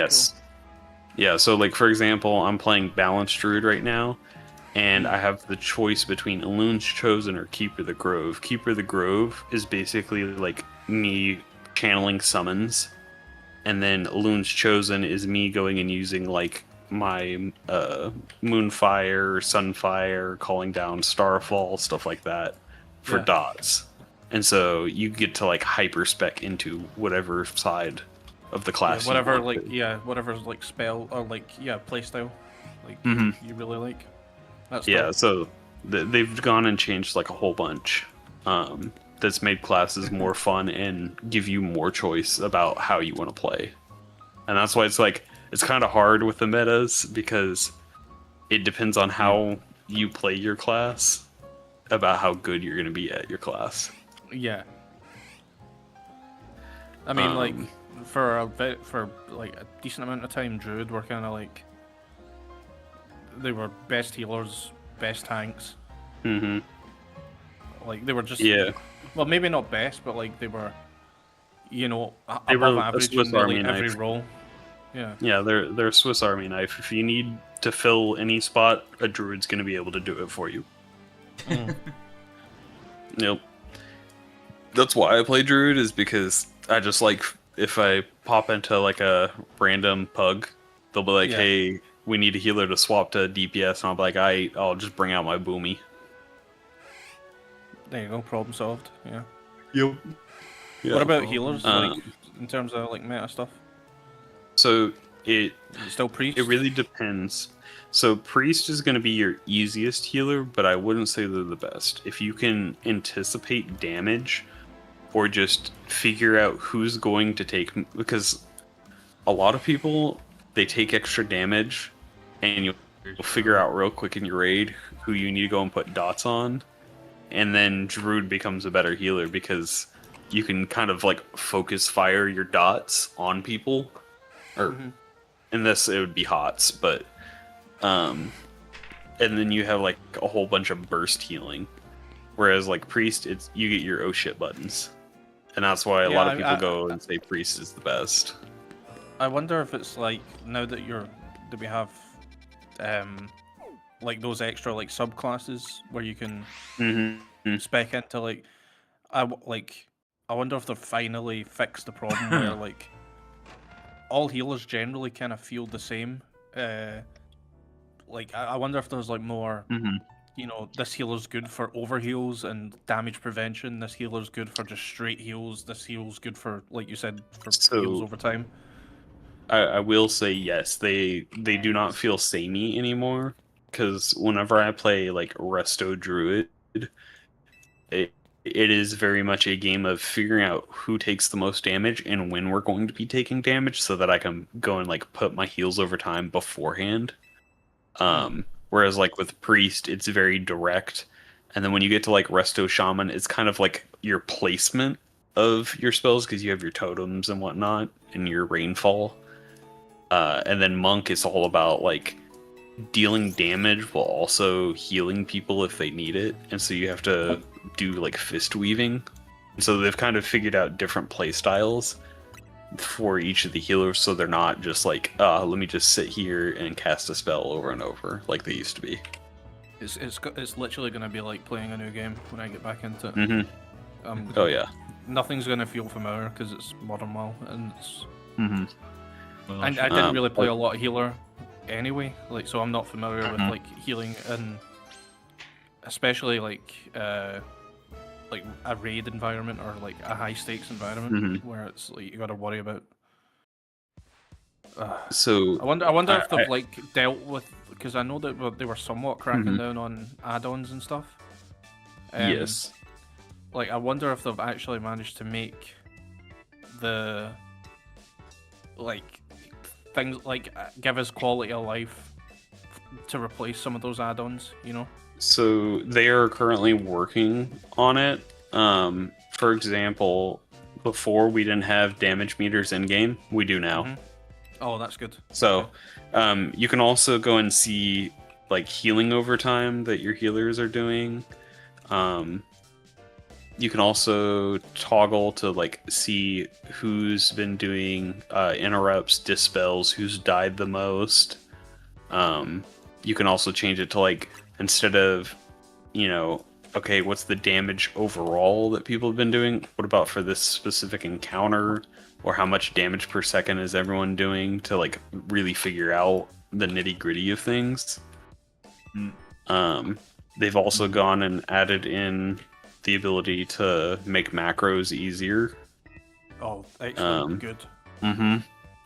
Yes. Yeah, so like for example, I'm playing Balanced Druid right now, and I have the choice between Elun's Chosen or Keeper the Grove. Keeper the Grove is basically like me channeling summons, and then Elun's Chosen is me going and using like my Moonfire, Sunfire, calling down Starfall, stuff like that for Yeah. dots. And so you get to like hyperspec into whatever side of the Yeah, class whatever, you want like, to. yeah, whatever's like spell or like, yeah, playstyle, like you really like. That's Yeah, dope. so they've gone and changed like a whole bunch. That's made classes more fun and give you more choice about how you want to play. And that's why it's like it's kind of hard with the metas because it depends on how you play your class about how good you're going to be at your class. Yeah. I mean, like, Um, for like a decent amount of time, Druid were kind of like they were best healers, best tanks. mhm. Like they were just Yeah, well, maybe not best, but like they were, they above were a average Swiss in nearly Army every knife. role. Yeah. Yeah, they're a Swiss Army knife. If you need to fill any spot, a druid's going to be able to do it for you. Yep. That's why I play druid is because I just like if I pop into like a random pug, they'll be like, Yeah. "Hey, we need a healer to swap to DPS," and I'll be like, I'll just bring out my boomy." There you go. Problem solved. Yeah. Yep. Yeah. What about healers? Like Um, in terms of like meta stuff, so it still priest. it really depends. So priest is going to be your easiest healer, but I wouldn't say they're the best. If you can anticipate damage or just figure out who's going to take, because a lot of people they take extra damage and you'll figure out real quick in your raid who you need to go and put dots on, and then druid becomes a better healer because you can kind of like focus fire your dots on people, or in this it would be hots, but and then you have like a whole bunch of burst healing, whereas like priest it's you get your oh shit buttons, and that's why a Yeah, lot of people go and say priest is the best. I wonder if it's like now that we have like those extra like subclasses where you can spec into like I wonder if they've finally fixed the problem where like all healers generally kind of feel the same. Like I wonder if there's like more this healer's good for overheals and damage prevention, this healer's good for just straight heals, this heal's good for, like you said, for heals over time. I will say yes, they do not feel samey anymore, because whenever I play like Resto Druid, it is very much a game of figuring out who takes the most damage and when we're going to be taking damage, so that I can go and like put my heals over time beforehand. Whereas like with Priest, it's very direct, and then when you get to like Resto Shaman, it's kind of like your placement of your spells because you have your totems and whatnot and your rainfall. And then Monk is all about like dealing damage while also healing people if they need it, and so you have to do like fist weaving. And so they've kind of figured out different play styles for each of the healers, so they're not just like, let me just sit here and cast a spell over and over like they used to be. It's literally gonna be like playing a new game when I get back into it. Oh yeah. Nothing's gonna feel familiar because it's modern WoW, and it's. Well, And I didn't really play a lot of healer anyway, like so I'm not familiar with like healing and especially like a raid environment or like a high stakes environment where it's like you got to worry about. So I wonder if they've like dealt with, because I know that they were somewhat cracking down on add-ons and stuff. yes. Like I wonder if they've actually managed to make the like things like give us quality of life to replace some of those add-ons, you know? So they are currently working on it. For example, before we didn't have damage meters in game. We do now. Oh, that's good. So you can also go and see like healing over time that your healers are doing. You can also toggle to like see who's been doing interrupts, dispels, who's died the most. You can also change it to like, instead of, okay, what's the damage overall that people have been doing? What about for this specific encounter? Or how much damage per second is everyone doing, to like really figure out the nitty gritty of things. They've also gone and added in the ability to make macros easier. Oh, excellent. Good.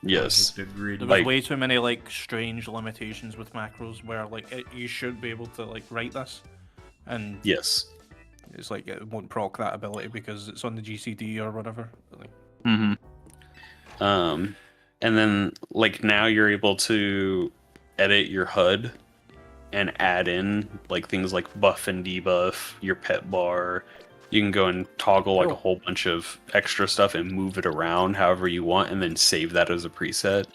Yes. Agreed. There was way too many like strange limitations with macros where like you should be able to like write this, and yes, it's like it won't proc that ability because it's on the GCD or whatever. Like, and then like now you're able to edit your HUD and add in like things like buff and debuff, your pet bar. You can go and toggle like a whole bunch of extra stuff and move it around however you want, and then save that as a preset.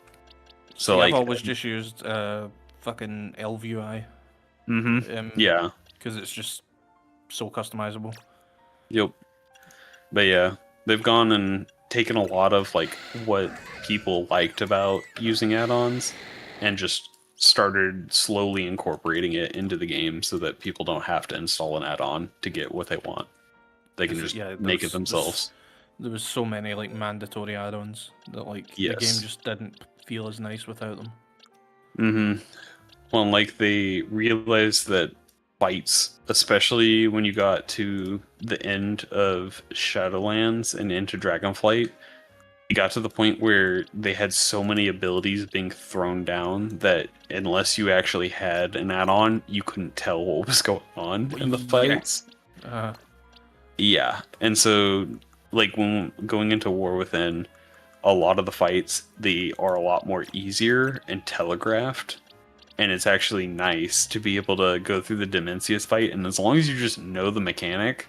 So like, I've always just used fucking LVUI. Yeah. Because it's just so customizable. Yep. But yeah, they've gone and taken a lot of like what people liked about using add-ons and just started slowly incorporating it into the game so that people don't have to install an add-on to get what they want. They can just make it themselves. There was so many like mandatory add-ons that like the game just didn't feel as nice without them. Well, like they realized that fights, especially when you got to the end of Shadowlands and into Dragonflight, it got to the point where they had so many abilities being thrown down that unless you actually had an add-on, you couldn't tell what was going on in the fights. Yeah, and so like when going into War Within, a lot of the fights, they are a lot more easier and telegraphed. And it's actually nice to be able to go through the Dimensius fight, and as long as you just know the mechanic,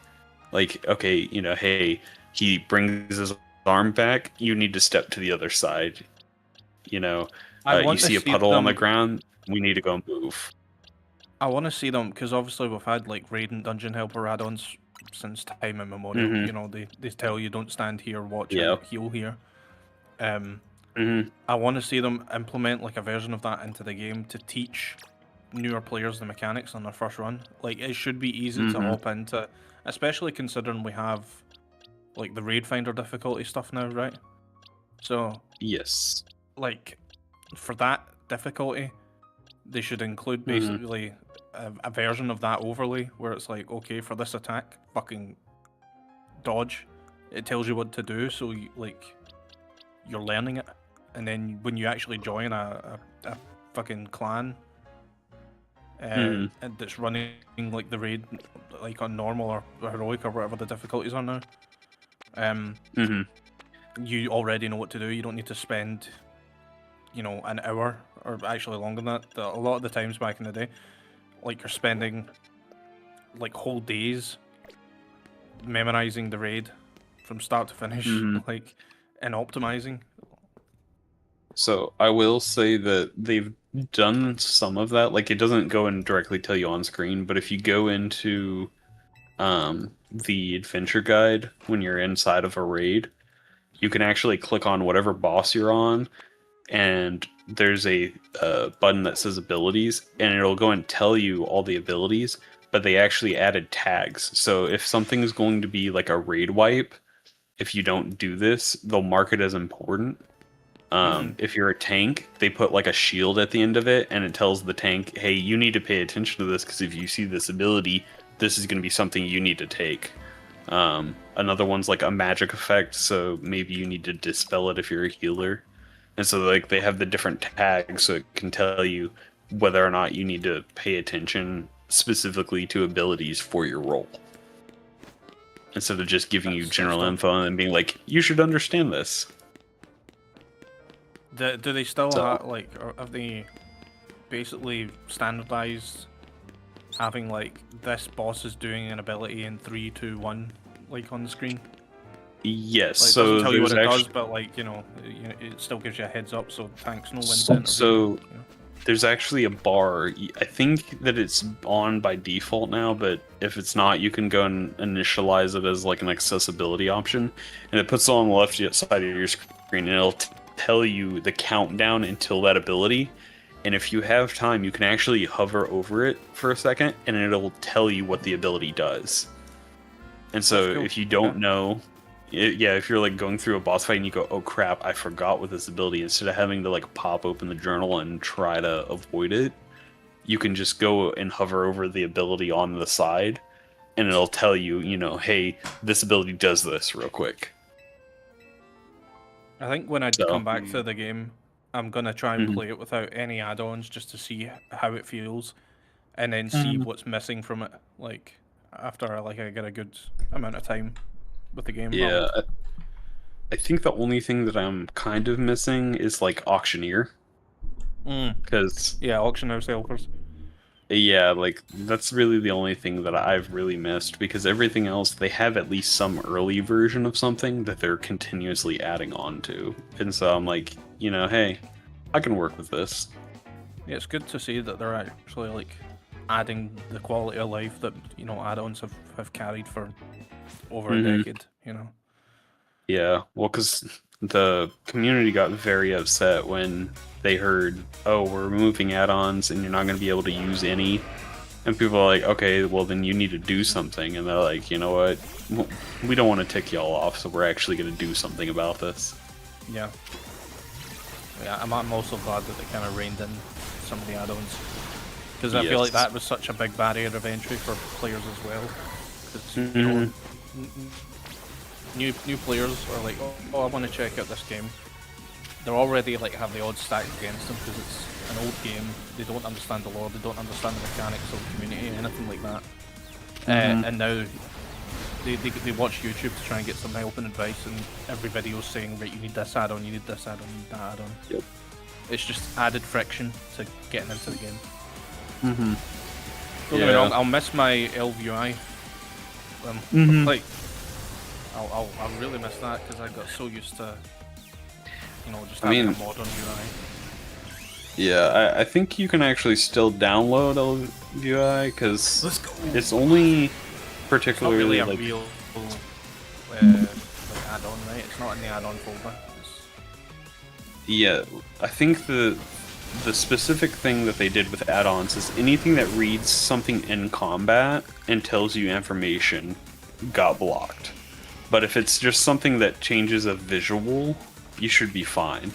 like, okay, hey, he brings his arm back, you need to step to the other side. You see a puddle on the ground, we need to go move. I want to see them, because obviously we've had like Raid and Dungeon Helper add-ons since time immemorial. They tell you don't stand here, watch out, heal here. I want to see them implement like a version of that into the game to teach newer players the mechanics on their first run. Like, it should be easy to hop into, especially considering we have like the Raid Finder difficulty stuff now, right? So yes, like for that difficulty, they should include basically a version of that overlay where it's like, okay, for this attack, fucking dodge. It tells you what to do, so you're learning it. And then when you actually join a fucking clan and that's running like the raid, like on normal or heroic or whatever the difficulties are now, you already know what to do. You don't need to spend, an hour or actually longer than that. A lot of the times back in the day, like you're spending like whole days memorizing the raid from start to finish, like, and optimizing. So I will say that they've done some of that. Like, it doesn't go and directly tell you on screen, but if you go into the adventure guide when you're inside of a raid, you can actually click on whatever boss you're on, and there's a button that says abilities, and it'll go and tell you all the abilities, but they actually added tags. So if something's going to be like a raid wipe, if you don't do this, they'll mark it as important. If you're a tank, they put like a shield at the end of it, and it tells the tank, hey, you need to pay attention to this, because if you see this ability, this is going to be something you need to take. Another one's like a magic effect, so maybe you need to dispel it if you're a healer. And so like they have the different tags, so it can tell you whether or not you need to pay attention specifically to abilities for your role, instead of just giving you general info and then being like, you should understand this. Do they still have, like, or have they basically standardized having like this boss is doing an ability in 3, 2, 1 like on the screen? Yes, like, so it doesn't tell you what it does, but like it still gives you a heads up. So thanks, no win. So there's actually a bar. I think that it's on by default now, but if it's not, you can go and initialize it as like an accessibility option, and it puts it on the left side of your screen, and it'll tell you the countdown until that ability. And if you have time, you can actually hover over it for a second, and it'll tell you what the ability does. And so cool. if you don't know, yeah, if you're like going through a boss fight and you go, oh crap, I forgot what this ability, instead of having to like pop open the journal and try to avoid it, you can just go and hover over the ability on the side, and it'll tell you, you know, hey, this ability does this real quick. I think when I come back to the game, I'm gonna try and play it without any add-ons just to see how it feels, and then see what's missing from it. Like after I get a good amount of time with the game. Yeah, I think the only thing that I'm kind of missing is like Auctioneer, because yeah, auction house helpers. yeah, like that's really the only thing that I've really missed, because everything else they have at least some early version of something that they're continuously adding on to. And so I'm like, you know, hey, I can work with this. Yeah, it's good to see that they're actually like adding the quality of life that, you know, add-ons have carried for over a decade, you know. Yeah, well, because the community got very upset when they heard, oh, we're removing add-ons and you're not going to be able to use any. And people are like, okay, well, then you need to do something. And they're like, you know what? We don't want to tick y'all off, so we're actually going to do something about this. Yeah. Yeah, I'm also glad that they kind of reined in some of the add-ons. Because I feel like that was such a big barrier of entry for players as well. Because, you know, new players are like, oh, I want to check out this game. They're already like have the odds stacked against them because it's an old game. They don't understand the lore, they don't understand the mechanics of the community, anything like that. And now they watch YouTube to try and get some help and advice, and every video is saying, right, you need this add-on, you need this add-on, you need that add-on. Yep. It's just added friction to getting into the game. Yeah. I'll miss my LVI. Like, I'll really miss that because I got so used to, you know, just having a modern UI. Yeah, I think you can actually still download LVI because it's only particularly it's not really a real like add-on, right? It's not in the add-on folder. Yeah, I think the specific thing that they did with add-ons is anything that reads something in combat and tells you information got blocked. But if it's just something that changes a visual, you should be fine.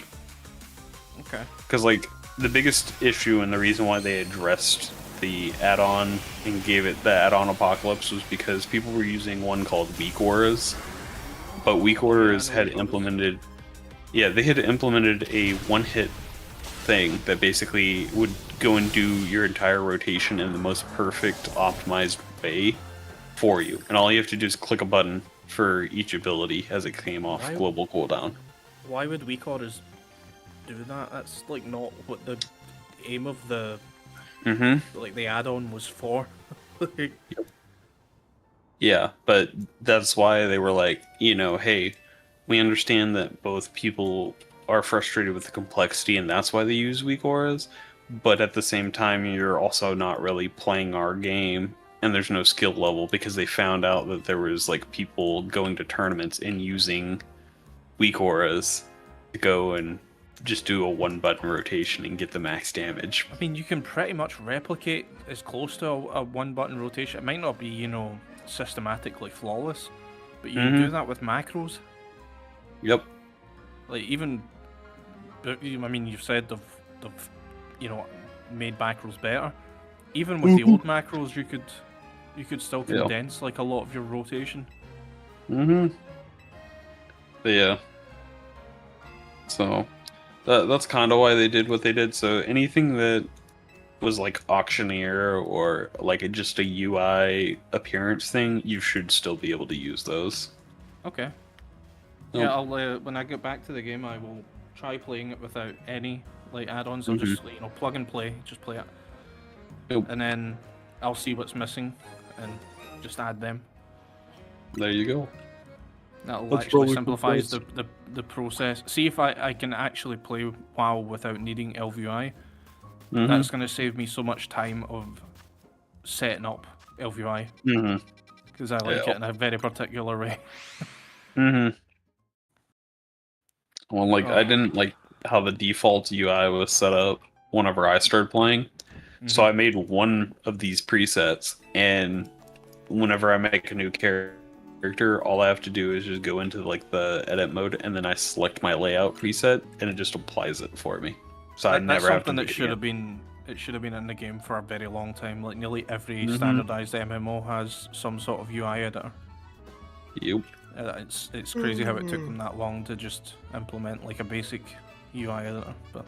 Okay. Because, like, the biggest issue and the reason why they addressed the add-on and gave it the add-on Apocalypse was because people were using one called Weak Auras. But Weak Auras had implemented... Yeah, they had implemented a one-hit thing that basically would go and do your entire rotation in the most perfect optimized way for you, and all you have to do is click a button for each ability as it came off global cooldown. Why would weak orders do that? That's like not what the aim of the like the add-on was for. Yeah, but that's why they were like, you know, hey, we understand that both people are frustrated with the complexity, and that's why they use weak auras, but at the same time, you're also not really playing our game, and there's no skill level, because they found out that there was, like, people going to tournaments and using weak auras to go and just do a one-button rotation and get the max damage. I mean, you can pretty much replicate as close to a one-button rotation. It might not be, you know, systematically flawless, but you can do that with macros. Yep. Like, even... I mean, you've said they've you know, made macros better. Even with the old macros, you could still condense like a lot of your rotation. But yeah. So that's kind of why they did what they did. So anything that was like Auctioneer or like just a UI appearance thing, you should still be able to use those. Okay. Yeah, I'll when I get back to the game, I will try playing it without any like add-ons. I'll just plug and play, just play it, and then I'll see what's missing and just add them. There you go. That'll actually simplifies the process. See if I can actually play WoW without needing LVI, That's going to save me so much time of setting up LVI. Because I like it in a very particular way. Well, like, I didn't like how the default UI was set up whenever I started playing. So I made one of these presets, and whenever I make a new character, all I have to do is just go into like the edit mode, and then I select my layout preset, and it just applies it for me. So I never have to do that it should have again. been. It should have been in the game for a very long time. Like nearly every standardized MMO has some sort of UI editor. Yep. It's crazy how it took them that long to just implement like a basic UI editor, but.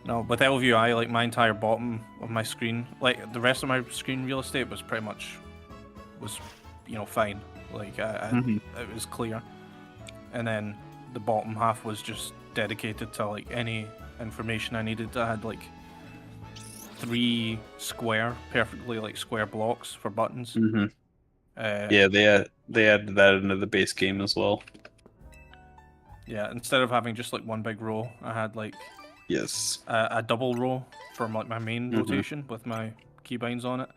No, with LVI, like my entire bottom of my screen, like the rest of my screen real estate was pretty much, fine. Like it was clear, and then the bottom half was just dedicated to like any information I needed. I had like 3 perfectly like square blocks for buttons. Yeah, they added that into the base game as well. Yeah, instead of having just like one big row, I had like. Yes. A double row for like my main rotation with my keybinds on it,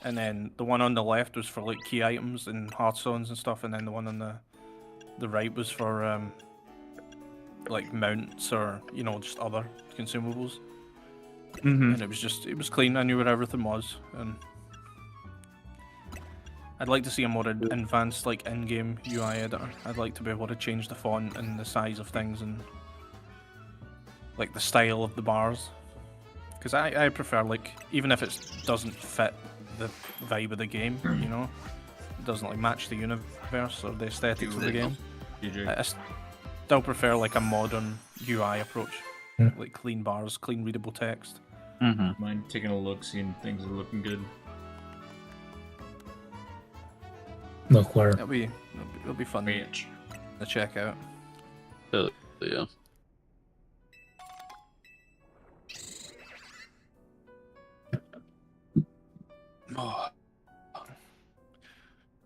and then the one on the left was for like key items and hearthstones and stuff, and then the one on the right was for like mounts or just other consumables. And it was clean. I knew where everything was, and I'd like to see a more advanced like in-game UI editor. I'd like to be able to change the font and the size of things and like the style of the bars, because I prefer, like, even if it doesn't fit the vibe of the game, it doesn't like match the universe or the aesthetics of the game. I still prefer like a modern UI approach, like clean bars, clean readable text. Mind taking a look, seeing things are looking good. Look where. It'll be fun to check out. Yeah.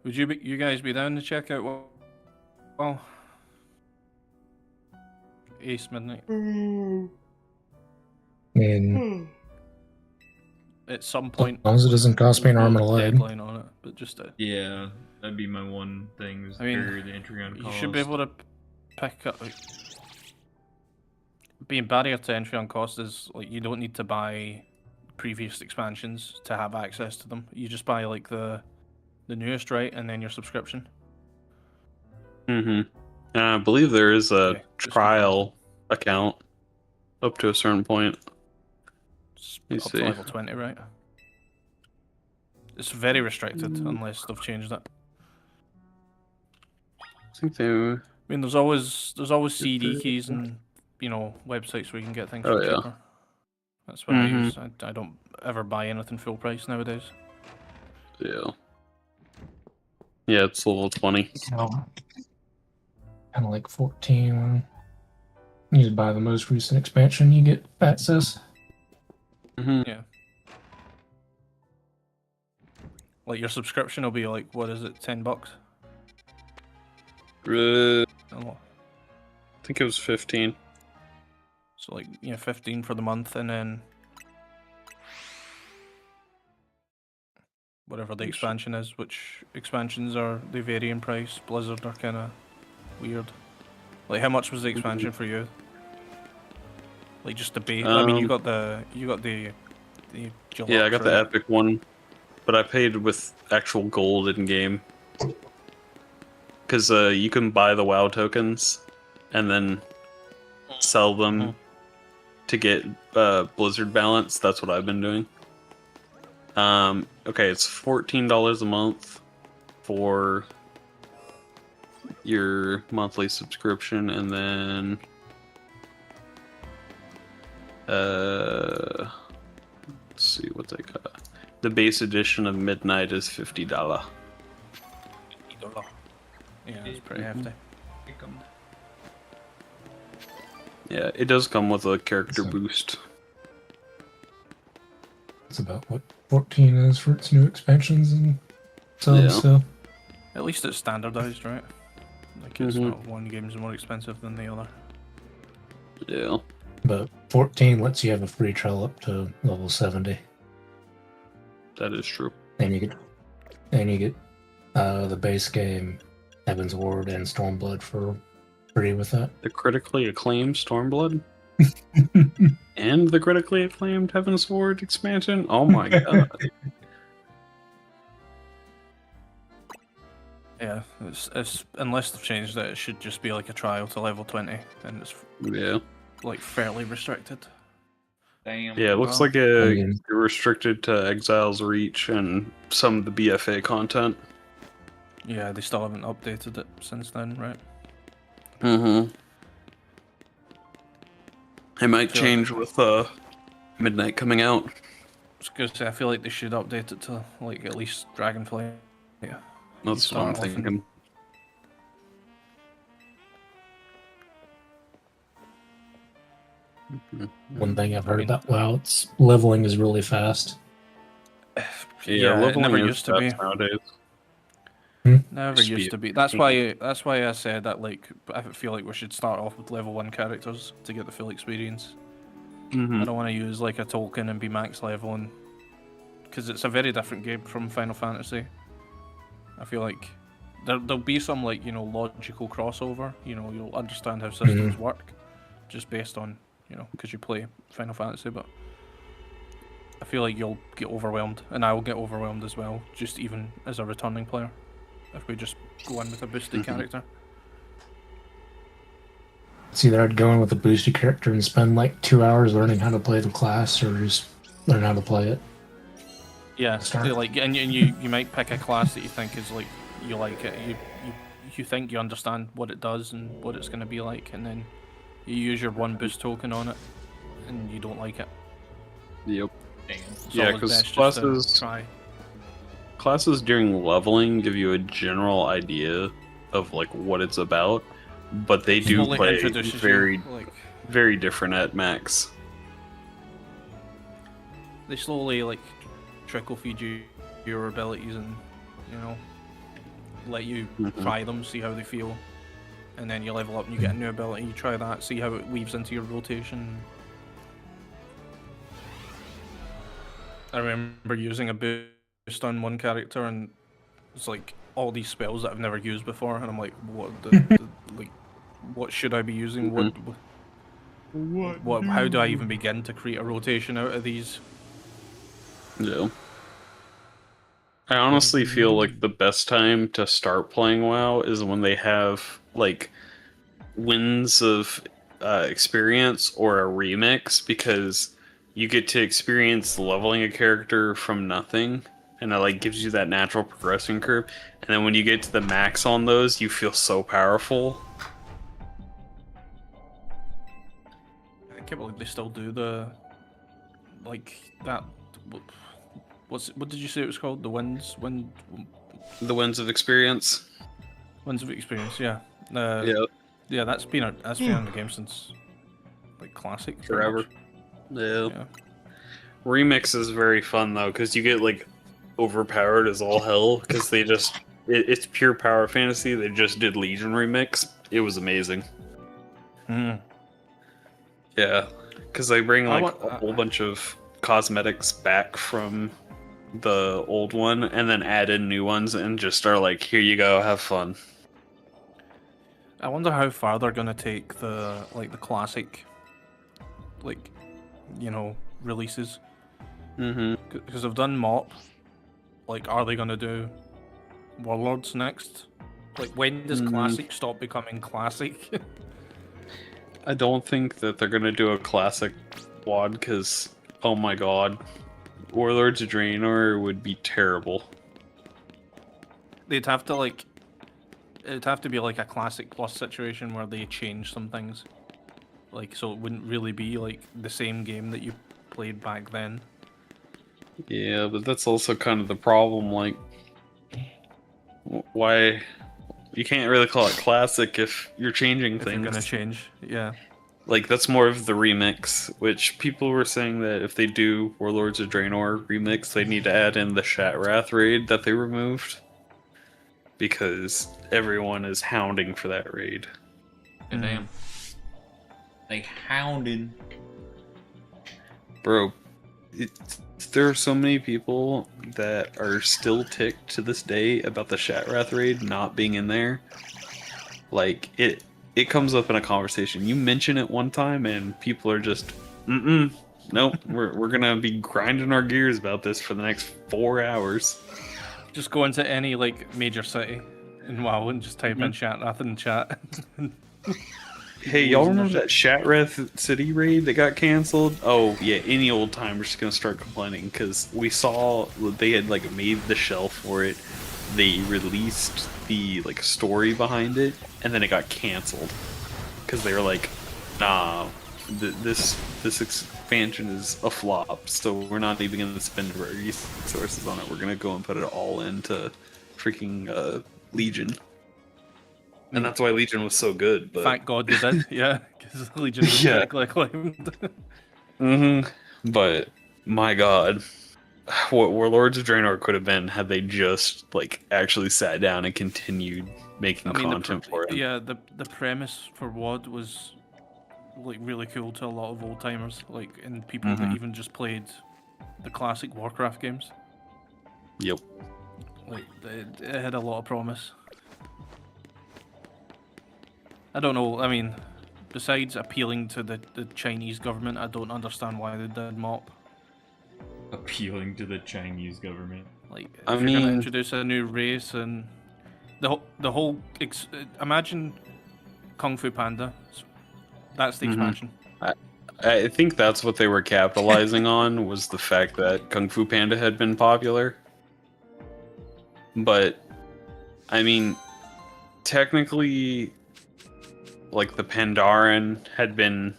Would you guys be down to check out Ace Midnight? At some point, as long as it doesn't cost me an arm and a leg. Deadline on it, but just yeah, that'd be my one thing. I mean, the entry on cost. You should be able to pick up. Being barrier to entry on cost is like you don't need to buy previous expansions to have access to them. You just buy like the newest, right, and then your subscription. I believe there is a trial account up to a certain point. Up to level 20, right? It's very restricted unless they've changed it. I think they. I mean, there's always CD keys and websites where you can get things for cheaper. That's what I use. I don't ever buy anything full price nowadays. Yeah. Yeah, it's level 20. Kind of like 14. You just buy the most recent expansion, you get access. Yeah. Like your subscription will be like, what is it, $10? I think it was 15. So like 15 for the month, and then whatever the expansion is. Which expansions they vary in price. Blizzard are kind of weird. Like, how much was the expansion for you? Like just the base. I mean, you got the Deluxe, yeah, I got the epic one, but I paid with actual gold in game. Because you can buy the WoW tokens and then sell them to get Blizzard balance. That's what I've been doing. Okay, it's $14 a month for your monthly subscription, and then let's see what they got. The base edition of Midnight is $50. $50. Yeah, it's pretty hefty. Yeah, it does come with a character boost. It's about what 14 is for its new expansions and so. At least it's standardized, right? Like it's not one game's more expensive than the other. Yeah. But 14 lets you have a free trial up to level 70. That is true. And you get the base game, Heaven's Ward, and Stormblood for free with that. The critically acclaimed Stormblood? And the critically acclaimed Heaven's Sword expansion? Oh my god. Yeah, it's unless they've changed it, it should just be like a trial to level 20, and it's Yeah. like fairly restricted. Damn. Yeah, it looks Well, like mean- you're restricted to Exile's Reach and some of the BFA content. Yeah, they still haven't updated it since then, right? Mm-hmm. It might Feel change with Midnight coming out. I feel like they should update it to like at least Dragonfly. Yeah. That's what I'm start off and- thinking. One thing I've heard about WoW, its leveling is really fast. Yeah, it leveling never is used to be. fast nowadays. Never Used to used be to be. That's why I said that. Like, I feel like we should start off with level 1 characters to get the full experience. Mm-hmm. I don't want to use like a token and be max level, and because it's a very different game from Final Fantasy. I feel like there'll be some like logical crossover. You'll understand how systems work, just based on because you play Final Fantasy. But I feel like you'll get overwhelmed, and I will get overwhelmed as well. Just even as a returning player, if we just go in with a boosted character. It's either I'd go in with a boosted character and spend like 2 hours learning how to play the class, or just learn how to play it. Yeah, Start. like, and you might pick a class that you think is like you like it. You think you understand what it does and what it's gonna be like, and then you use your one boost token on it, and you don't like it. Yep. Damn. It's Yeah, always 'cause best just to classes- try. Classes during leveling give you a general idea of like what it's about, but they do Slowly play introduces you, very, like very different at max. they slowly like trickle feed you your abilities and let you try them, see how they feel, and then you level up and you get a new ability. You try that, see how it weaves into your rotation. I remember using a boost on one character, and it's like all these spells that I've never used before, and I'm like, what like, what should I be using? What? How do I even begin to create a rotation out of these? Yeah. I honestly feel like the best time to start playing WoW is when they have like wins of experience or a remix, because you get to experience leveling a character from nothing, and it like gives you that natural progression curve. And then when you get to the max on those, you feel so powerful. I can't believe they still do the like that. What did you say it was called? The winds The wins of experience. of experience. Yeah. Yeah, Yeah, that's been on the game since like classic. pretty forever. much. Yeah. Remix is very fun though, because you get like overpowered as all hell, because it's pure power fantasy. They just did Legion remix. It was amazing. Mm. Yeah, because they bring I like want- a whole bunch of cosmetics back from the old one, and then add in new ones, and just are like, here you go, have fun. I wonder how far they're gonna take the classic, releases. Mm-hmm. Because they've done MOP. Like, are they gonna do Warlords next? Like, when does classic stop becoming classic? I don't think that they're gonna do a classic quad, because oh my god, Warlords of Draenor would be terrible. They'd have to it'd have to be like a classic plus situation where they change some things. Like, so it wouldn't really be like the same game that you played back then. Yeah, but that's also kind of the problem. Like, why you can't really call it classic if you're changing If you're gonna things. change, yeah. Like, that's more of the remix, which people were saying that if they do Warlords of Draenor remix, they need to add in the Shatwrath raid that they removed, because everyone is hounding for that raid. Damn. They hounded. Bro, it, there are so many people that are still ticked to this day about the Shatrath raid not being in there. Like, it comes up in a conversation. You mention it one time and people are just, nope, we're gonna be grinding our gears about this for the next 4 hours. Just go into any like major city in WoW and just type in Shatrath in chat. Hey, y'all remember that Shatrath City raid that got canceled? Oh, yeah, any old timer's just gonna start complaining because we saw they had like made the shelf for it. They released the like story behind it, and then it got canceled because they were like, "Nah, this expansion is a flop, so we're not even gonna spend our resources on it. We're gonna go and put it all into freaking Legion." And that's why Legion was so good. But Thank God they did, yeah, because Legion was critically acclaimed. But my God, what Warlords of Draenor could have been had they just like actually sat down and continued making content for it. Yeah, the premise for WoD was like really cool to a lot of old timers, like, and people that even just played the classic Warcraft games. Yep. Like it had a lot of promise. I don't know. I mean, besides appealing to the Chinese government, I don't understand why they did MOP. Appealing to the Chinese government. Like, if you're gonna introduce a new race and the whole imagine Kung Fu Panda. That's the expansion. I think that's what they were capitalizing on, was the fact that Kung Fu Panda had been popular. But I mean, technically, like, the Pandaren had been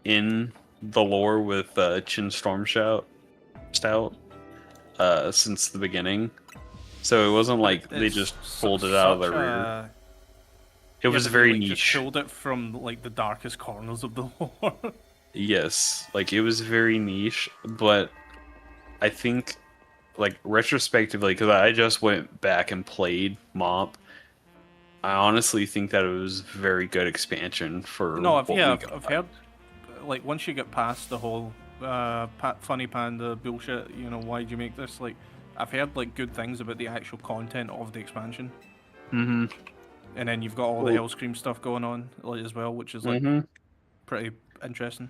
in the lore with Qin Storm Stout since the beginning. So it wasn't like they just pulled it out of the rear. It was very niche. Just pulled it from like the darkest corners of the lore. Yes, like it was very niche, but I think, like, retrospectively, because I just went back and played MOP, I honestly think that it was very good expansion for. No, I've heard, like, once you get past the whole funny panda bullshit, you know, why'd you make this? Like, I've heard like good things about the actual content of the expansion. And then you've got all the Hellscream stuff going on like, as well, which is like pretty interesting.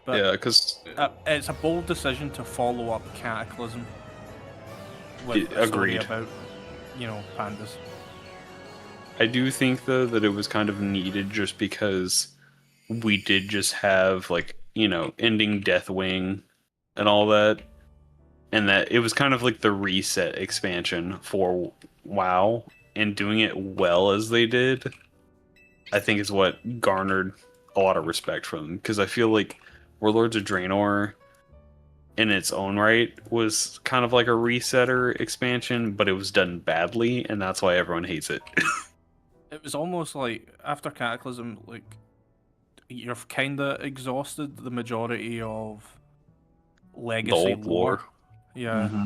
But yeah, because it's a bold decision to follow up Cataclysm with a story about, you know, pandas. I do think though that it was kind of needed just because we did just have, like, you know, ending Deathwing and all that, and that it was kind of like the reset expansion for WoW, and doing it well as they did, I think is what garnered a lot of respect from them, because I feel like Warlords of Draenor in its own right was kind of like a resetter expansion, but it was done badly, and that's why everyone hates it. It was almost like after Cataclysm, like, you're kinda exhausted the majority of legacy lore. Yeah.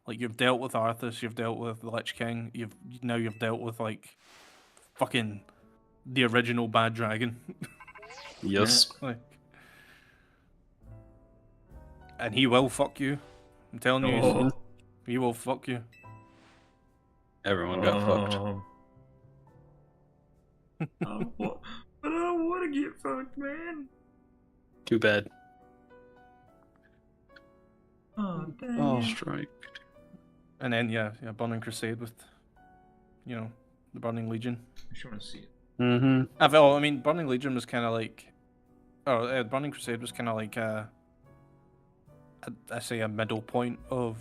Like, you've dealt with Arthas, you've dealt with the Lich King, you've dealt with like fucking the original Bad Dragon. Yes. Like, and he will fuck you. I'm telling you, he will fuck you. Everyone got fucked. But I don't want to get fucked, man. Too bad. Oh, dang. Strike. And then Burning Crusade with, you know, the Burning Legion. I just want to see it. I mean, Burning Legion was kind of like, Burning Crusade was kind of like I say a middle point of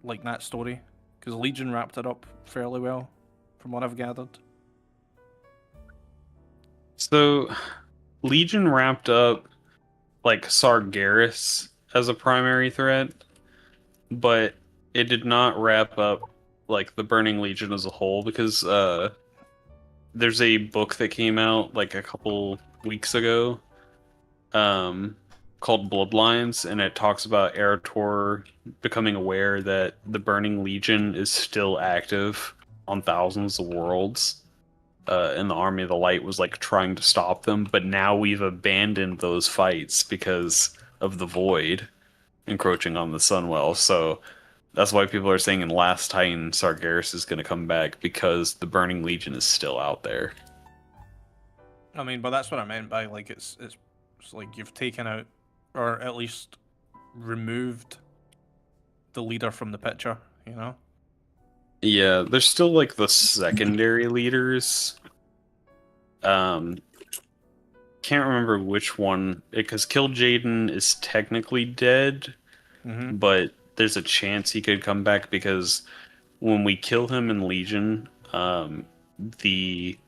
like that story, because Legion wrapped it up fairly well, from what I've gathered. So, Legion wrapped up like Sargeras as a primary threat, but it did not wrap up like the Burning Legion as a whole, because there's a book that came out like a couple weeks ago called Bloodlines, and it talks about Eretor becoming aware that the Burning Legion is still active on thousands of worlds, and the Army of the Light was like trying to stop them, but now we've abandoned those fights because of the Void encroaching on the Sunwell. So that's why people are saying in Last Titan, Sargeras is going to come back because the Burning Legion is still out there. I mean, but that's what I meant by like it's like you've taken out, or at least removed, the leader from the picture. You know. Yeah, there's still like the secondary leaders. Can't remember which one, because Kill Jaden is technically dead, but there's a chance he could come back because when we kill him in Legion, the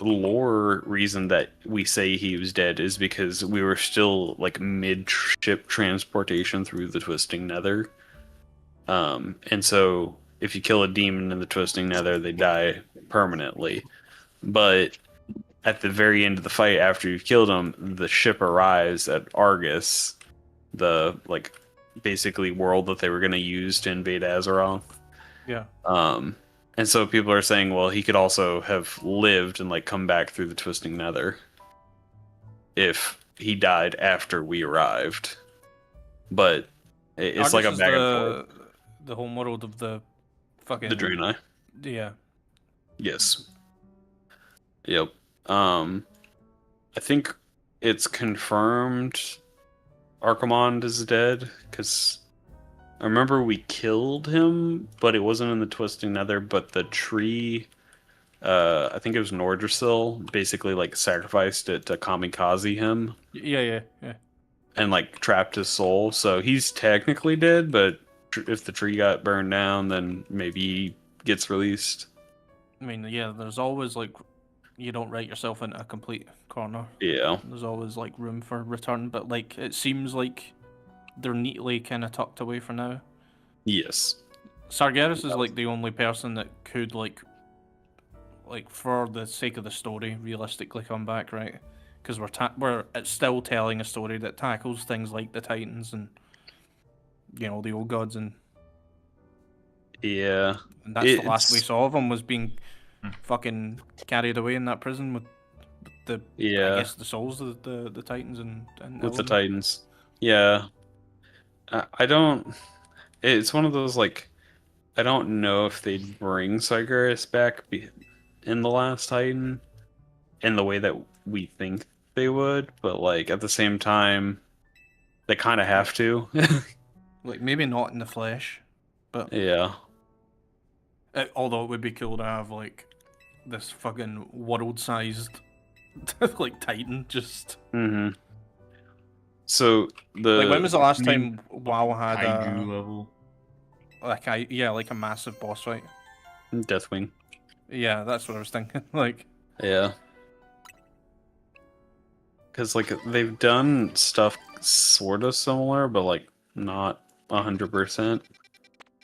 lore reason that we say he was dead is because we were still like mid-ship transportation through the Twisting Nether. And so if you kill a demon in the Twisting Nether, they die permanently. But at the very end of the fight, after you've killed them, the ship arrives at Argus, the like basically world that they were going to use to invade Azeroth. Yeah. And so people are saying, well, he could also have lived and like come back through the Twisting Nether if he died after we arrived. But it's Argus like a is back and forth. The home world of the fucking The Draenei. Yeah. Yes. Yep. I think it's confirmed Archimond is dead, because I remember we killed him, but it wasn't in the Twisting Nether, but the tree, I think it was Nordrassil, basically like sacrificed it to kamikaze him Yeah. and like trapped his soul. So he's technically dead, but if the tree got burned down, then maybe he gets released. I mean, yeah, there's always like, you don't write yourself into a complete corner. Yeah. There's always like room for return, but like it seems like they're neatly kind of tucked away for now. Yes. Sargeras is like the only person that could like for the sake of the story, realistically come back, right? Because we're still telling a story that tackles things like the Titans and the old gods, and Yeah. that's the last we saw of him, was being fucking carried away in that prison with the I guess the souls of the Titans and with the Titans. Yeah. I don't. It's one of those like, I don't know if they'd bring Sargeras back in the Last Titan in the way that we think they would, but like at the same time, they kind of have to. Like maybe not in the flesh, but yeah. Although it would be cool to have like this fucking world-sized like Titan just. So like, when was the last time WoW had Kaiju level? like a massive boss fight? Deathwing. Yeah, that's what I was thinking. Like. Yeah. Because like they've done stuff sort of similar, but like not 100%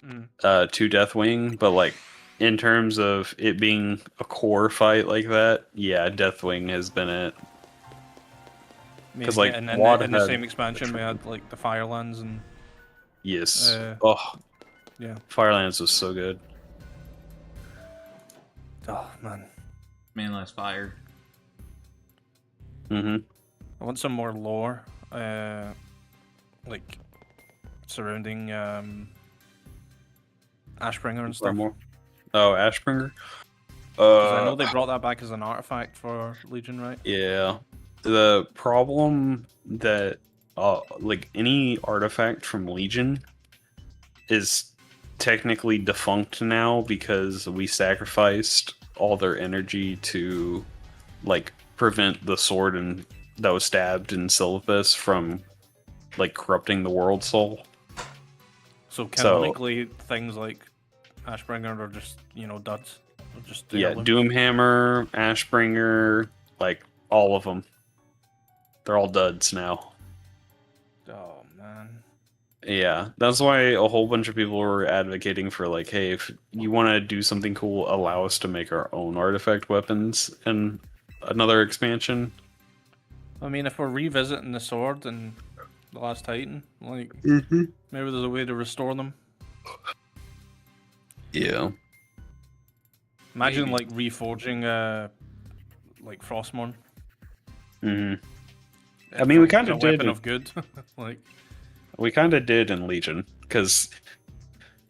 to Deathwing. But like in terms of it being a core fight like that, yeah, Deathwing has been it. Because like in the same expansion we had like the Firelands and. Yes. Yeah. Firelands was so good. Oh man. Man Last Fire. I want some more lore, like surrounding Ashbringer and stuff. Oh, Ashbringer. I know they brought that back as an artifact for Legion, right? Yeah. The problem that like any artifact from Legion is technically defunct now because we sacrificed all their energy to like prevent the sword and that was stabbed in Syllabus from like corrupting the world soul. So canonically, things like Ashbringer are just duds. They're just Doomhammer, Ashbringer, like all of them. They're all duds now. Oh man. Yeah, that's why a whole bunch of people were advocating for like, hey, if you want to do something cool, allow us to make our own artifact weapons in another expansion. I mean, if we're revisiting the sword and the Last Titan, like maybe there's a way to restore them. Yeah. Imagine Maybe. like reforging like Frostmourne. I mean, we kind It's a of weapon did. of good. Like We kind of did in Legion because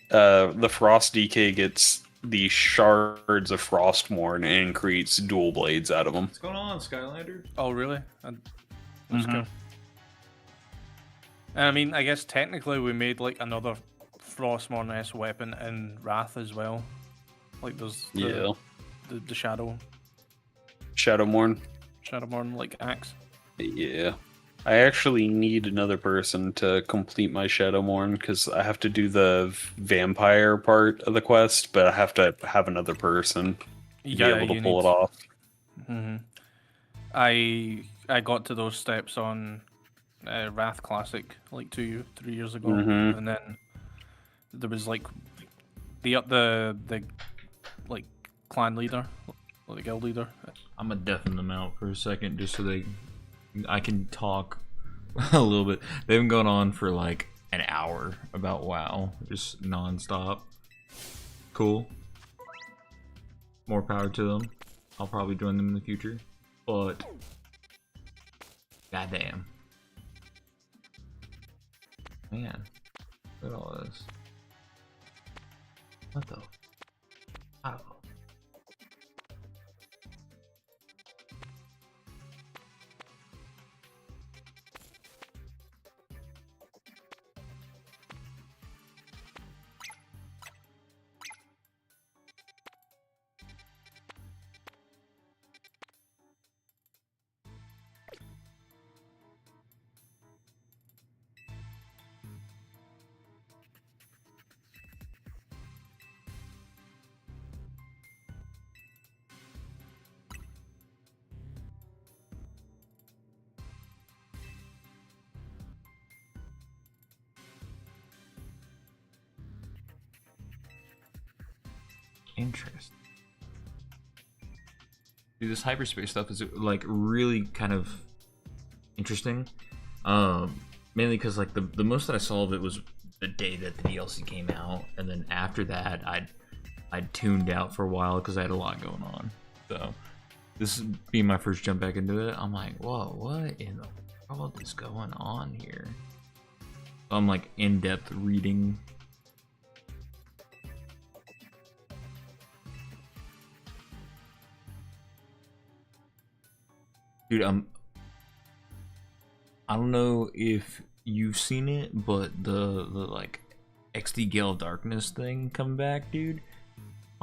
the Frost DK gets the shards of Frostmourne and creates dual blades out of them. What's going on, Skylanders? oh really? That's cool. And I mean, I guess technically we made like another Frostmourne-esque weapon in Wrath as well. Like there's Yeah, the Shadowmourne. Shadowmourne like axe. Yeah. I actually need another person to complete my Shadowmourne because I have to do the vampire part of the quest, but I have to have another person to be able to pull it off. Mm-hmm. I got to those steps on Wrath Classic like 2-3 years ago, and then there was like the like clan leader, or the guild leader. I'm gonna deafen them out for a second just so I can talk a little bit. They've been going on for like an hour about WoW, just non-stop. Cool. More power to them. I'll probably join them in the future, but goddamn, man, look at all this. What the? How? Interest. Dude, this hyperspace stuff is like really kind of interesting. Mainly because like the most that I saw of it was the day that the DLC came out, and then after that I'd tuned out for a while because I had a lot going on. So this is being my first jump back into it. I'm like, whoa, what in the world is going on here? So I'm like in-depth reading. Dude, I don't know if you've seen it, but the like XD Gale of Darkness thing coming back, dude.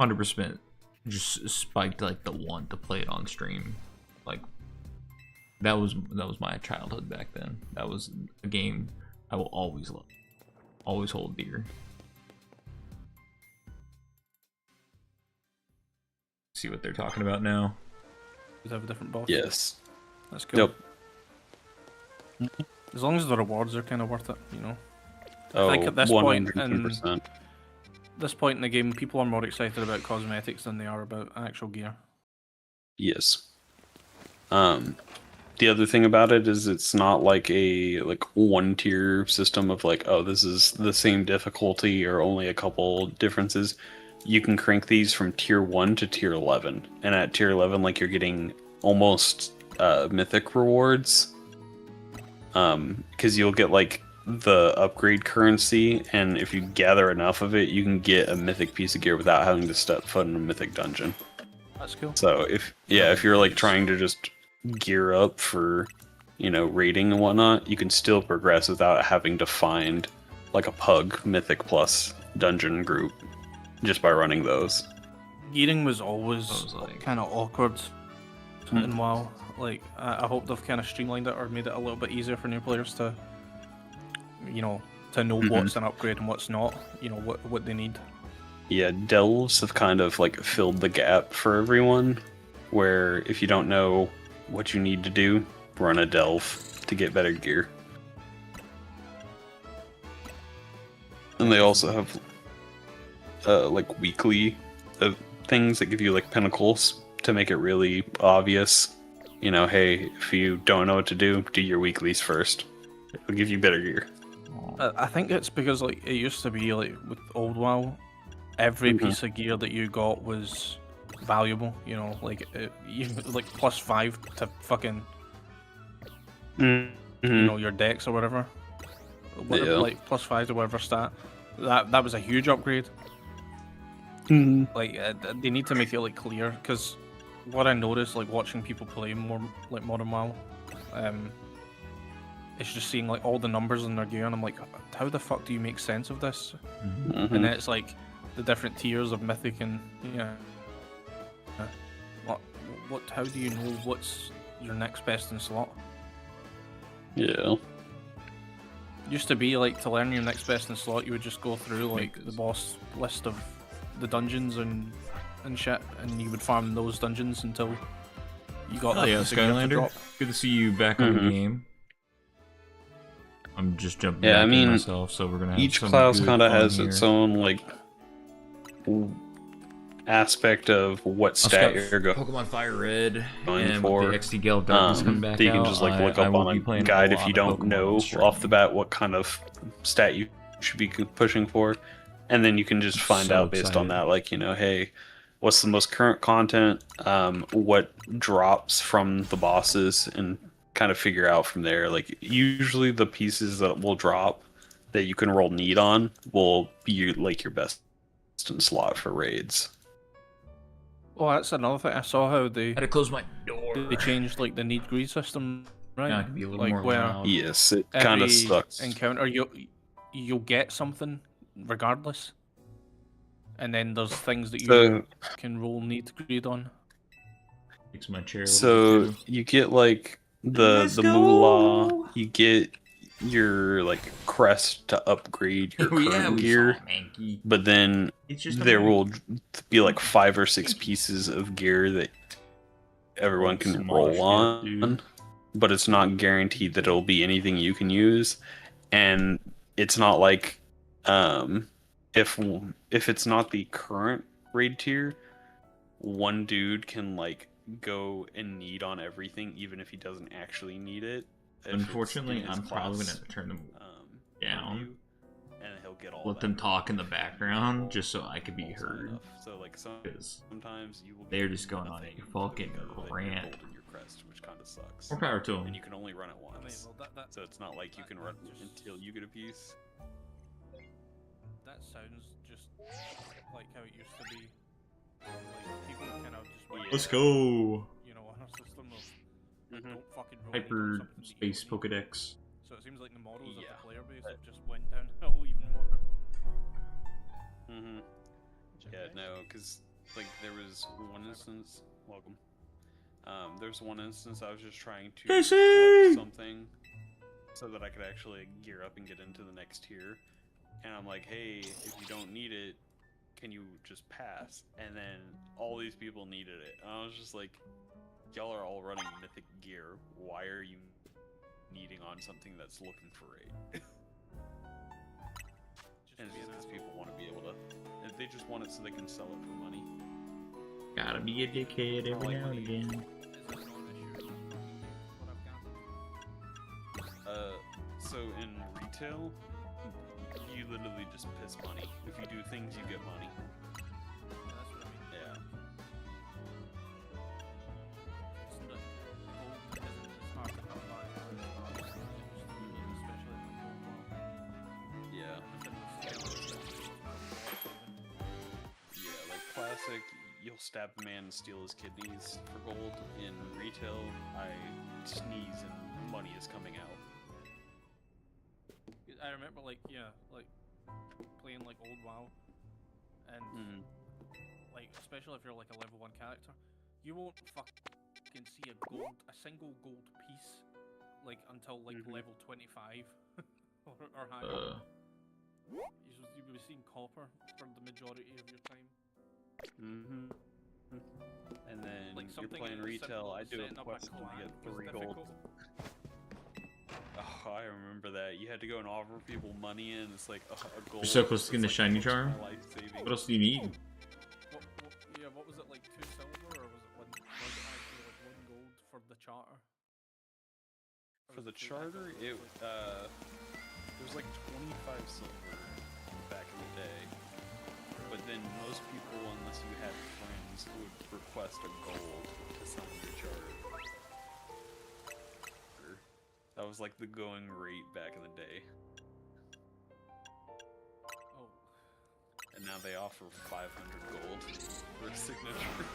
100% just spiked like the want to play it on stream. Like that was my childhood back then. That was a game I will always love, always hold dear. See what they're talking about now. Does it have a different boss? Yes. That's cool. Yep. As long as the rewards are kind of worth it, you know. Oh, I think at this point 110%. This point in the game, people are more excited about cosmetics than they are about actual gear. Yes. The other thing about it is it's not like a one tier system of like, oh, this is the same difficulty or only a couple differences. You can crank these from tier 1 to tier 11, and at tier 11, like, you're getting almost mythic rewards, because you'll get like the upgrade currency, and if you gather enough of it, you can get a mythic piece of gear without having to step foot in a mythic dungeon. That's cool. So if you're like trying to just gear up for, you know, raiding and whatnot, you can still progress without having to find like a pug mythic plus dungeon group just by running those. Gearing was always like- kind of awkward in WoW. Like, I hope they've kind of streamlined it or made it a little bit easier for new players to, you know, to know what's an upgrade and what's not. You know, what they need. Yeah, delves have kind of like filled the gap for everyone, where if you don't know what you need to do, run a delve to get better gear. And they also have like weekly things that give you like pinnacles to make it really obvious. You know, hey, if you don't know what to do your weeklies first. It'll give you better gear. I think it's because like it used to be like with old WoW, every piece of gear that you got was valuable. You know, like even like +5 to fucking Mm-hmm. you know your decks or whatever. Whatever, Yeah. like +5 to whatever stat. That was a huge upgrade. Mm-hmm. Like they need to make it like clear, because what I noticed like watching people play more like Modern WoW, it's just seeing like all the numbers in their gear, and I'm like, how the fuck do you make sense of this? Mm-hmm. And then it's like the different tiers of mythic, and what? How do you know what's your next best in slot? Yeah. Used to be like to learn your next best in slot, you would just go through like the boss list of the dungeons and shit, and you would farm those dungeons until you got Oh yeah, the gear to Skylander. drop. Good to see you back on the Mhm. game. I'm just jumping Yeah, I back in mean, myself, so we're gonna have Each some class good kind of fun has here. its own like aspect of what stat you're going Pokemon Fire Red and for. with the XD Gale Darkness coming back That you can out, just like look I up will on be a playing guide if lot you of don't Pokemon know on stream. off the bat what kind of stat you should be pushing for, and then you can just find So out based on excited. that, like, you know, hey, what's the most current content, what drops from the bosses, and kind of figure out from there. Like usually the pieces that will drop that you can roll need on will be like your best in slot for raids. Oh, that's another thing. I saw how I had to close my door. they changed like the need greed system, right? Now I can be a little like more where loud. Yes, it kind of every sucks. encounter you'll get something regardless, and then there's things that you So, can roll need greed on. Fix my chair a little so bit too. you get like Let's the go! moolah, you get your like crest to upgrade your Oh, yeah, current we gear, saw Mankey. but then It's just a there Mankey. will be like 5 or 6 pieces of gear that everyone can Smosh roll it, on, dude. but it's not guaranteed that it'll be anything you can use, and it's not like if it's not the current raid tier, one dude can like go and need on everything even if he doesn't actually need it. If it's Unfortunately, in his I'm probably class, gonna turn them down, down. and he'll get all Let that them raid talk in the gear. background just so I could be Rolls high heard. enough. So like 'Cause sometimes you will they're get just going on nothing a fucking because of it, you're rant. holding your crest, which kind of sucks. More power to And them. you can only run it once. That So it's not like you can run until you get a piece. that sounds just like how it used to be. Like people kind of just went, Let's go! you know, on a system of Mhm. don't fucking roll Hyper something that you Space don't need. Pokedex. So it seems like the models of Yeah. the player base have just went downhill even more. Mm-hmm. Yeah, no, because like there was one instance. Welcome. There's one instance I was just trying to Casey! collect something so that I could actually gear up and get into the next tier, and I'm like, hey, if you don't need it, can you just pass? And then all these people needed it, and I was just like, y'all are all running mythic gear. Why are you needing on something that's looking for raid? And it's just because people want to be able to. They just want it so they can sell it for money. Gotta be a dickhead every now and again. So in retail, you literally just piss money. If you do things, you get money. That's what I mean. Yeah. It's not, gold isn't as hard to come by as it used to be, especially in the gold world. Yeah. Within the scale, Yeah, like classic, you'll stab a man and steal his kidneys for gold. In retail, I sneeze and money is coming out. I remember, like, playing like old WoW, and like, especially if you're like a level 1 character, you won't fucking see a single gold piece, like until like level 25 or higher. You'll be seeing copper for the majority of your time. Mm-hmm. And then Like you're something playing as retail. simple I as do a setting up a quest to clan get was 3 gold. difficult. Oh, I remember that. You had to go and offer people money, and it's like a gold. You're so close to getting the It's shiny close to charm? my life savings. What else do you need? What was it, like 2 silver, or was it actually like 1 gold for the charter? For the charter, it was like 25 silver back in the day. But then most people, unless you had friends, would request a gold to summon your charter. That was like the going rate back in the day. Oh. And now they offer 500 gold for a signature.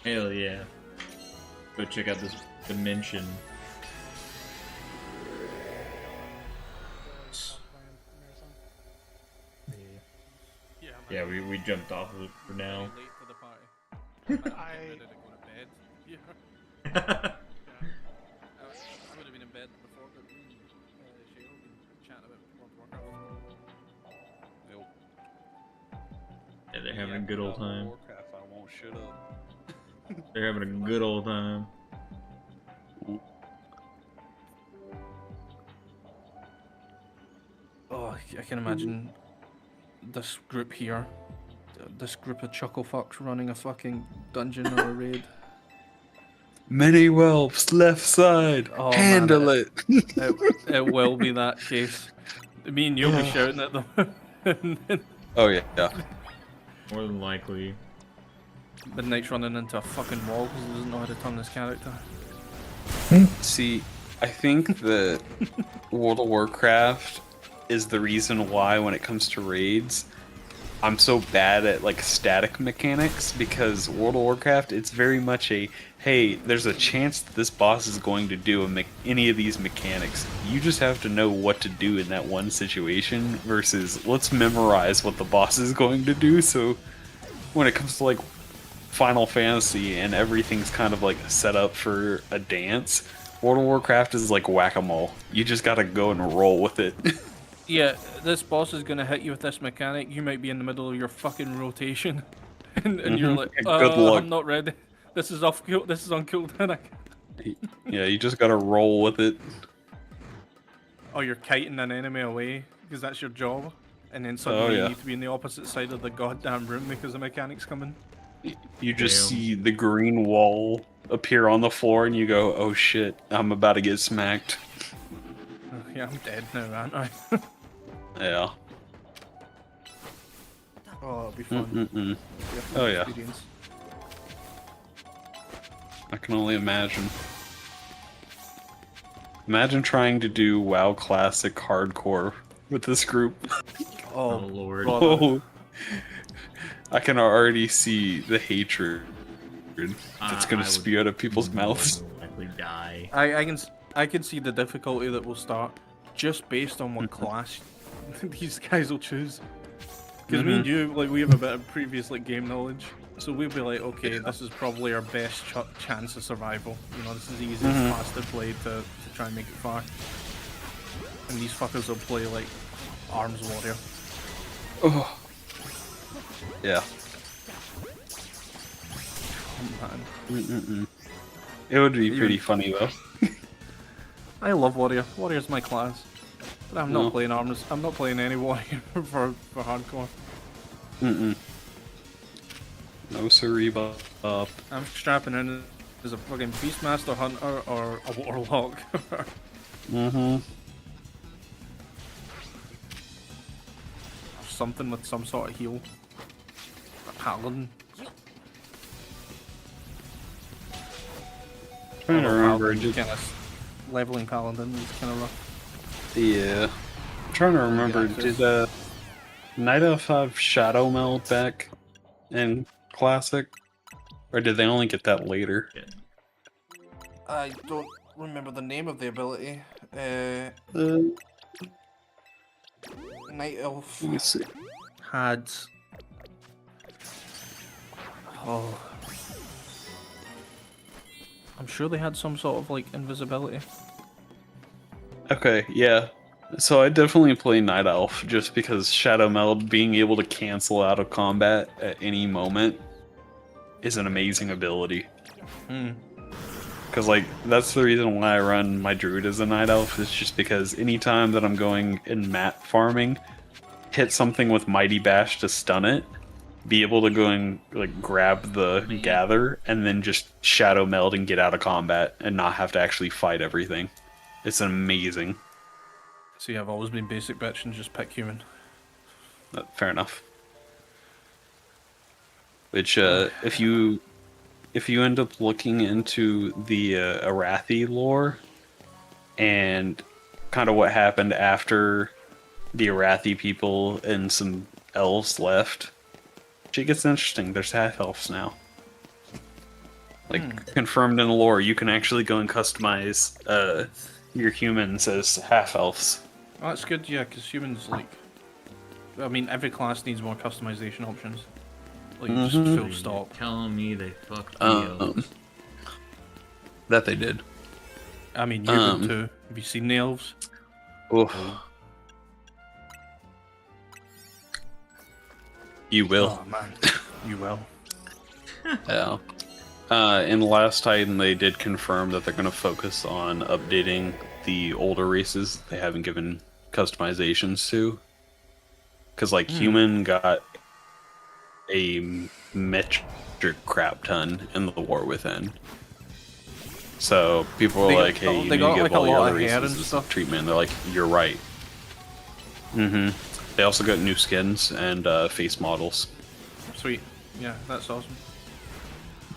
Hell yeah. Go check out this dimension. Yeah, we jumped off of it for now. Late to the party. I- Ready to go to bed. Yeah. I would have been in bed before, but Cheryl been chatting about World of Warcraft. Nope. Yeah, they're having a good old time. Warcraft, I won't shut up. They're having a good old time. Oh, I can imagine this group here, this group of chuckle fucks running a fucking dungeon or a raid. Many whelps, left side. Oh, handle man, it. It will be that case. Me and you'll be shouting at them. And then Oh yeah, yeah. More than likely. Midnight's running into a fucking wall because he doesn't know how to turn his character. See, I think that World of Warcraft is the reason why, when it comes to raids, I'm so bad at like static mechanics, because World of Warcraft, it's very much a, hey, there's a chance that this boss is going to do any of these mechanics. You just have to know what to do in that one situation, versus let's memorize what the boss is going to do. So when it comes to like Final Fantasy and everything's kind of like set up for a dance, World of Warcraft is like whack-a-mole. You just gotta go and roll with it. Yeah, this boss is gonna hit you with this mechanic. You might be in the middle of your fucking rotation, and you're like, Good luck. I'm not ready. This is off. This is on cooldown. Yeah, you just gotta roll with it. Oh, you're kiting an enemy away because that's your job, and then suddenly yeah. you need to be on the opposite side of the goddamn room because the mechanic's coming. You just Damn. see the green wall appear on the floor, and you go, "Oh shit, I'm about to get smacked." Oh, yeah, I'm dead now, aren't I? Yeah. Oh, it'll be fun. Mm-mm-mm. Be a fun Oh, yeah. experience. I can only imagine. Imagine trying to do WoW Classic hardcore with this group. Oh Oh, lord. brother. Oh, I can already see the hatred that's gonna I would spew out of people's more mouths. than likely die. I can see the difficulty that will start just based on what class these guys will choose. Because me and you, like, we have a bit of previous like game knowledge, so we'll be like, okay, this is probably our best chance of survival. You know, this is the easiest class to play to try and make it far. And these fuckers will play like arms warrior. Oh. Yeah. Oh, man. Mm-mm-mm. It would be pretty funny though. I love warrior. Warrior's my class. But I'm No. not playing arms. I'm not playing any warrior for hardcore. Mm-mm. No siree, Bob. I'm strapping in as a fucking beastmaster hunter or a warlock. Mm-hmm. Something with some sort of heal. A paladin. Trying to remember. Kind of leveling paladin is kind of rough. Yeah. I'm trying to remember. access. Did Night Elf have Shadow Meld back in Classic? Or did they only get that later? I don't remember the name of the ability. Night Elf Let me see. had. Oh. I'm sure they had some sort of like invisibility. Okay, yeah. So I definitely play Night Elf just because Shadow Meld, being able to cancel out of combat at any moment, is an amazing ability. Hmm. Because, like, that's the reason why I run my Druid as a Night Elf, is just because anytime that I'm going in mat farming, hit something with Mighty Bash to stun it, be able to go and, like, grab the gather, and then just Shadow Meld and get out of combat, and not have to actually fight everything. It's amazing. See, I've always been basic bitch and just pick human. Fair enough. which if you end up looking into the Arathi lore and kind of what happened after the Arathi people and some elves left, it gets interesting. There's half elves now. Like confirmed in the lore, you can actually go and customize your humans as half elves. Oh, that's good, yeah, because humans, like, I mean, every class needs more customization options. Like, just full stop. Telling me they fucked the elves. That they did. I mean, you would too. Have you seen the elves? Oh. You will. Oh man, you will. Yeah. In the last Titan, they did confirm that they're going to focus on updating the older races they haven't given customizations to. Because, like, human got a metric crap ton in the War Within. So people were like, hey, you need to give all your other races and stuff treatment. They're like, you're right. They also got new skins and face models. Sweet. Yeah, that's awesome.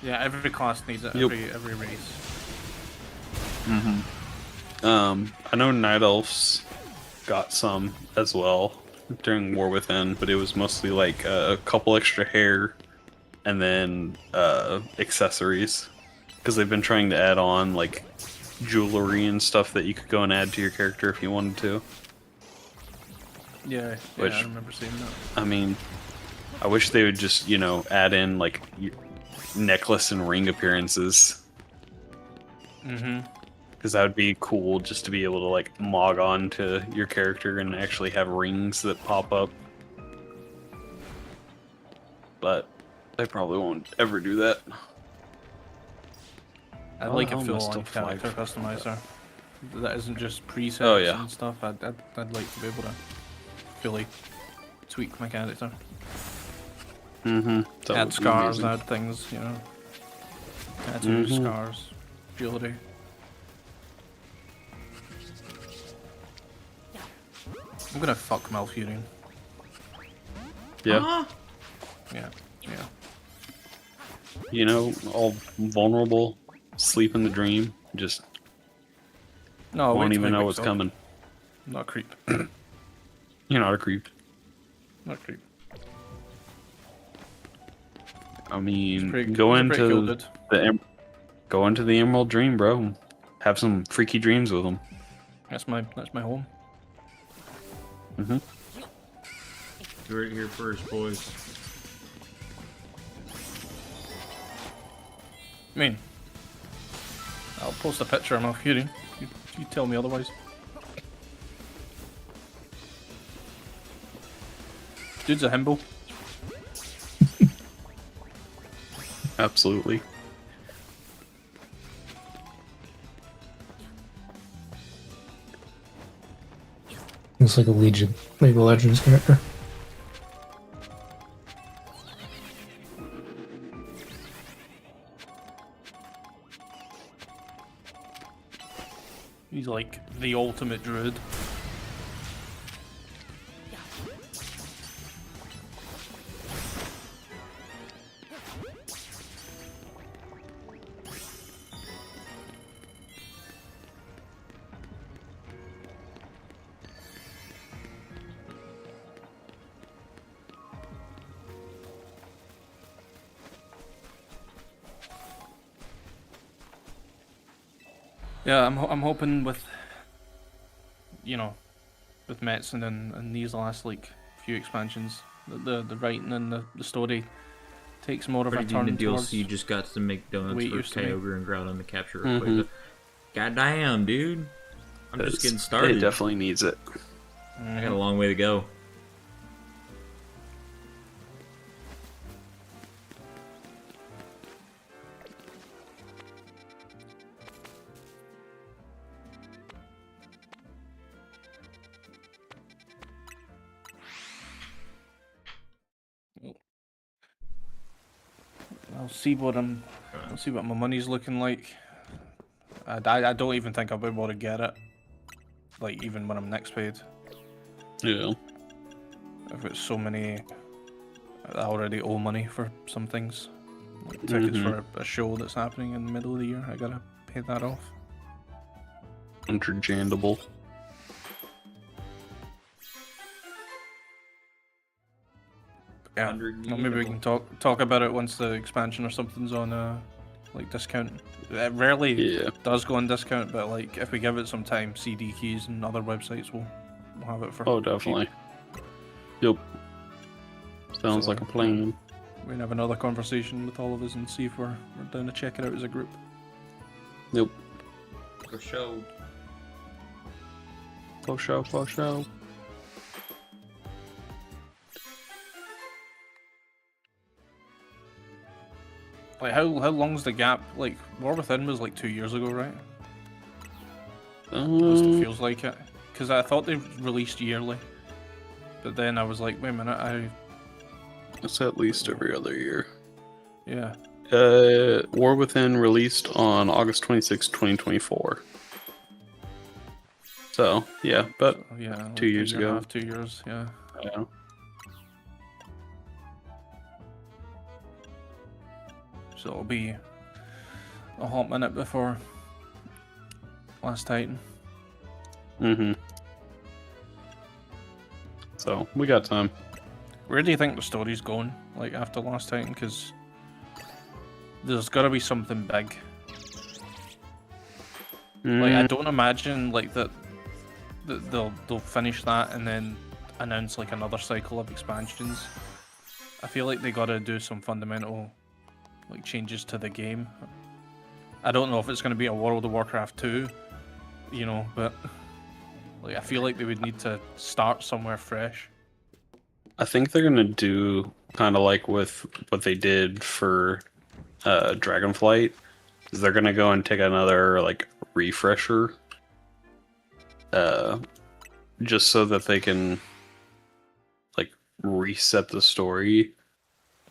Yeah, every class needs it. Every race. I know Night Elves got some as well during War Within, but it was mostly like a couple extra hair and then accessories, because they've been trying to add on like jewelry and stuff that you could go and add to your character if you wanted to. Yeah, Which, I remember seeing that. I mean, I wish they would just, you know, add in like necklace and ring appearances. Because that would be cool, just to be able to like mog on to your character and actually have rings that pop up. But they probably won't ever do that. I'd like a full-on character customizer that isn't just presets and stuff. I'd like to be able to fully tweak my character. Add scars, add things, you know. Tattoos, scars, jewelry. I'm gonna fuck Malfurion. Yeah. Yeah. You know, all vulnerable, sleep in the dream, just won't even know what's coming. I'm not a creep. You're not a creep. Not a creep. I mean, go into the Emerald Dream, bro. Have some freaky dreams with them. That's my home. You're right here first, boys. I mean, I'll post a picture of Malfurion. You tell me otherwise. Dude's a himbo. Absolutely. Looks like a League of Legends character. He's like the ultimate druid. Yeah, I'm hoping with, you know, with Metzen and these last like few expansions, the writing and the story takes more of a turn the towards DLC just got to make donuts for Kyogre and Groudon to capture real Mm-hmm. quick. Goddamn, dude! I'm just getting started. It definitely needs it. I got a long way to go. I'll see what my money's looking like. I don't even think I'll be able to get it. Like even when I'm next paid. Yeah. I've got so many I already owe money for some things. Like tickets for a show that's happening in the middle of the year. I gotta pay that off. Understandable. Yeah, well, maybe we can talk about it once the expansion or something's on like discount. It rarely does go on discount, but like if we give it some time, CD Keys and other websites will have it for. Oh, definitely. Cheap. Yep. Sounds like a plan. We can have another conversation with all of us and see if we're down to check it out as a group. Nope. For sure. For sure, for sure. Like how long's the gap? Like War Within was like 2 years ago, right? At least it feels like it. Because I thought they released yearly, but then I was like, wait a minute, It's at least every other year. Yeah. War Within released on August 26, 2024. So, yeah, but yeah, 2 years ago. 2 years, yeah. Yeah. So it'll be a hot minute before Last Titan. So, we got time. Where do you think the story's going, like, after Last Titan? Because there's got to be something big. Like, I don't imagine, like, that they'll finish that and then announce, like, another cycle of expansions. I feel like they got to do some fundamental, like, changes to the game. I don't know if it's going to be a World of Warcraft 2, you know, but, like, I feel like they would need to start somewhere fresh. I think they're gonna do kind of like with what they did for Dragonflight. Is they're gonna go and take another like refresher, just so that they can like reset the story.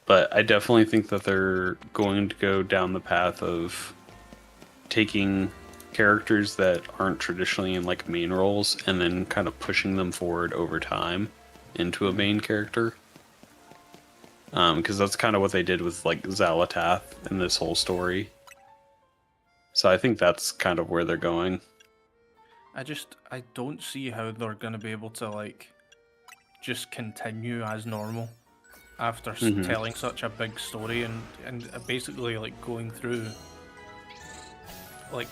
But I definitely think that they're going to go down the path of taking characters that aren't traditionally in like main roles and then kind of pushing them forward over time into a main character, because that's kind of what they did with like Xalatath in this whole story. So I think that's kind of where they're going. I don't see how they're gonna be able to like just continue as normal after telling such a big story and basically like going through like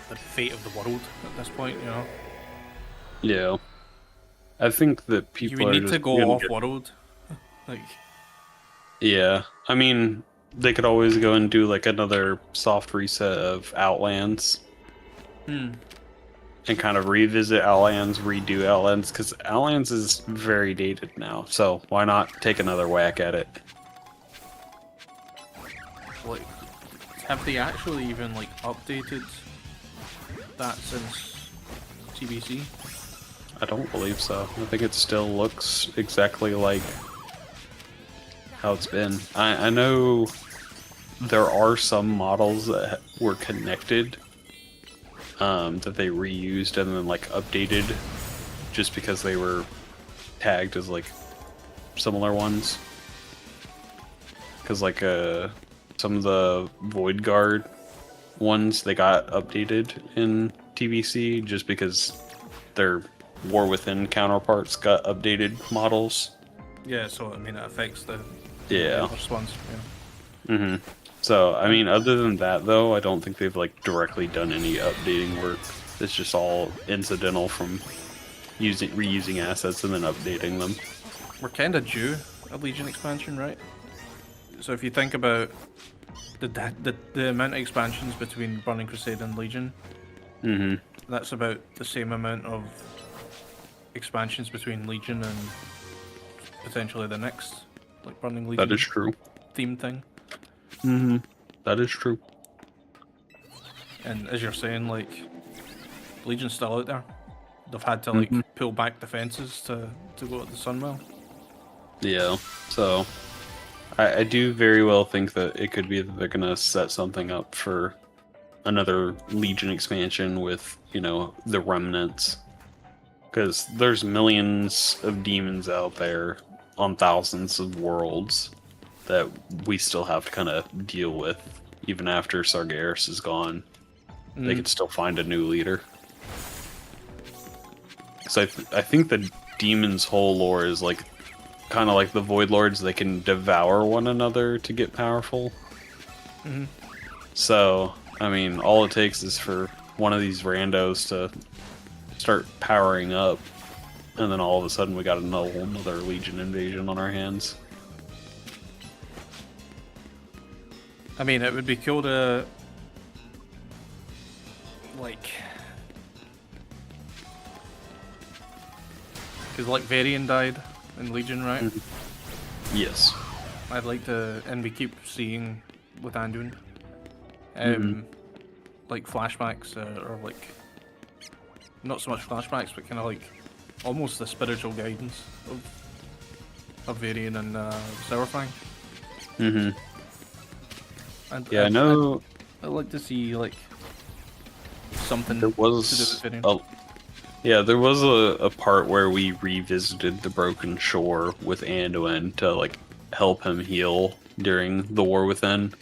the fate of the world at this point, you know? Yeah. I think that people you would need to go off-world. Like, yeah, I mean, they could always go and do like another soft reset of Outlands. And kind of revisit Outlands, redo Outlands, because Outlands is very dated now, so why not take another whack at it? Like, have they actually even like updated that since TBC? I don't believe so. I think it still looks exactly like how it's been. I know there are some models that were connected that they reused and then like updated just because they were tagged as like similar ones. Because like some of the Void Guard ones, they got updated in TBC just because they're War Within counterparts got updated models. Yeah, so I mean it affects the response. Yeah. So I mean, other than that though, I don't think they've like directly done any updating work. It's just all incidental from reusing assets and then updating them. We're kind of due a Legion expansion, right? So if you think about the amount of expansions between Burning Crusade and Legion, that's about the same amount of expansions between Legion and potentially the next like Burning Legion. That is true. Theme thing. That is true. And as you're saying, like Legion's still out there. They've had to like pull back defenses to go at the Sunwell. Yeah. So I do very well think that it could be that they're gonna set something up for another Legion expansion with, you know, the remnants. Because there's millions of demons out there on thousands of worlds that we still have to kind of deal with, even after Sargeras is gone. They could still find a new leader. Because I think the demon's whole lore is like kind of like the Void Lords. They can devour one another to get powerful. So, I mean, all it takes is for one of these randos to start powering up, and then all of a sudden we got another Legion invasion on our hands. I mean, it would be cool to, like, because like Varian died in Legion, right? Yes. I'd like to, and we keep seeing with Anduin, like flashbacks or like not so much flashbacks, but kind of like almost the spiritual guidance of Varian and Sourfang. And Yeah, I know. I'd like to see like something There was to do with Varian. there was a part where we revisited the Broken Shore with Anduin to like help him heal during the War Within.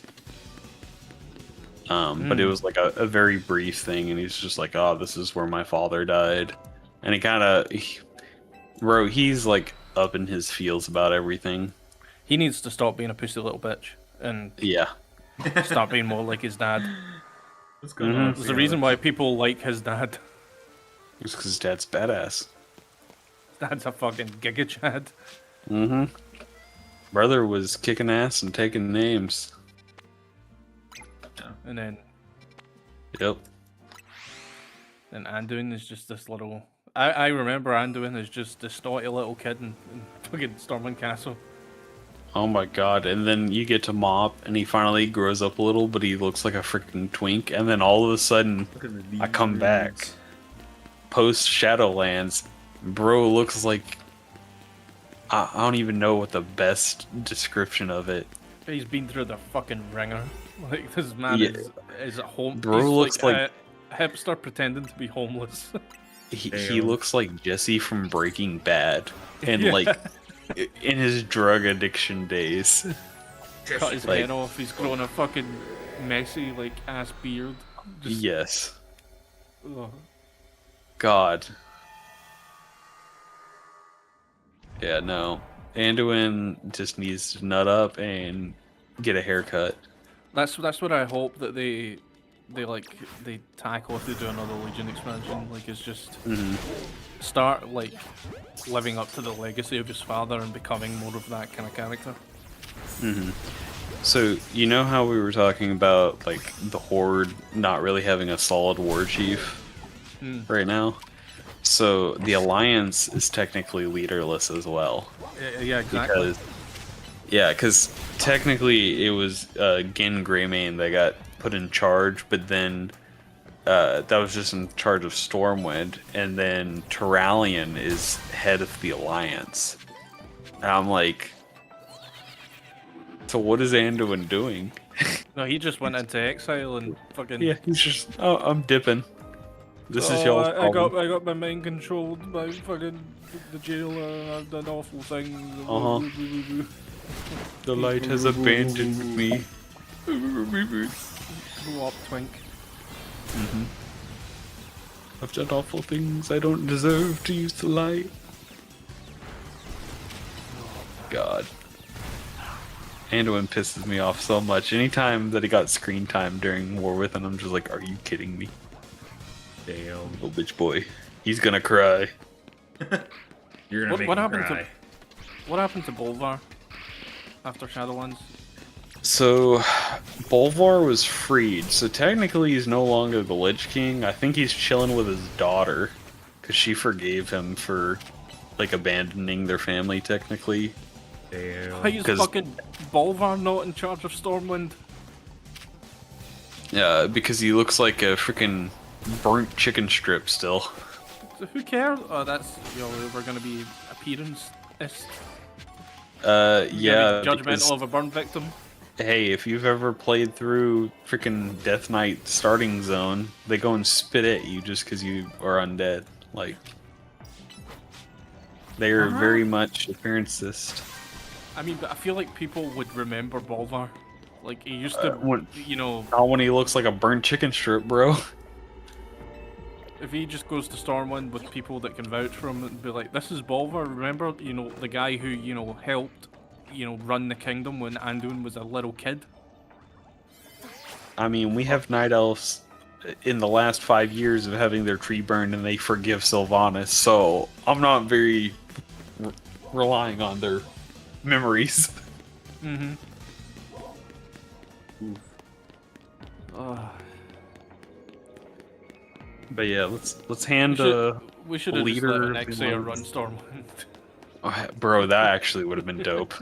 But it was like a very brief thing, and he's just like, "Oh, this is where my father died," and he kind of, bro, he's like up in his feels about everything. He needs to stop being a pussy little bitch and Yeah. start being more like his dad. What's going on? There's a reason why people like his dad. It's because Dad's badass. Dad's a fucking Giga Chad. Brother was kicking ass and taking names. And then Yep. Anduin is just this little. I remember Anduin as just this naughty little kid in fucking Stormwind Castle. Oh my god, and then you get to Mop, and he finally grows up a little, but he looks like a freaking twink, and then all of a sudden, I come back. Post Shadowlands, bro looks like... I don't even know what the best description of it. He's been through the fucking ringer. Like, this man Yeah. is at home. Bro He's looks like- a hipster pretending to be homeless. He looks like Jesse from Breaking Bad, and Yeah. like, in his drug addiction days. Cut his like- head off. He's growing a fucking messy, like, ass beard. Just, Yes. ugh. God. Yeah, no. Anduin just needs to nut up and get a haircut. That's what I hope that they tackle if they do another Legion expansion. Like, it's just start like living up to the legacy of his father and becoming more of that kind of character. So, you know how we were talking about, like, the Horde not really having a solid war chief right now? So, the Alliance is technically leaderless as well. Yeah, exactly. Because technically it was Gin Greymane that got put in charge, but then that was just in charge of Stormwind, and then Turalian is head of the Alliance. And I'm like, so what is Anduin doing? No, he just went into exile and fucking. Yeah, he's just, oh, I'm dipping. This is y'all's I problem. got my mind controlled by fucking the jailer. I've done awful things. The light has abandoned me. Blow up, twink. I've done awful things. I don't deserve to use the light. God. Anduin pisses me off so much. Anytime that he got screen time during War Within, I'm just like, are you kidding me? Damn. Little bitch boy. He's gonna cry. You're gonna make What him happened cry. What happened to Bolvar after Shadowlands? So, Bolvar was freed, so technically he's no longer the Lich King. I think he's chilling with his daughter, because she forgave him for, like, abandoning their family, technically. Damn. Why is 'Cause- fucking Bolvar not in charge of Stormwind? Yeah, because he looks like a freaking burnt chicken strip still. So who cares? Oh, that's we're gonna be appearance. Yeah, Judgmental because, of a burn victim. hey, if you've ever played through freaking Death Knight starting zone, they go and spit at you just because you are undead. Like, They are very much appearancist. I mean, but I feel like people would remember Bolvar. Like, he used to, When, you know, not when he looks like a burnt chicken strip, bro. if he just goes to Stormwind with people that can vouch for him and be like, this is Bolvar, remember, you know, the guy who, you know, helped, you know, run the kingdom when Anduin was a little kid. I mean, we have night elves in the last 5 years of having their tree burned, and they forgive Sylvanas, so I'm not very relying on their memories. Mm-hmm. But yeah, let's hand we should have just leader let an of the Exia ones. run Stormwind. Oh, bro, that actually would have been dope.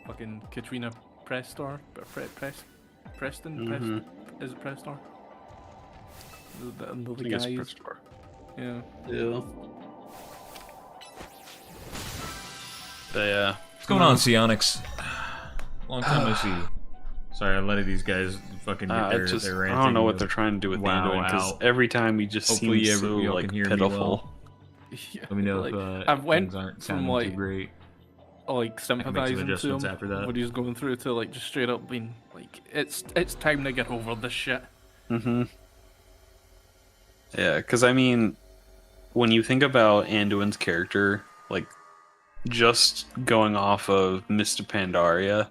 Fucking Katrina Prestar? Preston? Mhm. Is it Prestar? The I think it's guys. Pristar. Yeah. Yeah. But yeah. What's going on, Sionix? Long time no see. Sorry, I let these guys fucking get their I ranting. don't know what they're trying to do with Wow, Anduin, because wow. every time he just Hopefully seems so y'all like can hear me pitiful. Yeah, Let me know like, if I've went things aren't from sounding too like great. like some sympathizing to adjustments him after that. what he's going through to like just straight up being like, it's time to get over this shit. Mm-hmm. Yeah, because I mean, when you think about Anduin's character, like, just going off of Mr. Pandaria,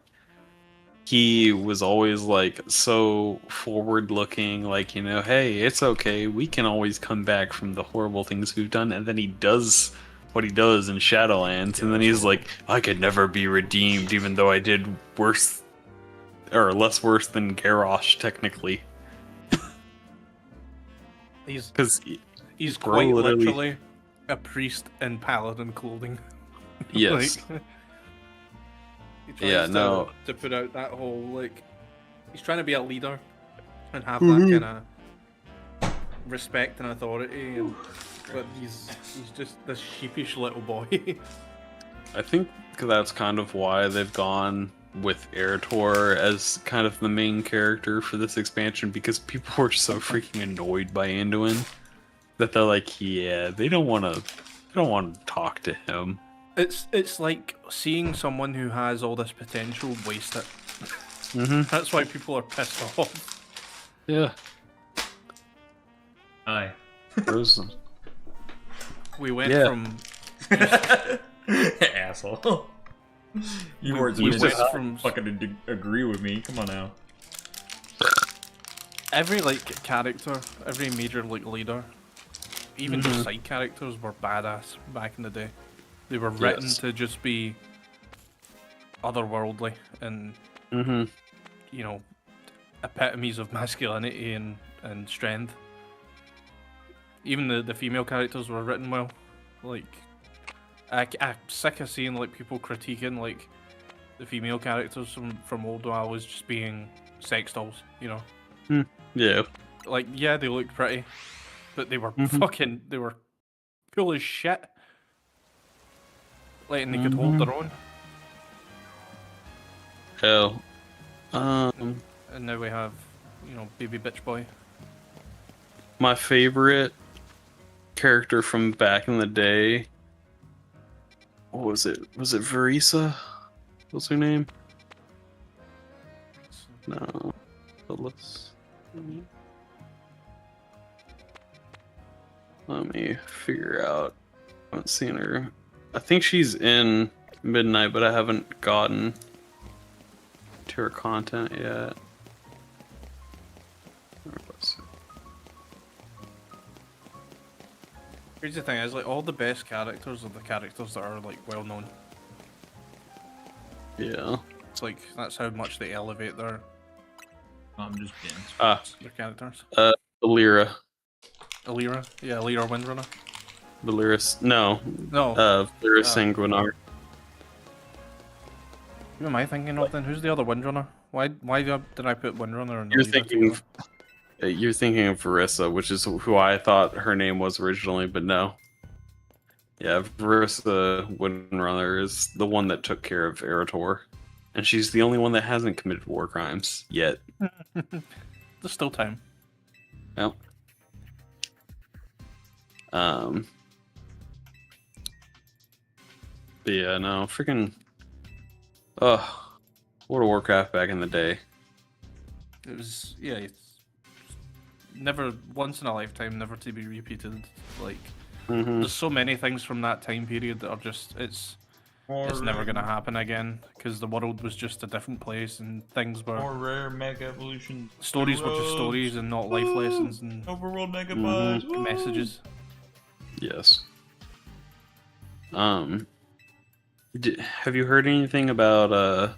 he was always like so forward looking, like, you know, hey, it's okay, we can always come back from the horrible things we've done, and then he does what he does in Shadowlands, and then he's like, I could never be redeemed, even though I did worse or less worse than Garrosh, technically. He's Because he's bro, quite literally- literally a priest in paladin clothing. yes. Like, he tries Yeah, no. to put out that whole like, he's trying to be a leader and have Mhm. that kind of respect and authority, and but he's just this sheepish little boy. I think that's kind of why they've gone with Eretor as kind of the main character for this expansion, because people were so freaking annoyed by Anduin that they're like, yeah, they don't want to talk to him. It's like seeing someone who has all this potential waste it. Mm-hmm. That's why people are pissed off. Yeah. Hi. We went Yeah. from Asshole. You We- words we just went from- fucking agree with me. Come on now. every like character, every major like leader, even the Mhm. side characters were badass back in the day. They were written Yes. to just be otherworldly and, Mm-hmm. you know, epitomes of masculinity and strength. Even the female characters were written well. Like, I'm sick of seeing like people critiquing like the female characters from Old WoW as just being sex dolls, you know. Yeah. Like, yeah, they looked pretty, but they were Mhm. they were cool as shit. Like, and they could hold their own. Hell. And now we have, you know, baby bitch boy. My favorite character from back in the day. What was it? Was it Verisa? What's her name? No. Phyllis. Let me figure out. I haven't seen her. I think she's in Midnight, but I haven't gotten to her content yet. Where was it? Here's the thing: is like all the best characters are the characters that are like well known. Yeah. It's like that's how much they elevate their I'm just being. characters. Valyra. Alira, yeah, Alira Windrunner. Valyris. No. No, Valyra Sanguinar. who am I thinking of then? Who's the other Windrunner? Why did I put Windrunner and You're Alira thinking together? You're thinking of Verissa, which is who I thought her name was originally, but no. Yeah, Verissa Windrunner is the one that took care of Eretor. And she's the only one that hasn't committed war crimes yet. There's still time. Well. Um, but yeah, no, freaking, World of Warcraft back in the day. It was, yeah, it's never, once in a lifetime, never to be repeated. Like, there's so many things from that time period that are just, it's never gonna happen again, because the world was just a different place, and things were More rare mega evolution. stories were just stories and not life lessons and Overworld mega buzz. messages. Yes. Have you heard anything about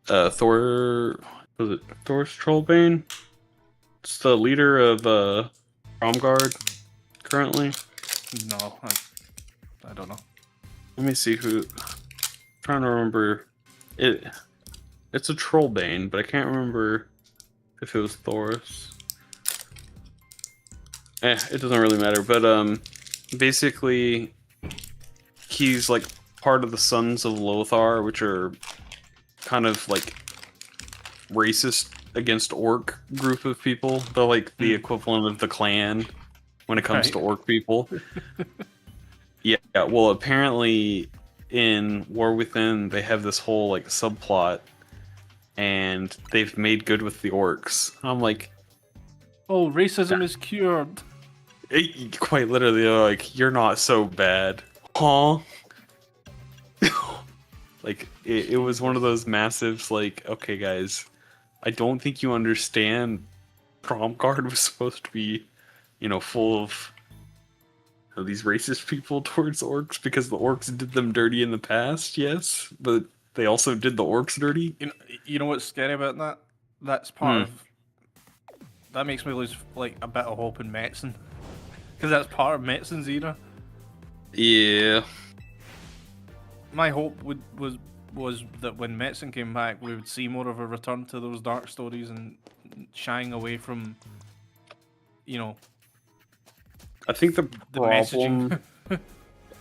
Thor? Was it Thor's Trollbane? It's the leader of Promguard currently. No, I don't know. Let me see who. Trying to remember it. It's a Trollbane, but I can't remember if it was Thoris. It doesn't really matter. But basically, he's like part of the Sons of Lothar, which are kind of like racist against orc group of people. They're like the equivalent of the clan when it comes to orc people. Yeah, well, apparently in War Within, they have this whole like subplot, and they've made good with the orcs. I'm like, oh, racism is cured. Quite literally, they're like, you're not so bad, huh? Like, it was one of those massive, like, okay, guys, I don't think you understand. Promguard was supposed to be, full of these racist people towards orcs because the orcs did them dirty in the past, yes, but they also did the orcs dirty. You know what's scary about that? That's part of. That makes me lose like a bit of hope in medicine, because that's part of medicine's era. Yeah. My hope was that when medicine came back, we would see more of a return to those dark stories and shying away from, I think the problem.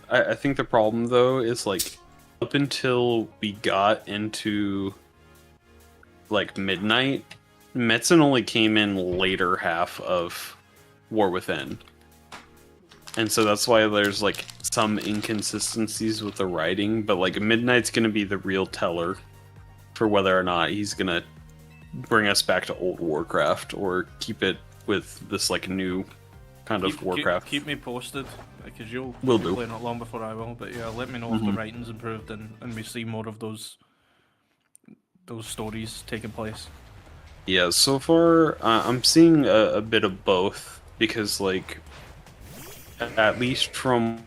I think the problem though is like up until we got into like Midnight, medicine only came in later half of War Within, and so that's why there's like some inconsistencies with the writing. But like Midnight's gonna be the real teller for whether or not he's gonna bring us back to old Warcraft or keep it with this like new kind of Warcraft. Keep me posted, because you'll Will be do. playing it long before I will. But yeah, let me know if the writing's improved and we see more of those stories taking place. Yeah, so far I'm seeing a bit of both because, like, at least from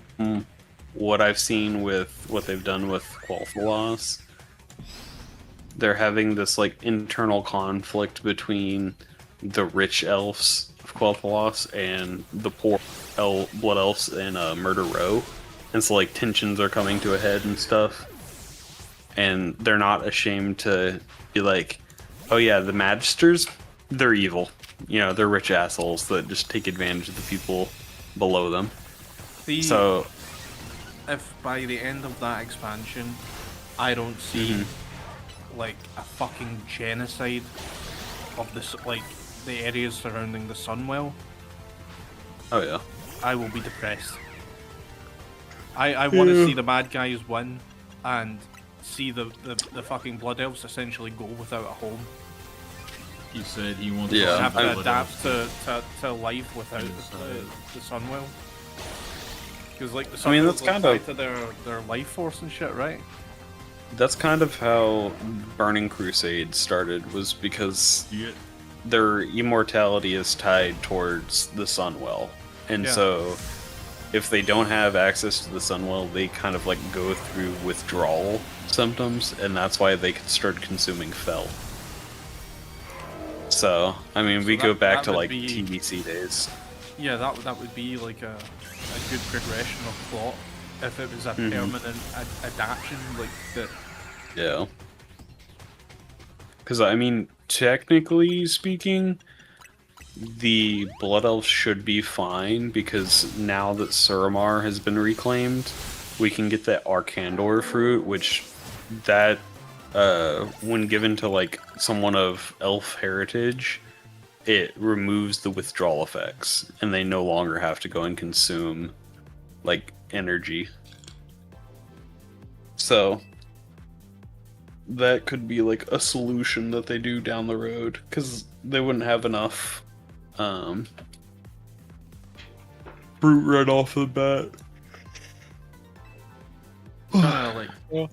what I've seen with what they've done with Qualphalos, they're having this like internal conflict between the rich elves of Qualphalos and the poor blood elves in Murder Row, and so like tensions are coming to a head and stuff, and they're not ashamed to be like, oh yeah, the Magisters, they're evil. They're rich assholes that just take advantage of the people below them. So, if by the end of that expansion, I don't see like a fucking genocide of this, like the areas surrounding the Sunwell, oh yeah, I will be depressed. I want to see the bad guys win and see the fucking Blood Elves essentially go without a home. He said he wants Yeah, Have to Blood adapt Elves to life without the Sunwell. Because like the Sunwell, I mean, that's kind of to their life force and shit, right? That's kind of how Burning Crusade started, was because their immortality is tied towards the Sunwell. And so if they don't have access to the Sunwell, they kind of like go through withdrawal symptoms, and that's why they can start consuming Fel. So, I mean, we go back to like TBC days. Yeah, that would be like a good progression of plot if it was a permanent adaptation like that. Yeah. Because, I mean, technically speaking, the Blood Elves should be fine, because now that Suramar has been reclaimed, we can get that Arcandor fruit, which that, when given to, like, someone of elf heritage, it removes the withdrawal effects, and they no longer have to go and consume like energy. So that could be like a solution that they do down the road, because they wouldn't have enough fruit right off the bat. Kind of like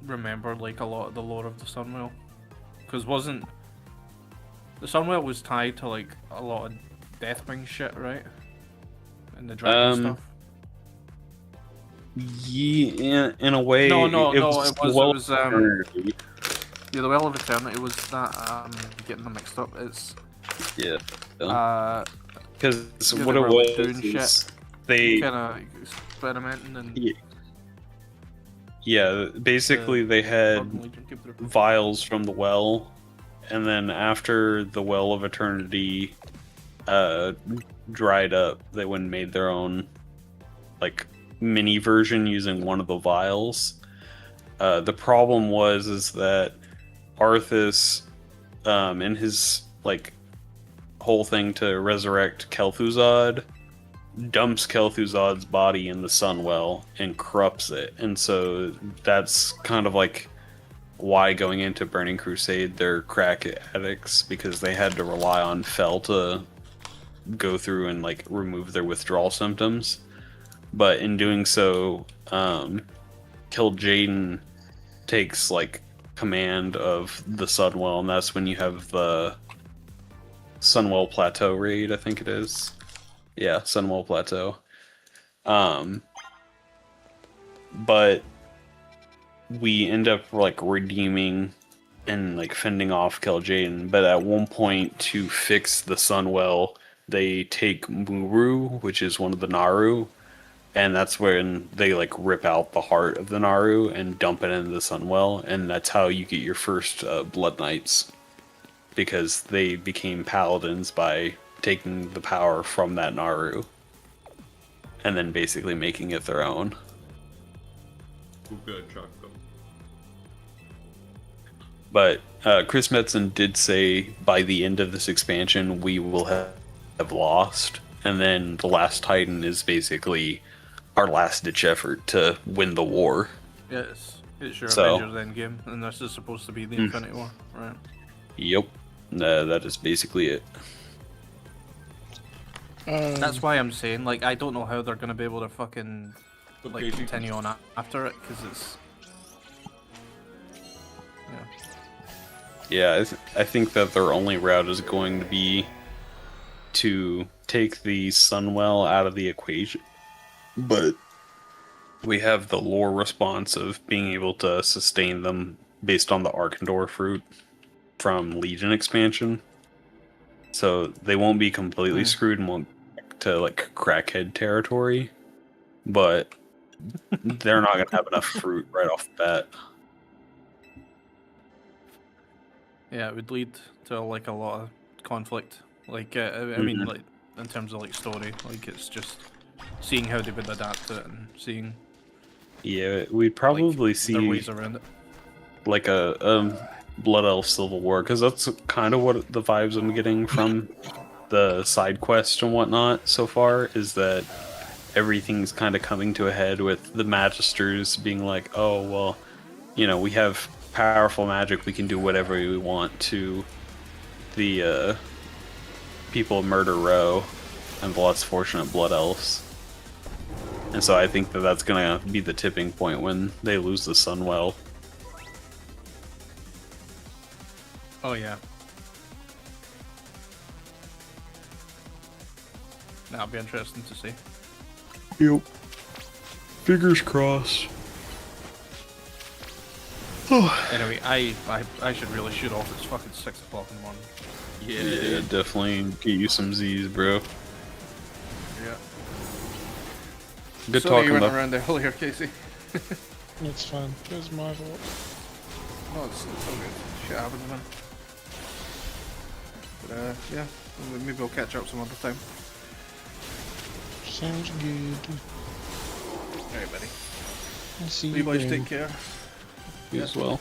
remember like a lot of the lore of the Sunwell, because wasn't the Sunwell was tied to like a lot of Deathwing shit, right? And the dragon stuff. Yeah, in a way. No, it was yeah, the Well of Eternity was that. Getting them mixed up. It's yeah. Because what it was doing is they kind of experimenting and yeah, basically they had vials from the well, and then after the Well of Eternity dried up, they went and made their own like mini version using one of the vials. The problem is that Arthas, in his like whole thing to resurrect Kel'Thuzad, dumps Kel'Thuzad's body in the Sunwell and corrupts it, and so that's kind of like why going into Burning Crusade they're crack addicts, because they had to rely on Fel to go through and like remove their withdrawal symptoms. But in doing so, Kil'jaeden takes like command of the Sunwell, and that's when you have the Sunwell Plateau raid, I think it is. Yeah, Sunwell Plateau. But we end up like redeeming and like fending off Kil'jaeden. But at one point, to fix the Sunwell, they take Muru, which is one of the Naru, and that's when they like rip out the heart of the Naru and dump it into the Sunwell, and that's how you get your first Blood Knights, because they became paladins by taking the power from that Naru and then basically making it their own. But Chris Metzen did say by the end of this expansion we will have lost, and then the last Titan is basically our last ditch effort to win the war. Yes, it's your Avengers Endgame, and this is supposed to be the Infinity War, right? Yep, that is basically it. That's why I'm saying, like, I don't know how they're gonna be able to fucking like continue on after it, because it's yeah. I think that their only route is going to be to take the Sunwell out of the equation, but we have the lore response of being able to sustain them based on the Arkandor fruit from Legion expansion, so they won't be completely screwed and won't back to like crackhead territory, but they're not gonna have enough fruit right off the bat. Yeah, it would lead to like a lot of conflict. Like, I mean, like in terms of like story, like it's just seeing how they would adapt to it and seeing. Yeah, we'd probably like, see their ways around it. Like a Blood Elf Civil War, because that's kind of what the vibes I'm getting from the side quest and whatnot so far, is that everything's kind of coming to a head with the Magisters being like, oh, well, you know, we have powerful magic, we can do whatever we want to the people of Murder Row and the less fortunate Blood Elves. And so I think that that's going to be the tipping point when they lose the Sunwell. Oh yeah. That'll be interesting to see. Yep. Fingers crossed. Anyway, I should really shoot off. It's fucking 6 o'clock in the morning. Yeah, definitely get you some Z's, bro. Yeah. Good so talking you went about around there earlier, Casey. It's fine. It was my fault. No, it's all good. Shit happens, man. But yeah, maybe we'll catch up some other time. Sounds good. Alright, buddy. I'll see You you boys later. take care. you as well. I'll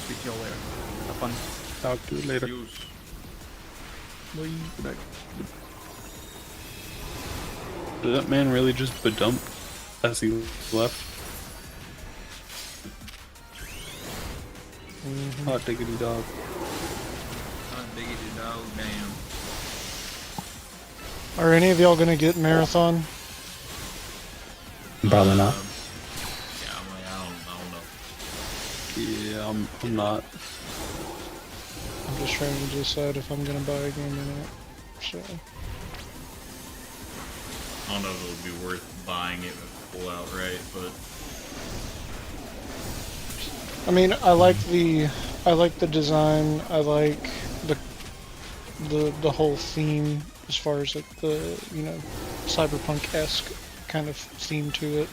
speak to y'all later. Have fun. Talk to you later. Did that man really just badump as he left? Hot diggity dog. Hot diggity dog, damn. Are any of y'all gonna get marathon? Probably not. Yeah, I'm like, I don't know. Yeah, I'm not. I'm just trying to decide if I'm gonna buy a game or not. So I don't know if it would be worth buying it full outright, but I mean, I like the design. I like the whole theme as far as like the cyberpunk-esque kind of theme to it.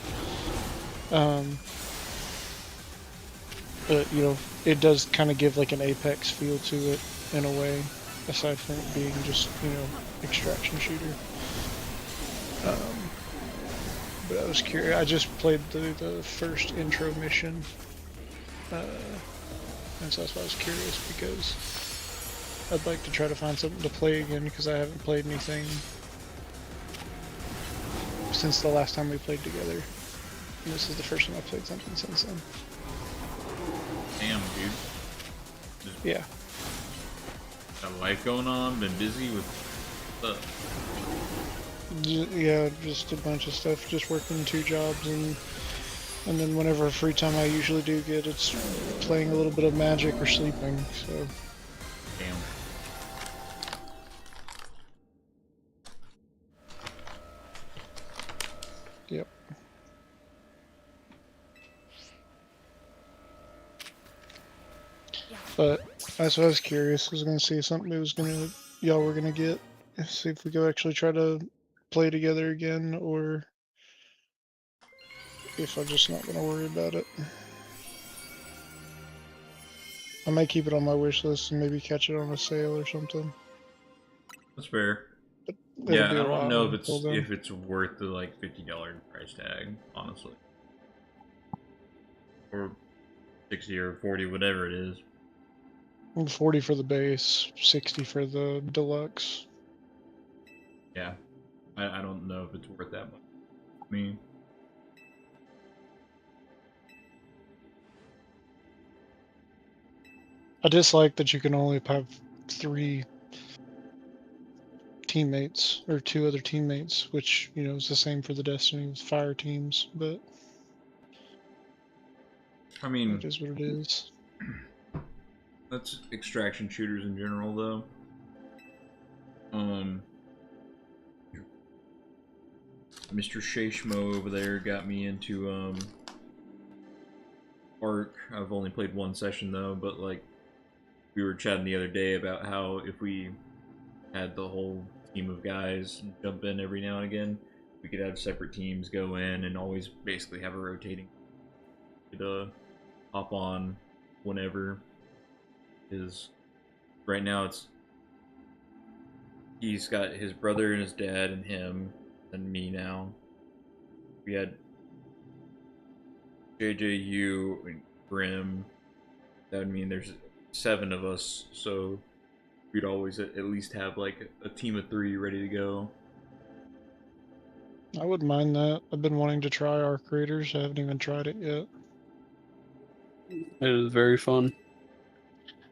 But it does kind of give like an Apex feel to it in a way, aside from it being just extraction shooter. But I was curious. I just played the first intro mission, and so that's why I was curious, because I'd like to try to find something to play again, because I haven't played anything since the last time we played together. And this is the first time I've played something since then. damn, dude. Just Yeah. got life going on, been busy with stuff. Yeah, just a bunch of stuff, just working 2 jobs, and then whenever free time I usually do get, it's playing a little bit of Magic or sleeping, so... Damn. Yep. But that's what I was curious. I was gonna see if something y'all were gonna get. See if we could actually try to play together again, or if I'm just not gonna worry about it. I might keep it on my wish list and maybe catch it on a sale or something. That's fair. It'll Yeah, I be a don't while know if until then. it's worth the like $50 price tag, honestly. Or 60 or 40, whatever it is. 40 for the base, 60 for the deluxe. Yeah. I don't know if it's worth that much. I mean, I dislike that you can only have 3 teammates, or 2 other teammates, which, is the same for the Destiny with fire teams, but I mean, it is what it is. that's extraction shooters in general, though. Mr. Shashmo over there got me into Arc. I've only played 1 session though, but like we were chatting the other day about how if we had the whole team of guys jump in every now and again, we could have separate teams go in and always basically have a rotating to hop on whenever. Is right now he's got his brother and his dad and him and me now. We had JJU and Grim. That would mean there's 7 of us, so we'd always at least have like a team of 3 ready to go. I wouldn't mind that. I've been wanting to try Arc Raiders. I haven't even tried it yet. It is very fun.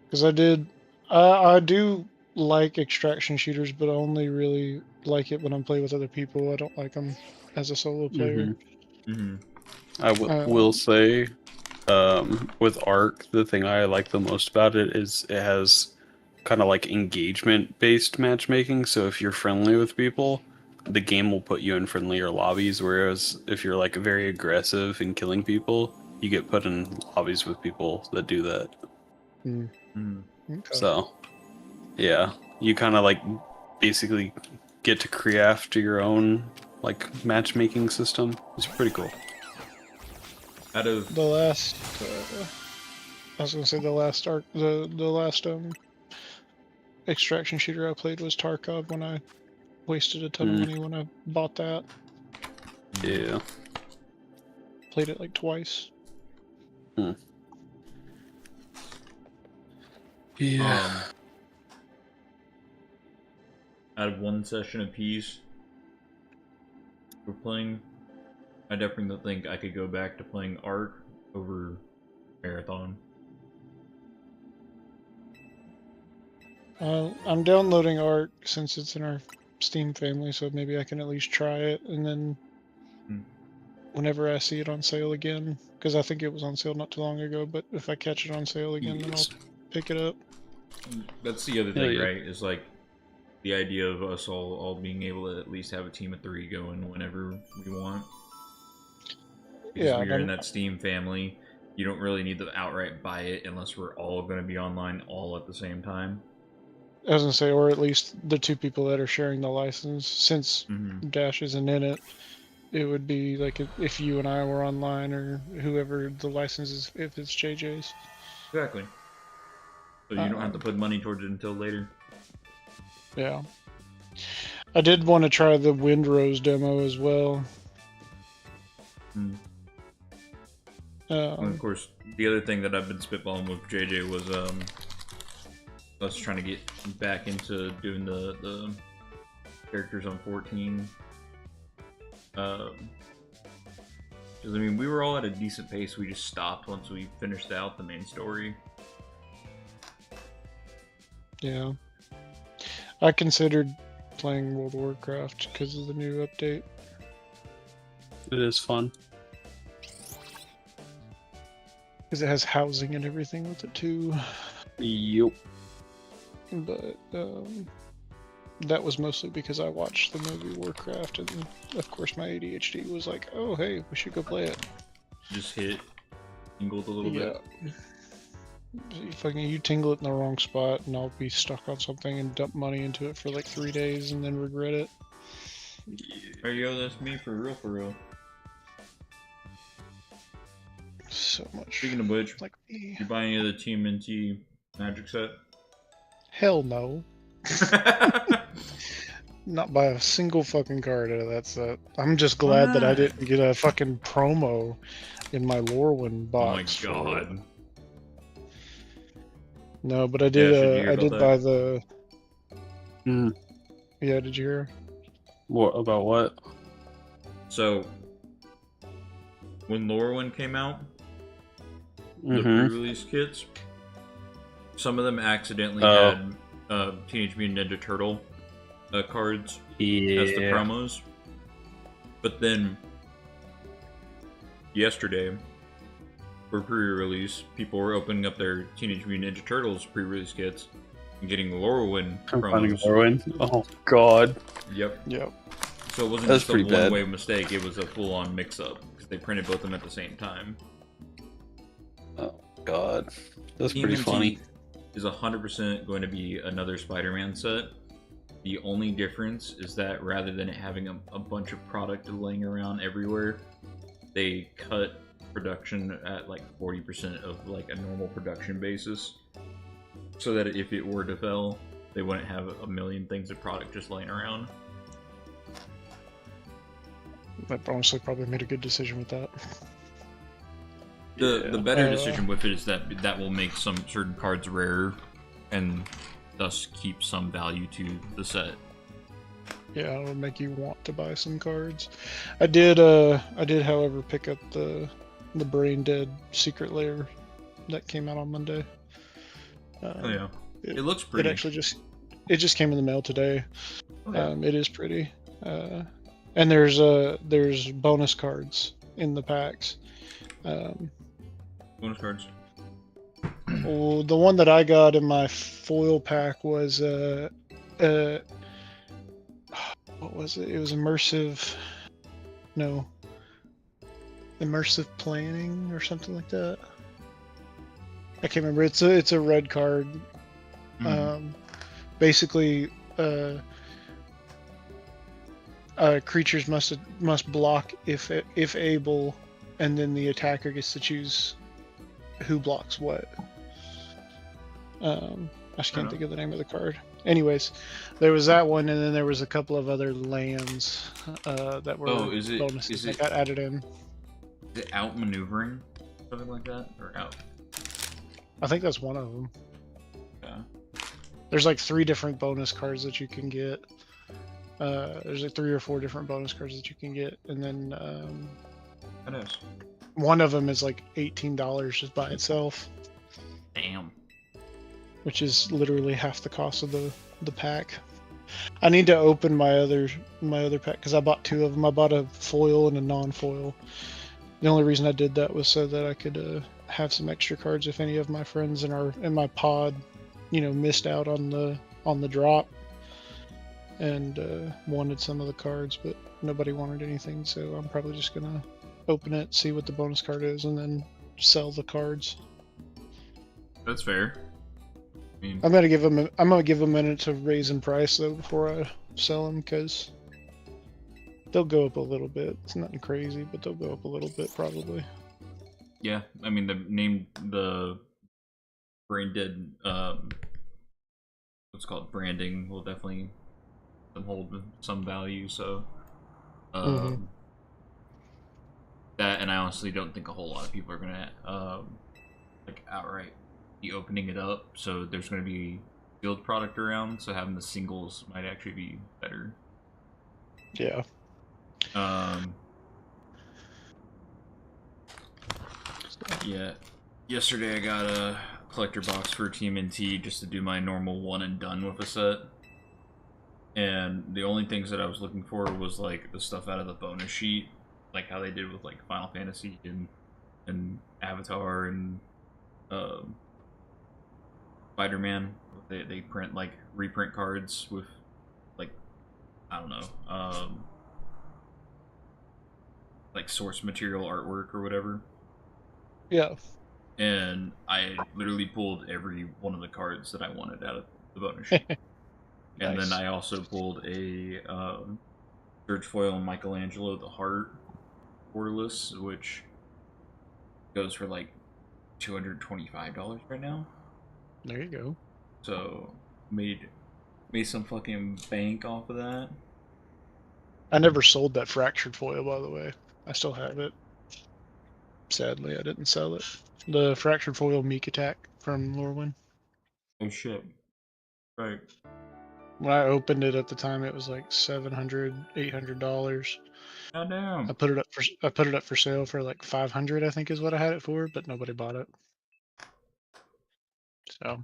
Because I do like extraction shooters, but I only really like it when I'm playing with other people. I don't like them as a solo player. I will say, with Ark, the thing I like the most about it is it has kind of like engagement-based matchmaking. So if you're friendly with people, the game will put you in friendlier lobbies. Whereas if you're like very aggressive and killing people, you get put in lobbies with people that do that. Okay. So, yeah, you kind of like basically get to craft your own like matchmaking system. It's pretty cool. Out of The last, I was gonna say the last arc, the last extraction shooter I played was Tarkov. When I wasted a ton of money when I bought that. Yeah. Played it like twice. Yeah. out of one session apiece we're playing, I definitely think I could go back to playing Arc over Marathon. I'm downloading Arc since it's in our Steam family, so maybe I can at least try it, and then whenever I see it on sale again, because I think it was on sale not too long ago, but if I catch it on sale again, then I'll pick it up. That's the other Hell thing, yeah. right? Is like the idea of us all being able to at least have a team of 3 going whenever we want. Because Yeah, when you're in then- that Steam family, you don't really need to outright buy it unless we're all going to be online all at the same time. I was gonna say, or at least the 2 people that are sharing the license. Since Dash isn't in it, it would be like if you and I were online, or whoever the license is, if it's JJ's. Exactly. So you don't have to put money towards it until later. Yeah. I did want to try the Windrose demo as well. And of course, the other thing that I've been spitballing with JJ was us trying to get back into doing the characters on 14. Because I mean, we were all at a decent pace. We just stopped once we finished out the main story. Yeah. I considered playing World of Warcraft because of the new update. It is fun. Because it has housing and everything with it too. Yup. But that was mostly because I watched the movie Warcraft, and of course my ADHD was like, "Oh, hey, we should go play it." Just tingled a little bit. You tingle it in the wrong spot, and I'll be stuck on something and dump money into it for like 3 days and then regret it. There you go, that's me for real, for real. So much. Speaking of which, like me. you buy any of the TMNT magic set? Hell no. Not buy a single fucking card out of that set. I'm just glad that I didn't get a fucking promo in my Lorwyn box. Oh my god. No, but I did. Yeah, I did buy the. Mm. Yeah, did you hear? What about what? So, when Lorwyn came out, the Mm-hmm. pre-release kits, some of them accidentally had Teenage Mutant Ninja Turtle cards as the promos. But then, yesterday, for pre-release, people were opening up their Teenage Mutant Ninja Turtles pre-release kits and getting Lorwyn promos. Lorwyn. Oh god. Yep. Yep. So it wasn't That's just a pretty bad. one-way mistake, it was a full-on mix-up, because they printed both of them at the same time. Oh god. That's pretty TMNT funny. is 100% going to be another Spider-Man set. The only difference is that rather than it having a bunch of product laying around everywhere, they cut production at like 40% of like a normal production basis, so that if it were to fail, they wouldn't have a million things of product just laying around. I honestly probably made a good decision with that. The better decision with it is that that will make some certain cards rarer, and thus keep some value to the set. Yeah, it'll make you want to buy some cards. I did, however, pick up the Brain Dead Secret Lair that came out on Monday. Oh yeah, it looks pretty. It just came in the mail today. Oh, yeah. It is pretty. And there's bonus cards in the packs. Bonus cards. Well, the one that I got in my foil pack was what was it? It was immersive planning or something like that. I can't remember. It's a red card. Basically, creatures must block if able, and then the attacker gets to choose who blocks what. I just can't think of the name of the card. Anyways, there was that one, and then there was a couple of other lands that were bonuses that got added in. Is it outmaneuvering? Something like that? Or out? I think that's one of them. Yeah. There's like 3 different bonus cards that you can get. There's like 3 or 4 different bonus cards that you can get, and then That is. one of them is like $18 just by itself, Damn. which is literally half the cost of the pack. I need to open my other pack because I bought 2 of them. I bought a foil and a non-foil. The only reason I did that was so that I could have some extra cards if any of my friends in my pod, missed out on the drop and wanted some of the cards, but nobody wanted anything. So I'm probably just gonna open it, see what the bonus card is, and then sell the cards. That's fair. I mean, I'm gonna give them a minute to raise in price though before I sell them, because they'll go up a little bit. It's nothing crazy, but they'll go up a little bit probably. yeah. I mean, the brain dead. What's called branding will definitely hold some value. So, that, and I honestly don't think a whole lot of people are gonna like outright be opening it up. So there's gonna be field product around. So having the singles might actually be better. Yeah. Yeah. Yesterday I got a collector box for TMNT just to do my normal one and done with a set. And the only things that I was looking for was like the stuff out of the bonus sheet, like how they did with like Final Fantasy and Avatar and Spider-Man. They print like reprint cards with like, I don't know, like source material artwork or whatever. Yeah. And I literally pulled every one of the cards that I wanted out of the bonus sheet. And Nice. then I also pulled a Surge Foil Michelangelo the Heart borderless, which goes for like $225 right now. There you go. So made some fucking bank off of that. I never sold that fractured foil, by the way. I still have it. Sadly, I didn't sell it. The fractured foil Meek attack from Lorwyn. Oh shit. Right. When I opened it at the time, it was like $700, $800. Goddamn. I put it up for sale for like $500, I think is what I had it for, but nobody bought it. So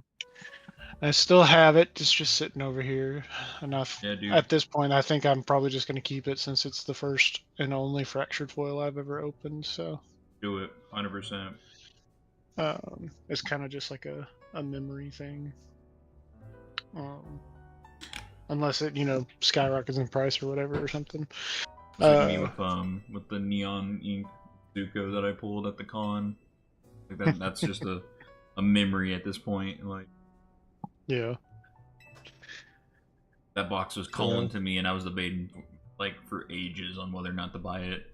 I still have it. It's just sitting over here. Enough. Yeah, dude. At this point, I think I'm probably just going to keep it since it's the first and only fractured foil I've ever opened. So Do it. 100%. it's kind of just like a memory thing. Unless it, skyrockets in price or whatever or something. It's like me with the neon ink Zuko that I pulled at the con. Like that's just a memory at this point. Like, yeah. that box was calling to me, and I was debating like for ages on whether or not to buy it.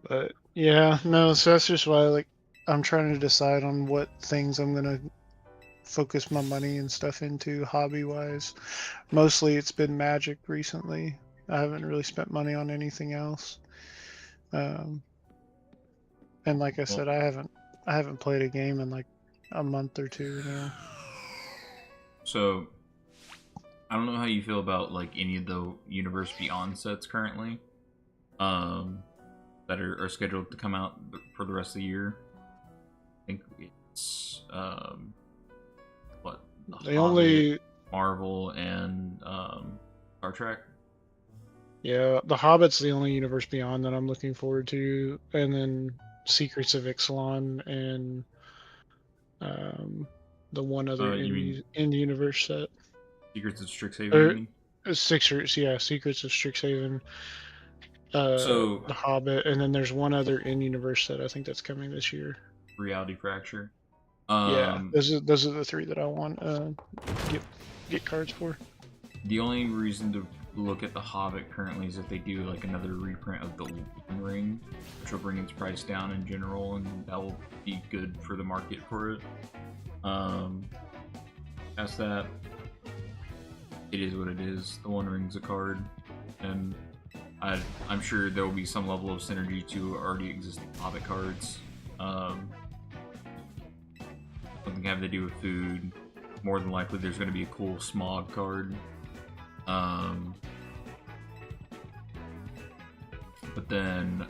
But yeah, no. So that's just why, like, I'm trying to decide on what things I'm gonna focus my money and stuff into hobby-wise. Mostly, it's been Magic recently. I haven't really spent money on anything else. And like I said, I haven't played a game in like a month or 2 now. So, I don't know how you feel about like any of the Universe Beyond sets currently, that are scheduled to come out for the rest of the year. I think it's what the They only Marvel and Star Trek. Yeah, The Hobbit's the only Universe Beyond that I'm looking forward to, and then Secrets of Ixalan and the one other in the universe set. Secrets of Strixhaven. Secrets of Strixhaven. So The Hobbit, and then there's one other in universe set I think that's coming this year. Reality Fracture. Yeah, those are the 3 that I want get cards for. The only reason to look at The Hobbit currently is if they do like another reprint of the One Ring, which will bring its price down in general, and that will be good for the market for it. Past that, it is what it is. The One Ring's a card, and I'm sure there will be some level of synergy to already existing Hobbit cards. Something having to do with food, more than likely there's going to be a cool Smog card. But then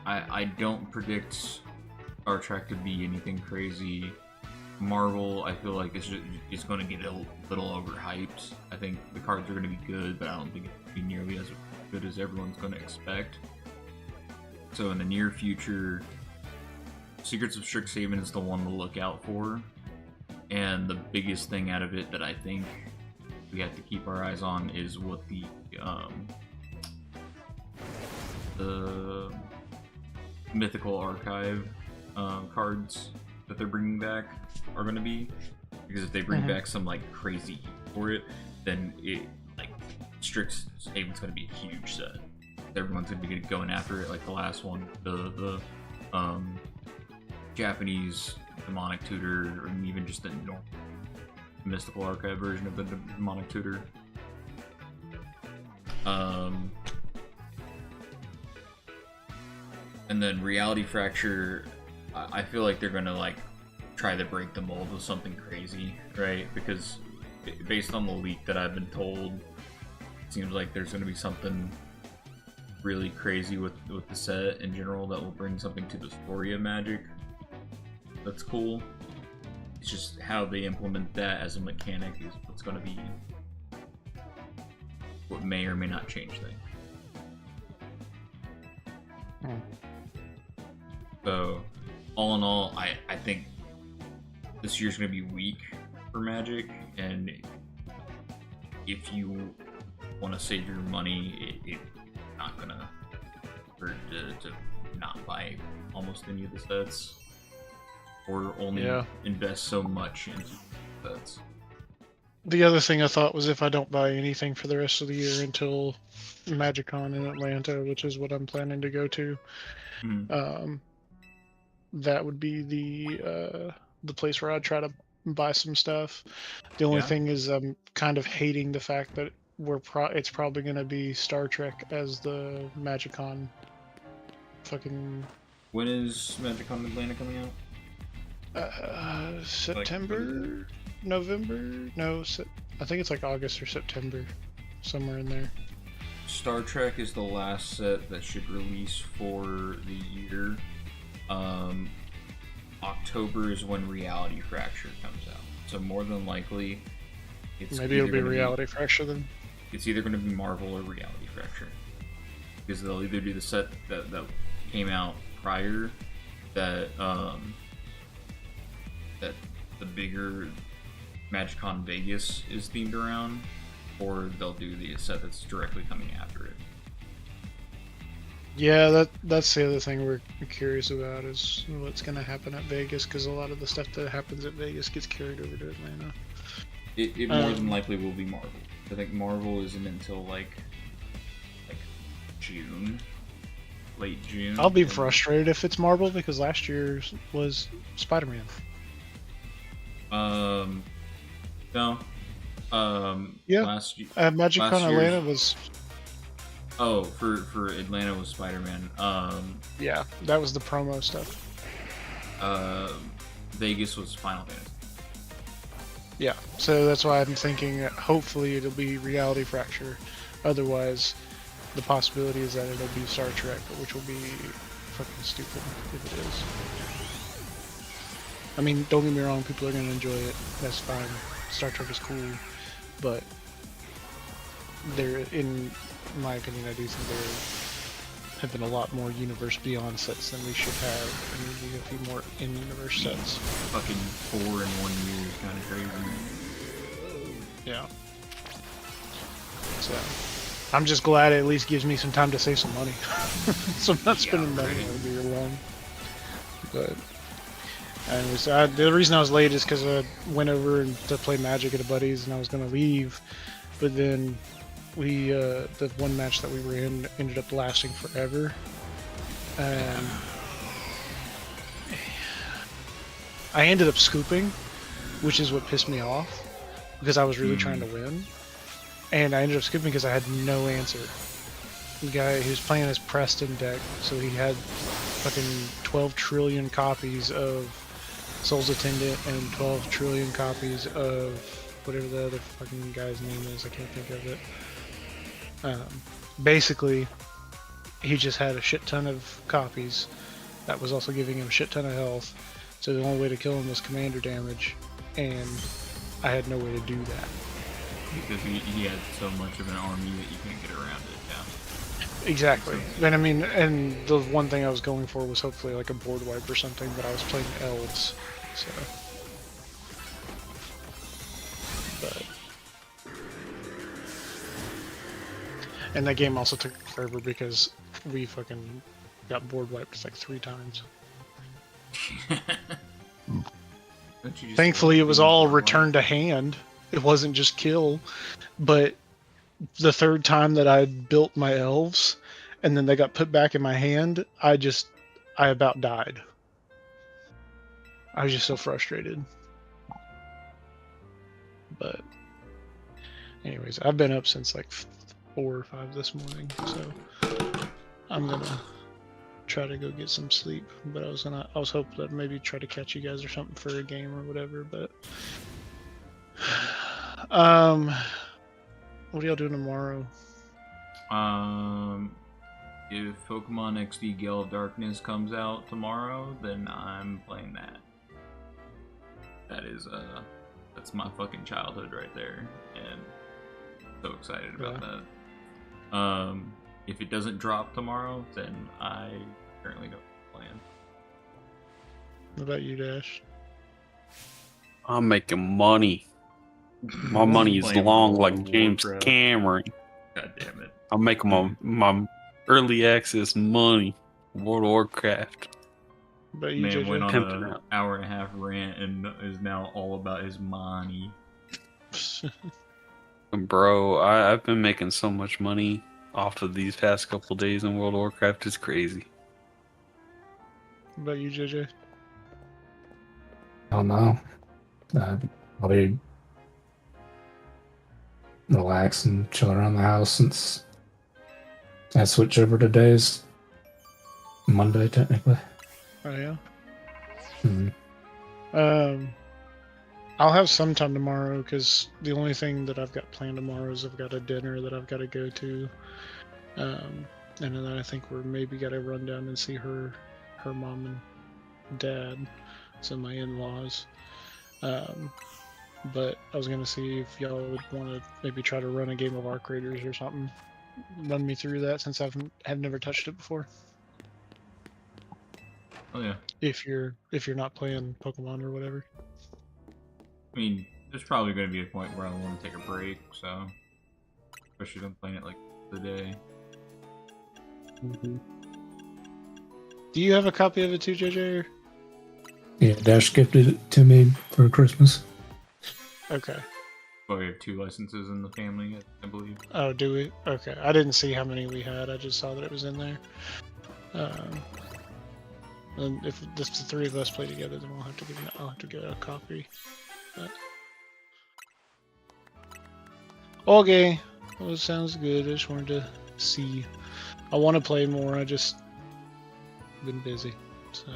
I don't predict Star Trek to be anything crazy. Marvel, I feel like it's going to get a little overhyped. I think the cards are going to be good, but I don't think it'll be nearly as good as everyone's going to expect. So in the near future, Secrets of Strixhaven is the one to look out for. And the biggest thing out of it that I think we have to keep our eyes on is what the Mythical Archive cards that they're bringing back are going to be. Because if they bring back some like crazy heat for it, then it like Strixhaven's going to be a huge set. Everyone's going to be going after it like the last one, the Japanese demonic tutor, or even just the normal Mystical Archive version of the demonic tutor. And then Reality Fracture, I feel like they're gonna like try to break the mold with something crazy, right? Because based on the leak that I've been told, it seems like there's gonna be something really crazy with the set in general that will bring something to the story of Magic. That's cool. It's just how they implement that as a mechanic is what's gonna be what may or may not change things. So, all in all, I think this year's going to be weak for Magic, and if you want to save your money, it's not going to hurt to not buy almost any of the sets, or only invest so much into sets. The other thing I thought was if I don't buy anything for the rest of the year until MagicCon in Atlanta, which is what I'm planning to go to, that would be the place where I'd try to buy some stuff. The only thing is I'm kind of hating the fact that it's probably going to be Star Trek as the MagicCon fucking... When is MagicCon Atlanta coming out? September? November? No, I think it's like August or September, somewhere in there. Star Trek is the last set that should release for the year. October is when Reality Fracture comes out, so more than likely maybe it'll be Reality Fracture then. It's either going to be Marvel or Reality Fracture, because they'll either do the set that came out prior, that the bigger MagicCon Vegas is themed around, or they'll do the set that's directly coming after it. Yeah, that's the other thing we're curious about is what's going to happen at Vegas, because a lot of the stuff that happens at Vegas gets carried over to Atlanta. It more than likely will be Marvel. I think Marvel isn't until like June, late June. I'll be frustrated if it's Marvel, because last year's was Spider-Man. No. Yeah. MagicCon Atlanta was. Oh, for Atlanta was Spider-Man. Yeah, that was the promo stuff. Vegas was Final Fantasy. Yeah, so that's why I'm thinking hopefully it'll be Reality Fracture. Otherwise, the possibility is that it'll be Star Trek, which will be fucking stupid if it is. I mean, don't get me wrong, people are going to enjoy it. That's fine. Star Trek is cool, but in my opinion, I do think there have been a lot more Universe Beyond sets than we should have. I mean, we have a few more in-universe sets. Fucking 4 in 1 year is kind of crazy. Yeah. So, I'm just glad it at least gives me some time to save some money. So I'm not spending money all year long. But, anyways, the reason I was late is because I went over to play Magic at a buddy's and I was going to leave, but then the one match that we were in ended up lasting forever, and I ended up scooping, which is what pissed me off, because I was really trying to win, and I ended up scooping because I had no answer. The guy who was playing his Preston deck, so he had fucking 12 trillion copies of Souls Attendant, and 12 trillion copies of whatever the other fucking guy's name is. I can't think of it. Basically, he just had a shit ton of copies. That was also giving him a shit ton of health. So the only way to kill him was commander damage, and I had no way to do that. Because he had so much of an army that you couldn't get around it, yeah. Exactly. And I mean, and the one thing I was going for was hopefully like a board wipe or something, but I was playing elves, so. But. And that game also took forever because we fucking got board wiped like 3 times. Thankfully, it was all return to hand. It wasn't just kill, but the 3rd time that I built my elves, and then they got put back in my hand, I about died. I was just so frustrated. But, anyways, I've been up since like 4 or 5 this morning, so I'm gonna try to go get some sleep. But I was hoping to maybe try to catch you guys or something for a game or whatever. But, what are y'all doing tomorrow? If Pokemon XD Gale of Darkness comes out tomorrow, then I'm playing that. That is, that's my fucking childhood right there, and so excited about that. If it doesn't drop tomorrow, then I currently don't plan. What about you, Dash? I'm making money. My money is long like James Cameron. God damn it. I'm making my early access money. World of Warcraft. But you Man went on Pimping an out. hour-and-a-half rant and is now all about his money. Bro, I've been making so much money off of these past couple days in World of Warcraft. It's crazy. What about you, JJ? I don't know. I'll be relax and chill around the house since I switch over to days. Monday, technically. Oh yeah. Mm-hmm. I'll have some time tomorrow because the only thing that I've got planned tomorrow is I've got a dinner that I've got to go to, and then I think we're maybe got to run down and see her mom and dad, so my in-laws. But I was gonna see if y'all would want to maybe try to run a game of Arc Raiders or something. Run me through that since I've never touched it before. Oh yeah. If you're not playing Pokemon or whatever. I mean, there's probably going to be a point where I want to take a break, so... Especially if I'm playing it, like, the day. Mm-hmm. Do you have a copy of it too, JJ? Yeah, Dash gifted it to me for Christmas. Okay. Well, we have 2 licenses in the family, I believe. Oh, do we? Okay. I didn't see how many we had. I just saw that it was in there. And if the 3 of us play together, then I'll have to get a copy. But... Okay. Well, it sounds good. I just wanted to see. I want to play more. I just been busy, so.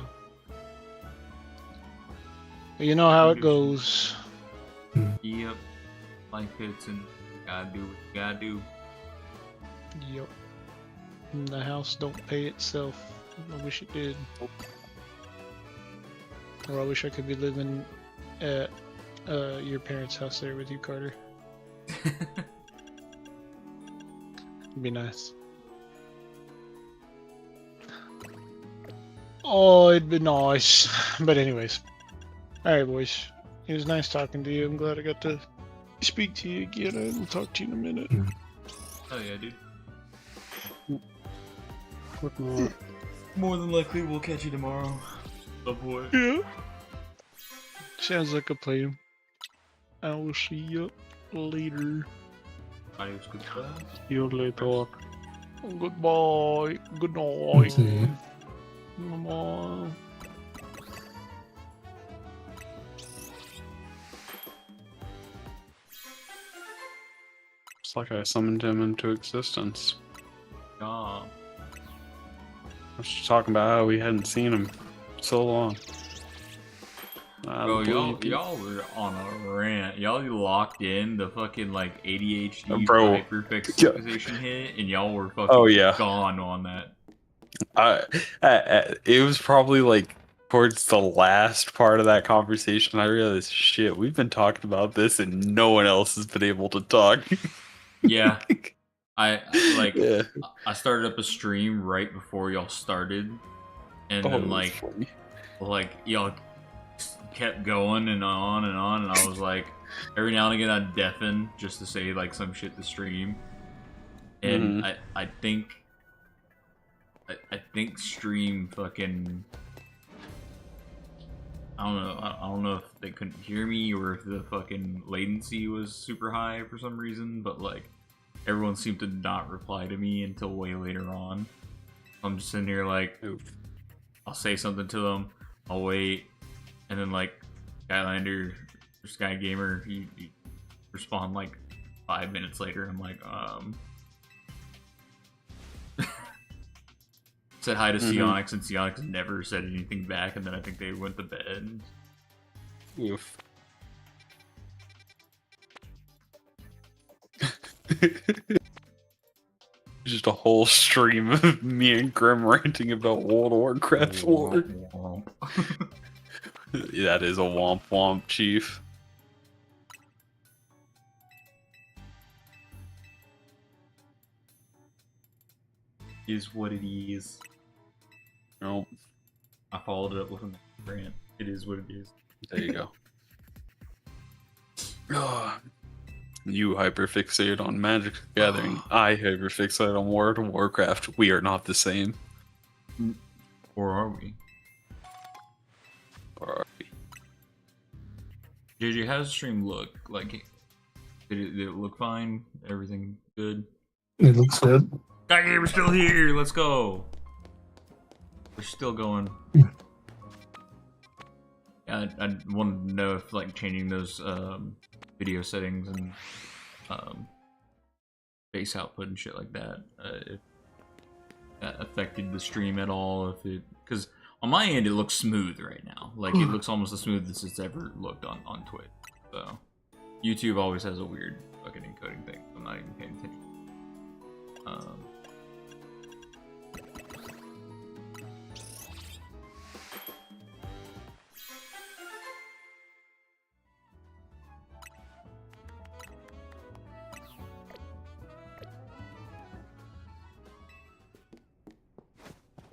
But you know how it goes. Yep. Life hits and gotta do what you gotta do. Yep. The house don't pay itself. I wish it did. Or I wish I could be living at your parents' house there with you, Carter. It'd be nice. Oh, it'd be nice. But anyways. Alright, boys. It was nice talking to you. I'm glad I got to speak to you again. I will talk to you in a minute. Oh yeah, dude. More than likely, we'll catch you tomorrow. Oh boy. Yeah. Sounds like a plan. I will see you later. Adios, goodbye. See you later. Goodbye. Good night. See ya. Bye. It's like I summoned him into existence. Yeah. I was just talking about how we hadn't seen him so long. Bro, y'all were on a rant. Y'all locked in the fucking like ADHD Bro. hyperfixation hit, and y'all were fucking gone on that. It was probably like towards the last part of that conversation I realized, shit, we've been talking about this and no one else has been able to talk. Yeah. I Yeah. I started up a stream right before y'all started, and then like y'all kept going and on, and I was like, every now and again I'd deafen just to say like some shit to stream, and I think stream fucking, I don't know if they couldn't hear me or if the fucking latency was super high for some reason, but like everyone seemed to not reply to me until way later on. I'm just sitting here like, I'll say something to them, I'll wait, and then like Skylander or Sky Gamer, you respond like 5 minutes later. I'm like, said hi to Sionix, and Sionix never said anything back, and then I think they went to bed. Oof. Just a whole stream of me and Grim ranting about World of Warcraft lore. That is a womp womp, Chief. Is what it is. Nope. I followed it up with a rant. It is what it is. There you go. You hyperfixate on Magic the Gathering. I hyperfixate on World of Warcraft. We are not the same. Or are we? Or are we? JJ, how does the stream look? Like, did it look fine? Everything good? It looks good. Okay, we're still here. Let's go. We're still going. I wanted to know if like changing those video settings and bass output and shit like that, if that affected the stream at all. If it, because on my end it looks smooth right now. Like it looks almost as smooth as it's ever looked on Twitch. So YouTube always has a weird fucking encoding thing. I'm not even paying attention.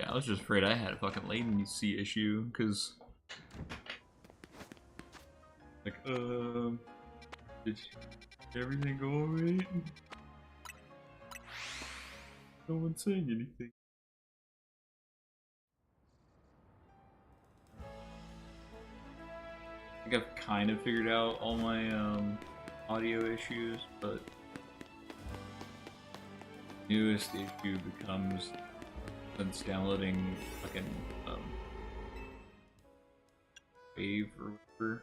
I was just afraid I had a fucking latency issue, because like, did everything go alright? No one's saying anything. I think I've kind of figured out all my audio issues, but newest issue becomes since downloading fucking Wave or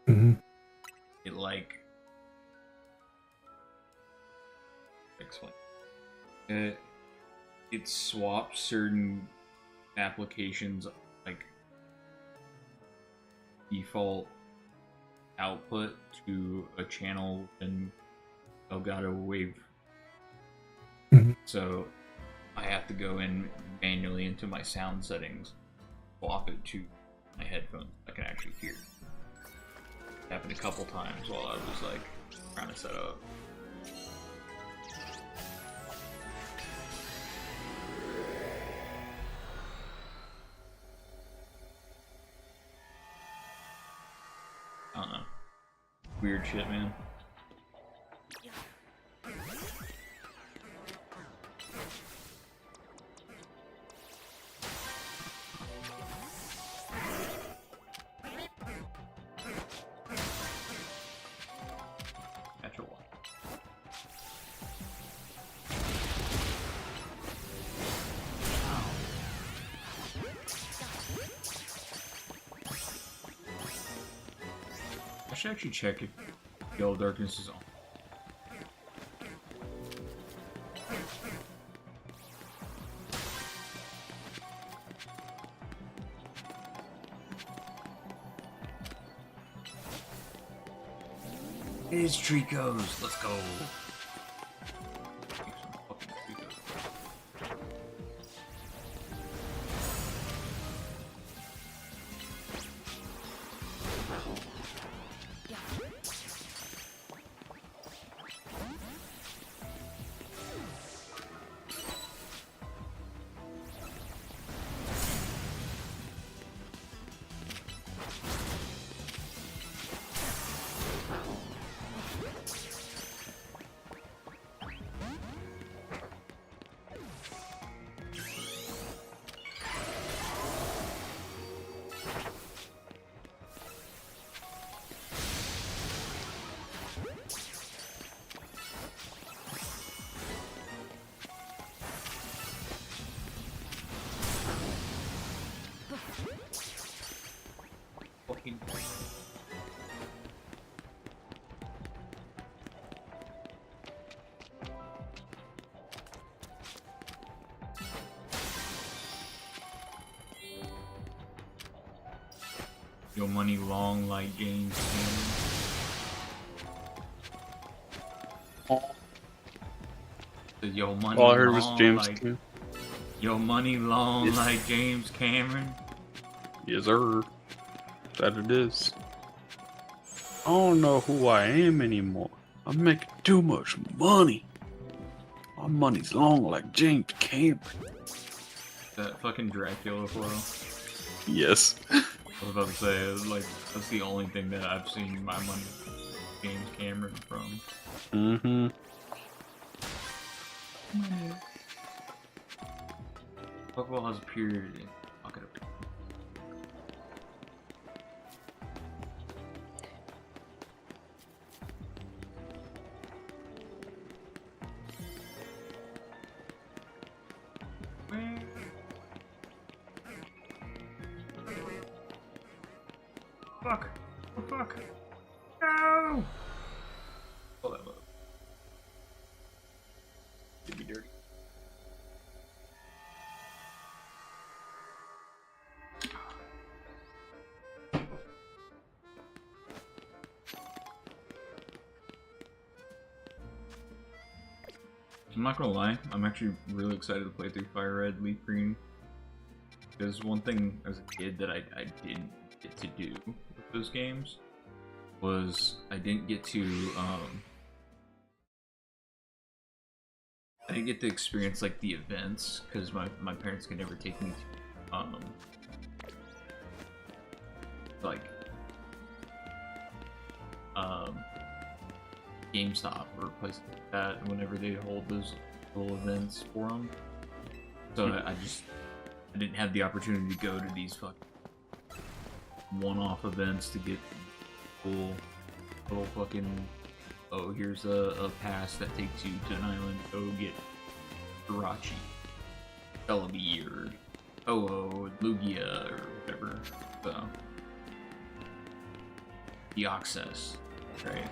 whatever, it like explain it swaps certain applications like default output to a channel in Elgato Wave, so I have to go in manually into my sound settings, swap it to my headphones I can actually hear. It happened a couple times while I was like trying to set up. I don't know. Weird shit, man. I should actually check if Yellow Darkness is on. It's Tricos. Let's go. Make some fucking Tricos. Fucking your money long like James Cameron. Your money All I heard was long James. like too. your money long Yes. like James Cameron. Yes, sir. That it is. I don't know who I am anymore. I'm making too much money. My money's long like James Cameron. That fucking Dracula flow. Yes. I was about to say, like, that's the only thing that I've seen my money James Cameron from. Mm-hmm. Pokeball has appeared in Pocket of Fuck! Oh, fuck! No! Oh, that move. Did be dirty. I'm not gonna lie, I'm actually really excited to play through Fire Red, Leaf Green. Because one thing as a kid that I didn't get to do with those games was I didn't get to experience like the events because my parents could never take me to like GameStop or places like that whenever they hold those little events for them. So I didn't have the opportunity to go to these fucking one-off events to get cool little fucking, oh, here's a pass that takes you to an island to go get Jirachi, Celebi, or Oh, Lugia, or whatever. So, the access, right?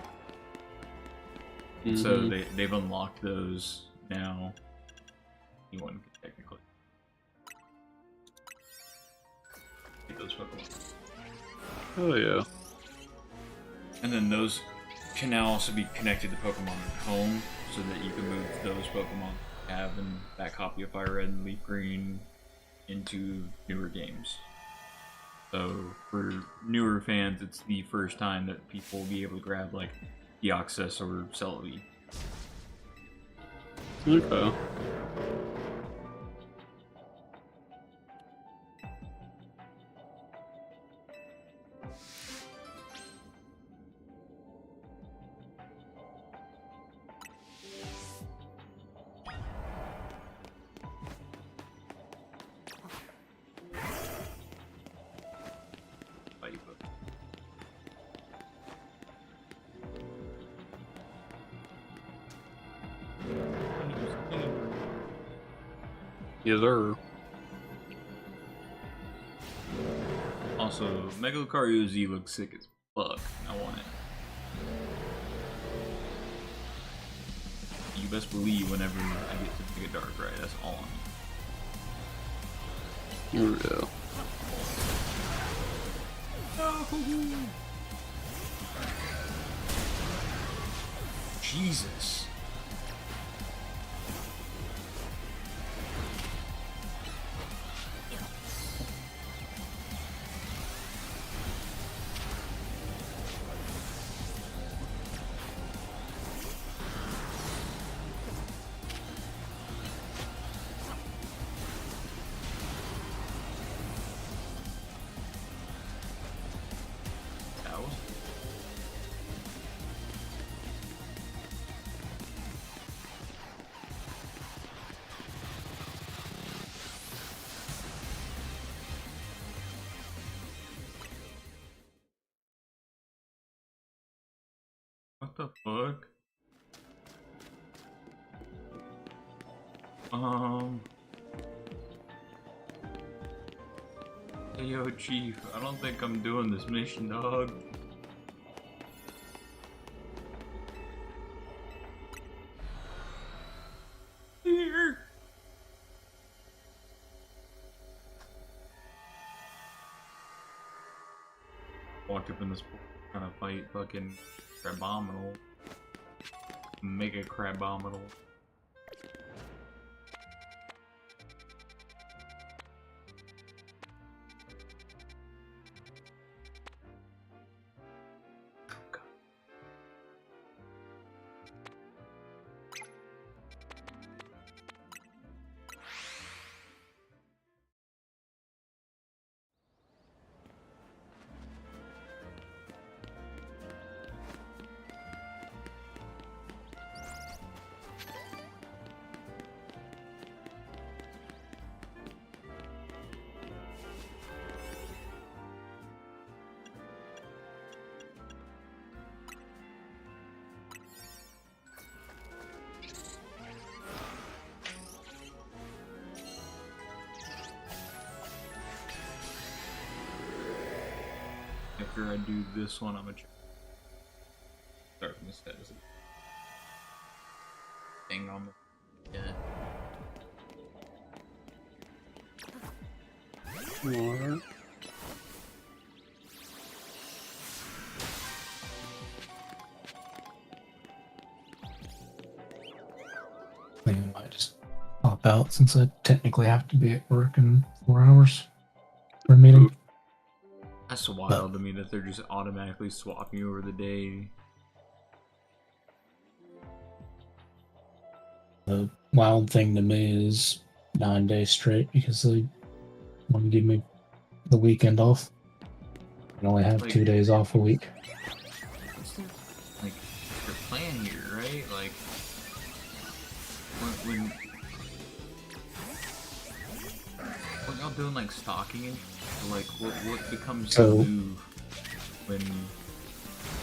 And so they've unlocked those now. Anyone can technically get those Pokemon. Oh yeah. And then those can now also be connected to Pokemon Home, so that you can move those Pokemon you have in that copy of Fire Red and Leaf Green into newer games. So for newer fans, it's the first time that people will be able to grab like Deoxys or Celebi. Okay. Yes, sir. Also, Mega Lucario Z looks sick as fuck. I want it. You best believe whenever I get to Mega Dark, right? That's all I need. Yeah. Jesus. That was... What the fuck? Hey, yo, Chief, I don't think I'm doing this mission, dog. Here. Walked up in this trying to fight fucking Crabominal. Mega Crabominal. After I do this one, I'm gonna start from this head as a thing on the More. I think I might just pop out since I technically have to be at work in 4 hours for a meeting. That's wild to me that they're just automatically swapping over the day. The wild thing to me is 9 days straight because they want to give me the weekend off. I only have 2 days off a week. What's the, like, your plan here, right? Like, when y'all doing like stocking and like what becomes the move when?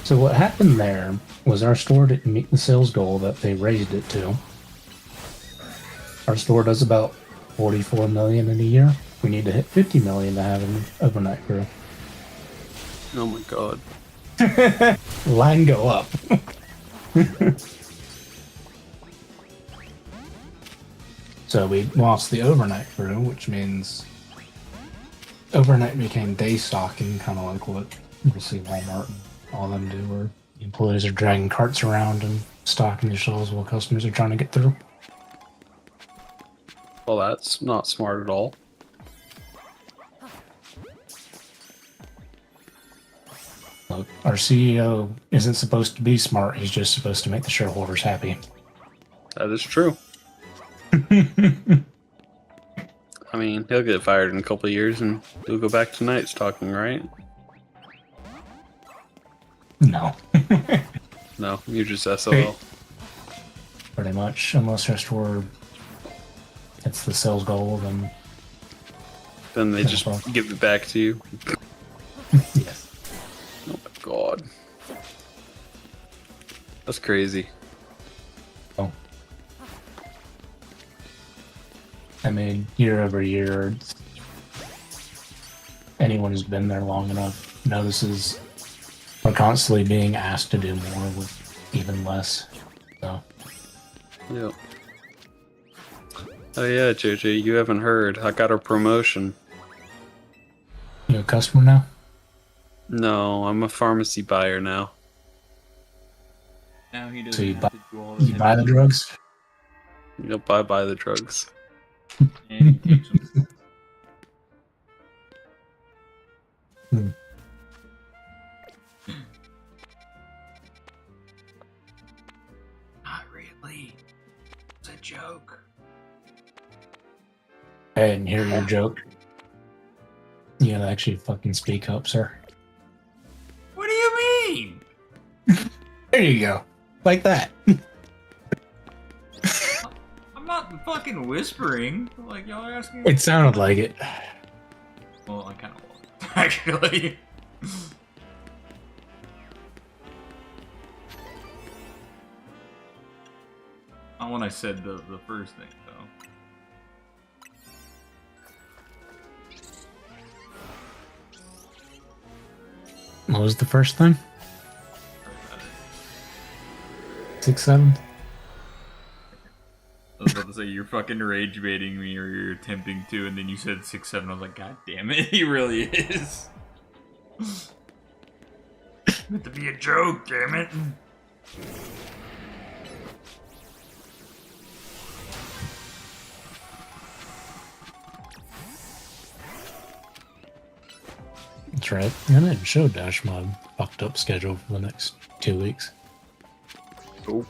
So what happened there was our store didn't meet the sales goal that they raised it to. Our store does about 44 million in a year. We need to hit 50 million to have an overnight crew. Oh my god. Line go up. So we lost the overnight crew, which means overnight became day stocking, kind of like what you'll see Walmart and all them do, where the employees are dragging carts around and stocking the shelves while customers are trying to get through. Well, that's not smart at all. Look, our CEO isn't supposed to be smart, he's just supposed to make the shareholders happy. That is true. I mean, he'll get fired in a couple of years and he'll go back to night stocking, right? No. No, you're just SOL. Pretty much, unless our store hits the sales goal, then... Then they just give it back to you. Yes. Oh my god. That's crazy. Oh. I mean, year over year, anyone who's been there long enough notices we're constantly being asked to do more with even less. So. Yep. Oh yeah, JJ, you haven't heard. I got a promotion. You a customer now? No, I'm a pharmacy buyer now. Now he So doesn't you have buy, to do all the you buy the heavy drugs? Yep, I buy the drugs. lifting, and he takes them. Not really. It's a joke. I didn't hear your joke. You gotta actually fucking speak up, sir. What do you mean? There you go. Like that. I'm not fucking whispering. Like y'all are asking. It sounded like it. Well, I kind of was actually. Not when I said the first thing though. What was the first thing? 6, 7? I was about to say you're fucking rage baiting me, or you're attempting to, and then you said 6, 7. I was like, God damn it, he really is. Meant to be a joke, damn it. That's right. I didn't show Dash my fucked up schedule for the next 2 weeks. Oh.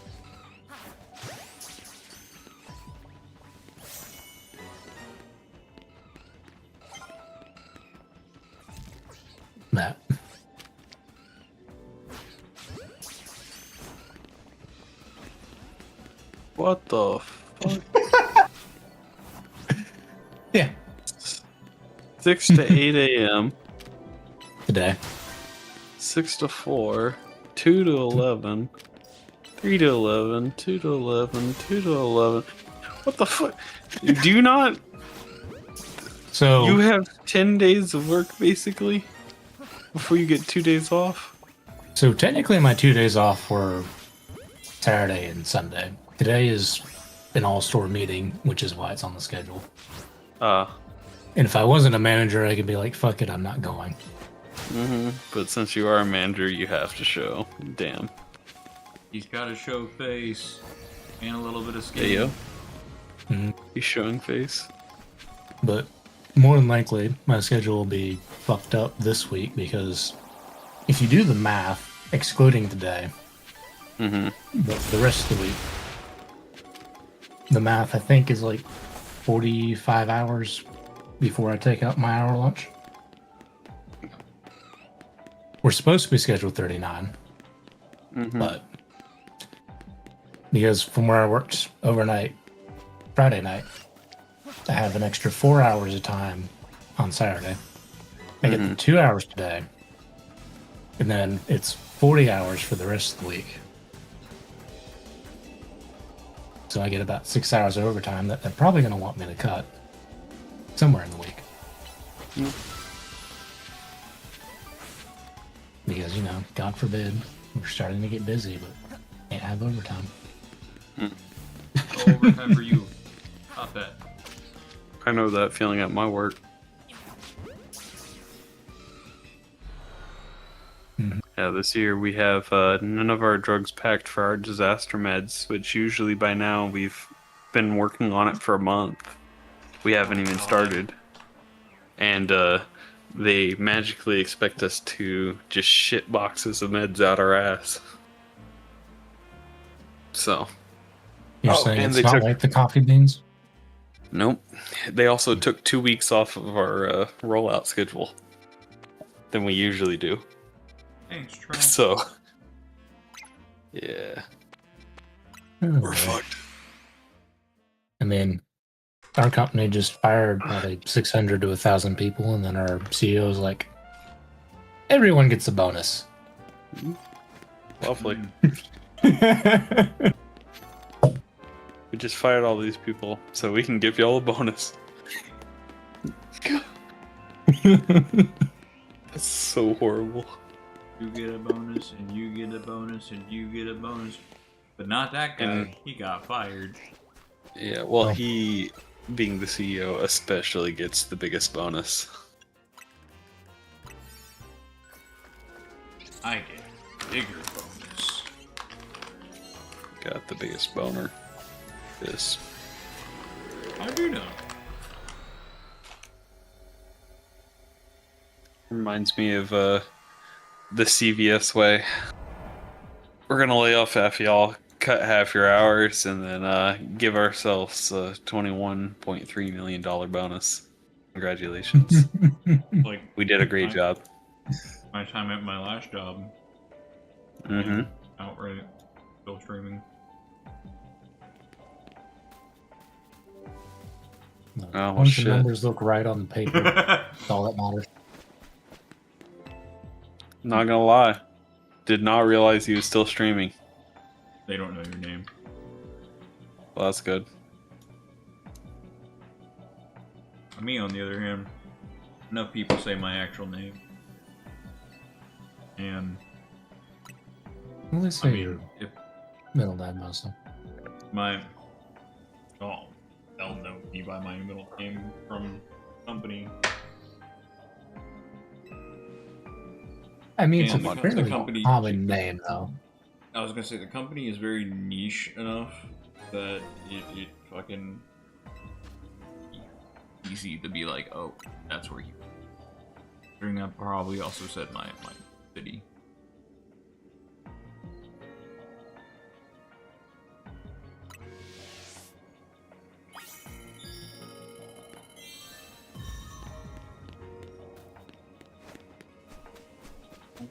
Matt. What the fuck? Yeah. 6 to 8 a.m. Today. 6 to 4, 2 to 11, 3 to 11, 2 to 11, 2 to 11. What the fuck? Do you not? So You have 10 days of work basically before you get 2 days off? So technically my 2 days off were Saturday and Sunday. Today is an all-store meeting, which is why it's on the schedule. And if I wasn't a manager, I could be like, fuck it, I'm not going. But since you are a manager, you have to show. Damn. He's got to show face and a little bit of skin. Hey, yo. Mhm. He's showing face. But more than likely, my schedule will be fucked up this week because if you do the math, excluding today, the rest of the week, the math I think is like 45 hours before I take out my hour lunch. We're supposed to be scheduled 39, but because from where I worked overnight, Friday night, I have an extra 4 hours of time on Saturday. I get the 2 hours today, and then it's 40 hours for the rest of the week. So I get about 6 hours of overtime that they're probably going to want me to cut somewhere in the week. Because, you know, God forbid, we're starting to get busy, but can't have overtime. No overtime for you. Not that. I know that feeling at my work. Yeah, this year we have none of our drugs packed for our disaster meds, which usually by now we've been working on it for a month. We haven't even started. And they magically expect us to just shit boxes of meds out our ass. So. You're saying it's not like the coffee beans? Nope. They also took 2 weeks off of our rollout schedule than we usually do. Thanks, Trump. So, yeah. We're fucked. I mean, our company just fired probably 600 to 1,000 people, and then our CEO is like, everyone gets a bonus. Lovely. We just fired all these people, so we can give y'all a bonus. That's so horrible. You get a bonus, and you get a bonus, and you get a bonus. But not that guy. And- he got fired. Yeah, well, he, being the CEO, especially gets the biggest bonus. I get a bigger bonus. got the biggest boner. This. I do know. Reminds me of the CVS way. We're gonna lay off half y'all, cut half your hours, and then give ourselves a $21.3 million bonus. Congratulations. Like We did a great job. my time at my last job. Mm-hmm. Outright. Still streaming. No, Oh, well, once the shit. numbers look right on the paper, that's all that matters. Not gonna lie. Did not realize he was still streaming. They don't know your name. Well, that's good. Me, on the other hand, enough people say my actual name. And Well, they say I mean, your if middle name mostly. my they'll know me by my middle name from company. I mean, it's And a the fairly company- common name, though. I was gonna say the company is very niche enough that it fucking easy to be like, oh, that's where you. During I probably also said my city.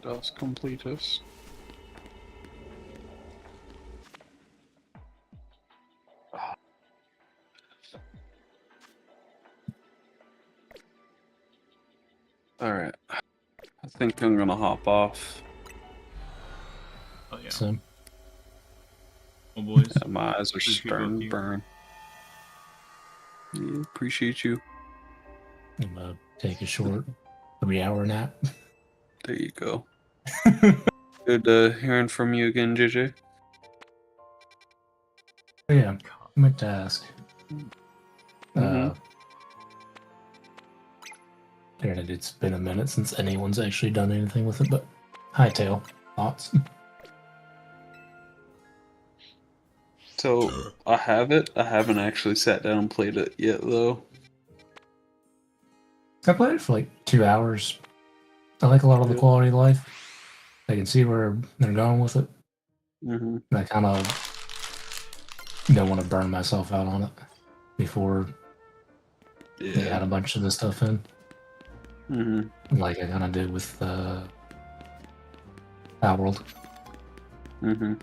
Does complete us. Alright. I think I'm gonna hop off. Oh yeah. So, Oh boys. Yeah, my eyes are Appreciate starting both to you. burn. Yeah, appreciate you. I'm gonna take a short 3-hour nap. There you go. Good hearing from you again, JJ. But yeah, I meant to ask. Mhm. Granted, it's been a minute since anyone's actually done anything with it, but Hightail, thoughts? So I have it. I haven't actually sat down and played it yet, though. I played it for like 2 hours. I like a lot of the Yeah. quality of life. I can see where they're going with it. Mm-hmm. And I kind of don't want to burn myself out on it before they add a bunch of the stuff in, Mm-hmm. like I kind of did with Outworld. Mm-hmm.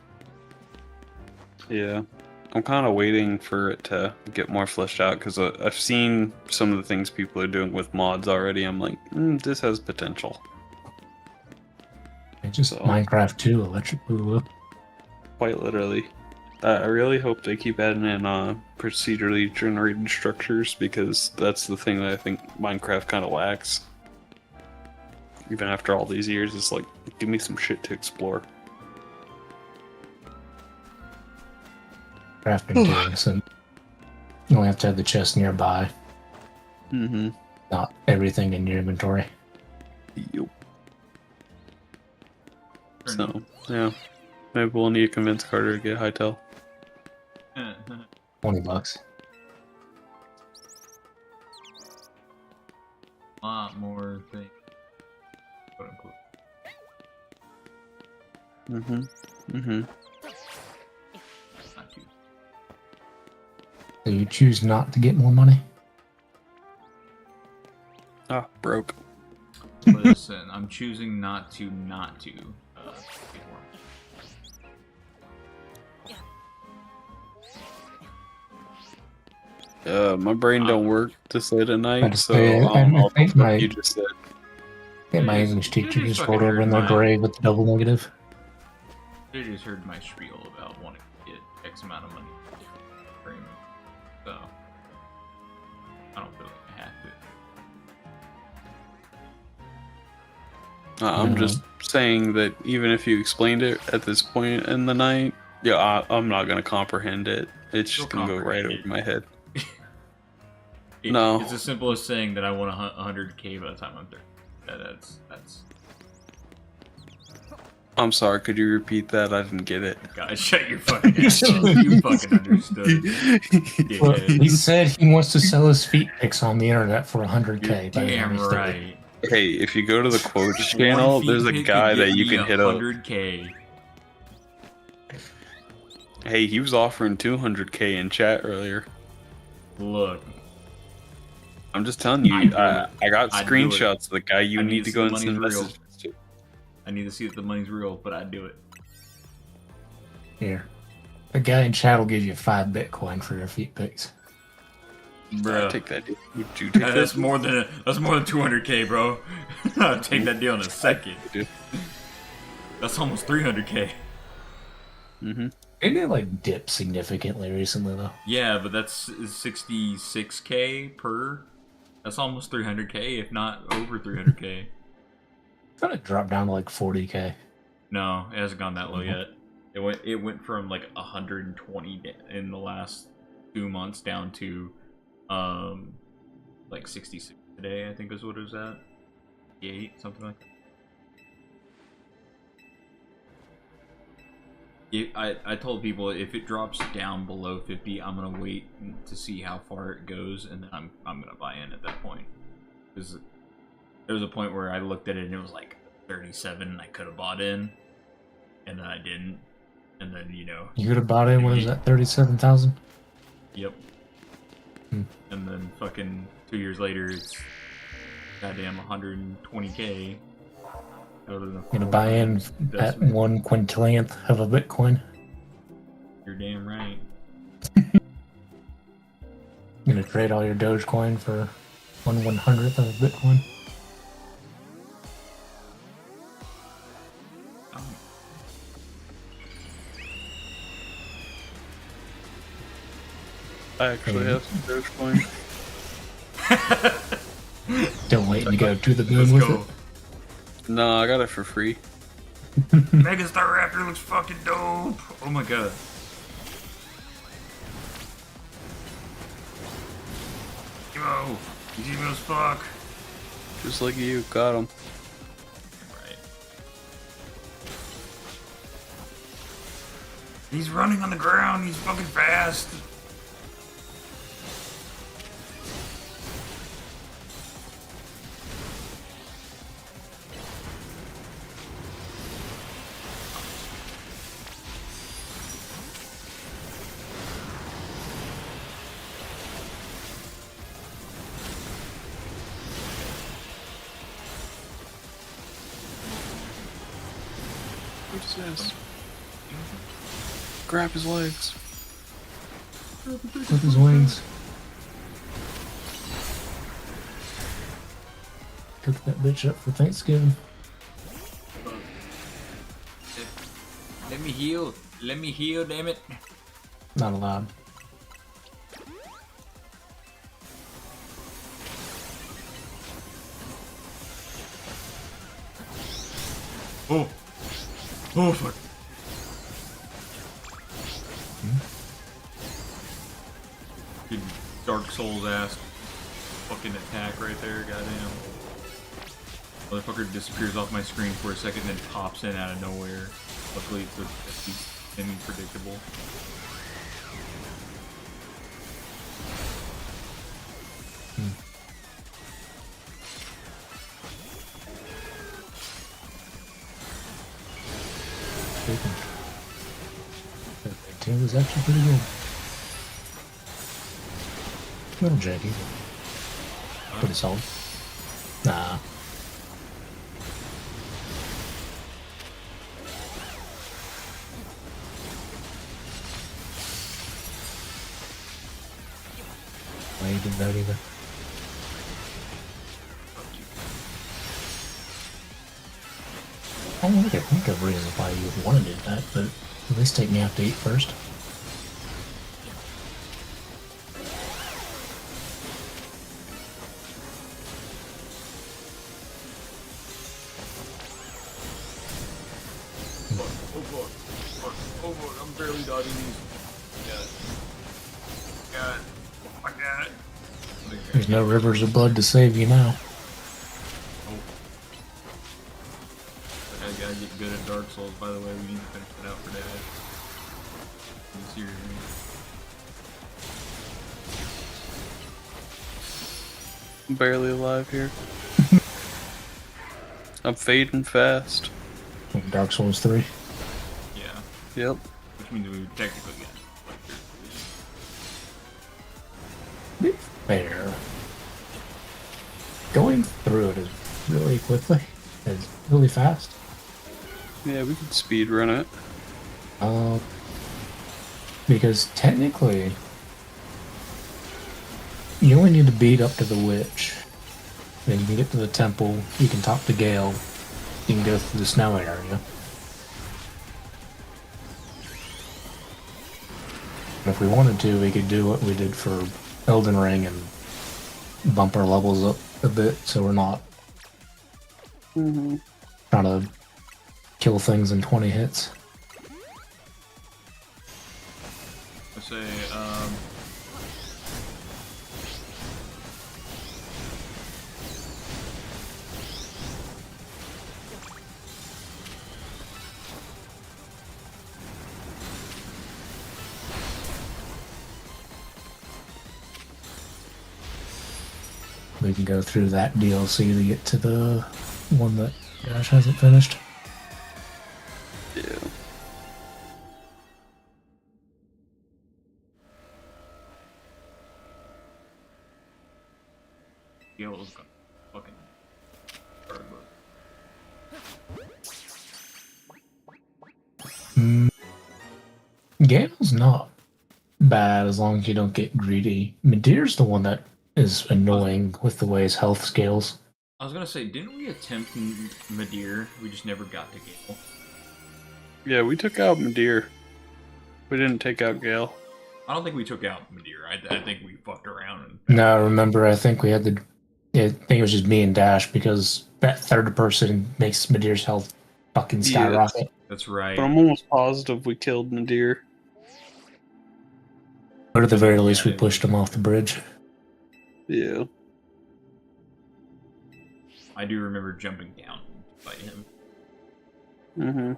Yeah. I'm kind of waiting for it to get more fleshed out because I've seen some of the things people are doing with mods already. I'm like, this has potential. It's just So- Minecraft 2 Electric Boogaloo. Quite literally. I really hope they keep adding in procedurally generated structures because that's the thing that I think Minecraft kind of lacks. Even after all these years, it's like, give me some shit to explore. Crafting too, so you only have to have the chest nearby, Mm-hmm. not everything in your inventory. Yup. So, yeah. Maybe we'll need to convince Carter to get Hightail. $20. A lot more things. Quote unquote. Mm-hmm. Mm-hmm. Not you. So you choose not to get more money? Ah, broke. Listen, I'm choosing not to get more. My brain don't work this late at I night, just so say, I all the think stuff you just said. my It English is- teacher it is just fucking rolled over in their weird, grave with the double negative. They just heard my spiel about wanting to get X amount of money for him. So I don't feel like I have to. I'm Yeah. just saying that even if you explained it at this point in the night, I'm not gonna comprehend it. It's just You'll gonna go right comprehend over it. my head. No. It's as simple as saying that I want 100k by the time I'm 30. That's I'm sorry, could you repeat that? I didn't get it. Guys, shut your fucking ass up. You fucking understood. Well, Dickhead. he said he wants to sell his feet pics on the internet for You're 100K. by the damn end of the right. Hey, if you go to the quotes Just channel, one feet there's a pic guy could get that you me can hit up. 100K. Hey, he was offering 200K in chat earlier. Look, I'm just telling you, I'd I got I'd do it. screenshots of the guy you I need need to to go see and the send money's real. messages to. I need to see if the money's real, but I'd do it. Here. The guy in chat will give you 5 Bitcoin for your feet pics. I'd take that. Would you take That's that? more than 200K, bro. I'd take that deal in a second. Dude. That's almost 300K. Mm-hmm. It did like dip significantly recently though. Yeah, but that's 66K per. That's almost 300K, if not over 300K. I thought it dropped down to like 40K. No, it hasn't gone that low yet. It went from like 120 in the last 2 months down to like 66 today, I think is what it was at. 68, something like that. I told people if it drops down below 50, I'm gonna wait to see how far it goes, and then I'm gonna buy in at that point. Because there was a point where I looked at it and it was like 37, and I could have bought in, and then I didn't, and then You could have bought in, what is that, 37,000? Yep. Hmm. And then fucking 2 years later, it's goddamn 120K. You're gonna buy in at 1 quintillionth of a Bitcoin. You're damn right. You're gonna trade all your Dogecoin for 1/100th of a Bitcoin. I actually have some Dogecoin. Don't wait to go to the moon Let's with go. it. No, I got it for free. Mega Star Raptor looks fucking dope. Oh my god. Emo. He's emo as fuck. Just like you, got him. Right. He's running on the ground. He's fucking fast. What's this? Grab his legs. With his wings. Cook that bitch up for Thanksgiving. Let me heal. Let me heal, damn it. Not allowed. Oh. Oh, fuck. Good Dark Souls ass fucking attack right there, goddamn. Motherfucker disappears off my screen for a second, then pops in out of nowhere. Luckily, it's at least semi-predictable. That tail is actually pretty good. Little janky. Pretty solid. Nah. I ain't did that either. I don't think I think of reasons why you would want to do that, but at least take me out to eat first. Oh fuck, I'm barely dodging these. Got it. I got it. There's no rivers of blood to save you now. I gotta get good good at Dark Souls, by the way. We need to finish it out for Dad. Seriously. I'm barely alive here. I'm fading fast. Dark Souls 3. Yeah. Yep. Which means we would technically get Fair. Going through it is really quickly. It's really fast. Yeah, we could speed run it. Because technically, you only need to beat up to the witch. Then you can get to the temple, you can talk to Gale, you can go through the snow area. And if we wanted to, we could do what we did for Elden Ring and bump our levels up a bit so we're not trying to kill things in 20 hits. I say, We can go through that DLC to get to the one that Josh hasn't finished. Yeah. Gale's gonna fucking hard work. Gale's not bad as long as you don't get greedy. Medeir's the one that is annoying with the way his health scales. I was gonna say, didn't we attempt Medeir? We just never got to Gale. Yeah, we took out Medeir. We didn't take out Gale. I don't think we took out Medeir. I think we fucked around. And No, remember, I think we had the. I think it was just me and Dash because that third person makes Medeir's health fucking skyrocket. That's right. But I'm almost positive we killed Medeir. But at the very least, we pushed him off the bridge. Yeah. I do remember jumping down to fight him.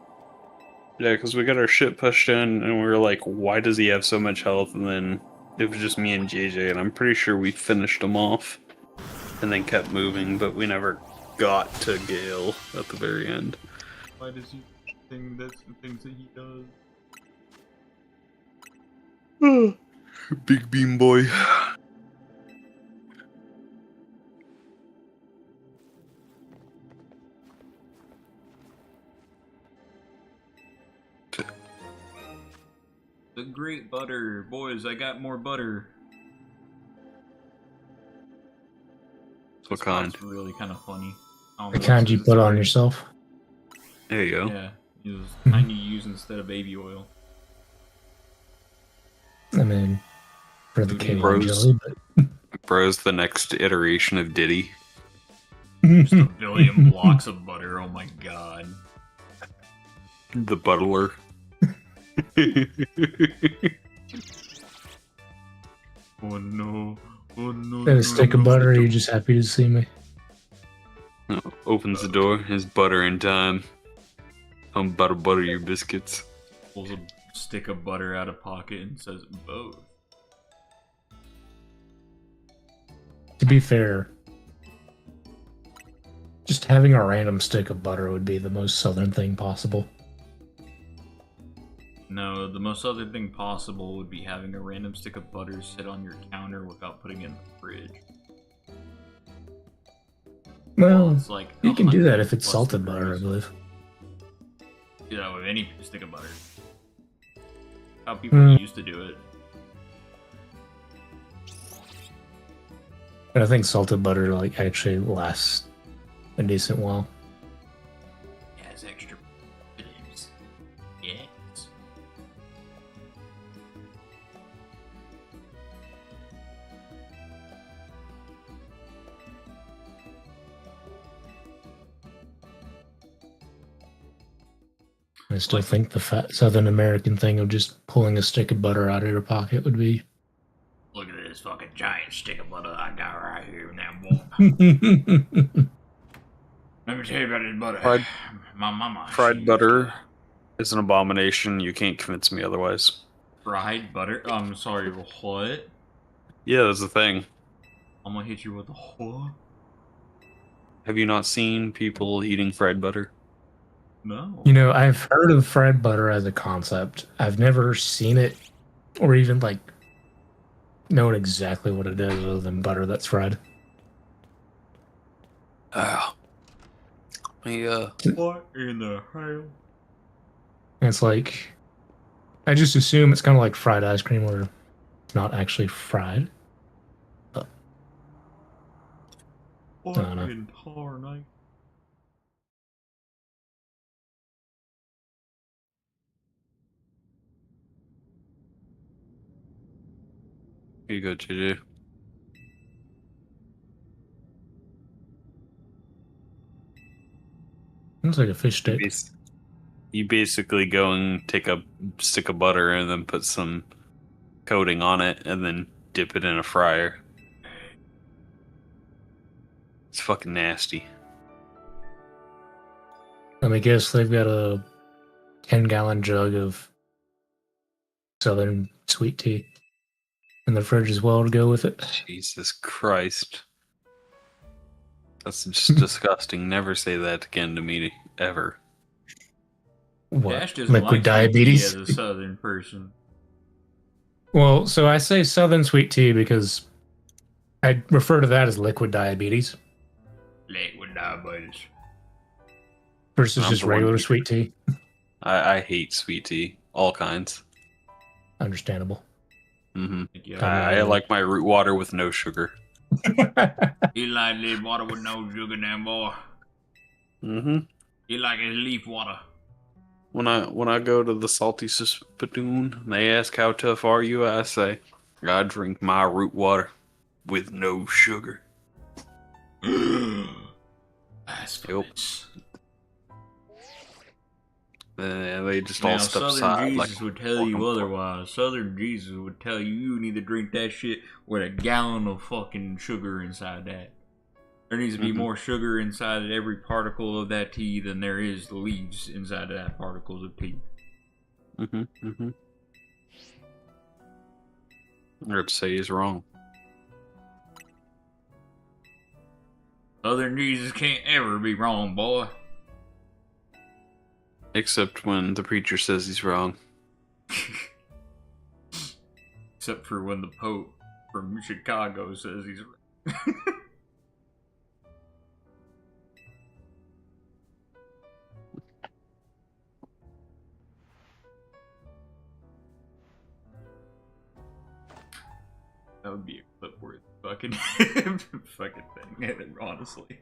Yeah, because we got our shit pushed in, and we were like, why does he have so much health? And then it was just me and JJ, and I'm pretty sure we finished him off. And then kept moving, but we never got to Gale at the very end. Why does he think that's the things that he does? Big beam boy. The great butter. Boys, I got more butter. What kind? It's really kind of funny. The kind you put on yourself. There you go. Yeah, it was kind you use instead of baby oil. I mean, for the K1 Bros. jelly, but Bro's the next iteration of Diddy. Just a billion blocks of butter. Oh my god. The butler. Oh no. Oh no. and a stick of butter. Are you just happy to see me? Opens the door. His butter in time. I'm about to butter your biscuits. Pulls a stick of butter out of pocket and says both. To be fair, just having a random stick of butter would be the most southern thing possible. No, the most other thing possible would be having a random stick of butter sit on your counter without putting it in the fridge. Well, It's like you can do that if 100 it's plus salted butter, I degrees. believe. Do that with any stick of butter. How people used to do it. But I think salted butter like actually lasts a decent while. It has extra vitamins. Yes. I still think the fat Southern American thing of just pulling a stick of butter out of your pocket would be. Look at this fucking giant stick of butter I got right here now, boy. Let me tell you about this butter. I'd My mama. Fried butter is an abomination. You can't convince me otherwise. Fried butter? I'm sorry, what? Yeah, that's the thing. I'm gonna hit you with a what? Have you not seen people eating fried butter? No. You know, I've heard of fried butter as a concept. I've never seen it or even like known exactly what it is other than butter that's fried. Ah, yeah. What in the hell? It's like I just assume it's kind of like fried ice cream where it's not actually fried. What don't know. in tarnation? Here you go, JJ. Looks like a fish You, stick. you basically go and take a stick of butter and then put some coating on it and then dip it in a fryer. It's fucking nasty. Let me guess, they've got a 10-gallon jug of southern sweet tea in the fridge as well to go with it. Jesus Christ. That's just disgusting. Never say that again to me, ever. What? Dash doesn't Liquid like diabetes? as a southern person. Well, so I say southern sweet tea because I refer to that as liquid diabetes Liquid diabetes. versus I'm just the one regular who- sweet tea. I hate sweet tea. All kinds. Understandable. Mm-hmm. Yeah. I like my root water with no sugar. He like leaf water with no sugar now, boy. Mm-hmm. He like his leaf water. When I go to the salty spittoon, they ask how tough are you, I say, I drink my root water with no sugar. Blasphemous. And they just Now, all step Southern aside Jesus like would tell welcome you to- otherwise. Southern Jesus would tell you you need to drink that shit with a gallon of fucking sugar inside that. There needs to be more sugar inside of every particle of that tea than there is leaves inside of that particles of tea. Mm-hmm. I'd say he's wrong. Southern Jesus can't ever be wrong, boy. Except when the preacher says he's wrong. Except for when the Pope from Chicago says he's right. That would be a clip worth fucking fucking thing, honestly.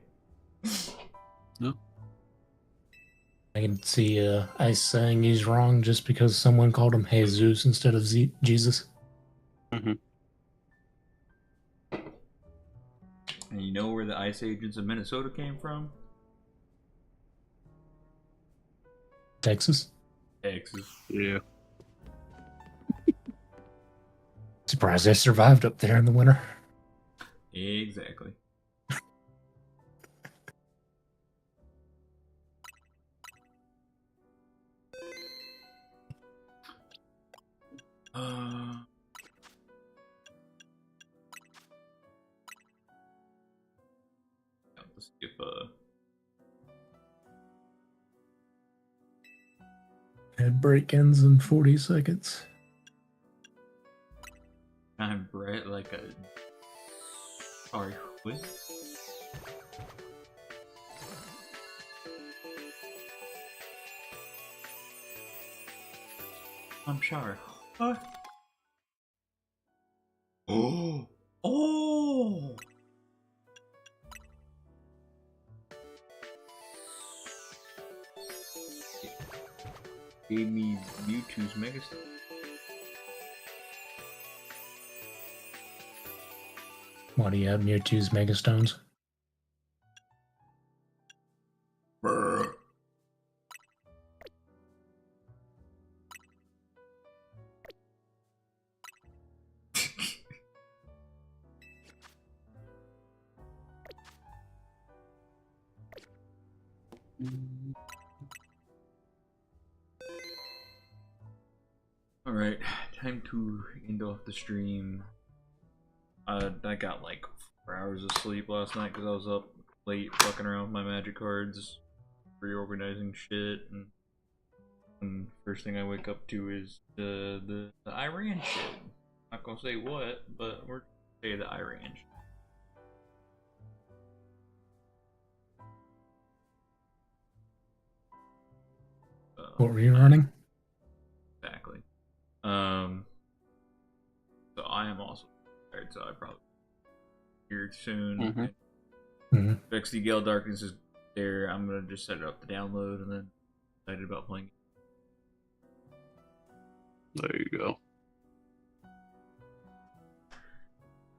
I can see Ice saying he's wrong just because someone called him Jesus instead of Jesus. Mm-hmm. And you know where the ice agents of Minnesota came from? Texas. Texas. Yeah. Surprised they survived up there in the winter. Exactly. Let's skip Head break ends in 40 seconds. I'm Brett like a. Sorry, what? I'm sorry. What? Oh! Oh! Gave me Mewtwo's Megastone. Why do you have Mewtwo's Megastones? Brr. Alright, time to end off the stream. I got like 4 hours of sleep last night because I was up late fucking around with my magic cards, reorganizing shit, and first thing I wake up to is the Iran shit. Not gonna say what, but we're gonna say the Iran shit. What were you running? Exactly. So I am also tired, so I probably here soon. XD Gale Darkness is there. I'm gonna just set it up to download, and then excited about playing. There you go.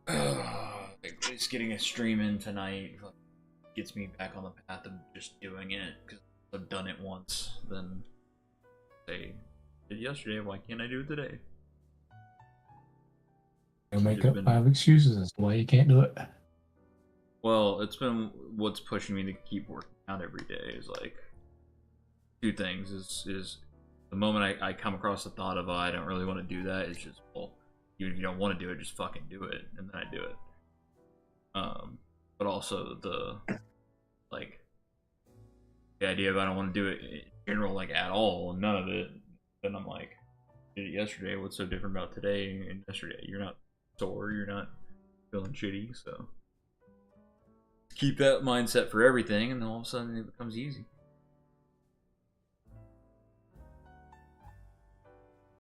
At least getting a stream in tonight gets me back on the path of just doing it, because I've done it once. Then say, did yesterday, why can't I do it today? You'll make up 5 excuses as to why you can't do it. Well, it's been what's pushing me to keep working out every day is like 2 things. Is the moment I come across the thought of, oh, I don't really want to do that, it's just, well, even if you don't want to do it, just fucking do it, and then I do it. But also the idea of I don't want to do it in general, like at all, and none of it. Then I'm like, I did it yesterday. What's so different about today and yesterday? You're not sore. You're not feeling shitty. So keep that mindset for everything, and then all of a sudden it becomes easy.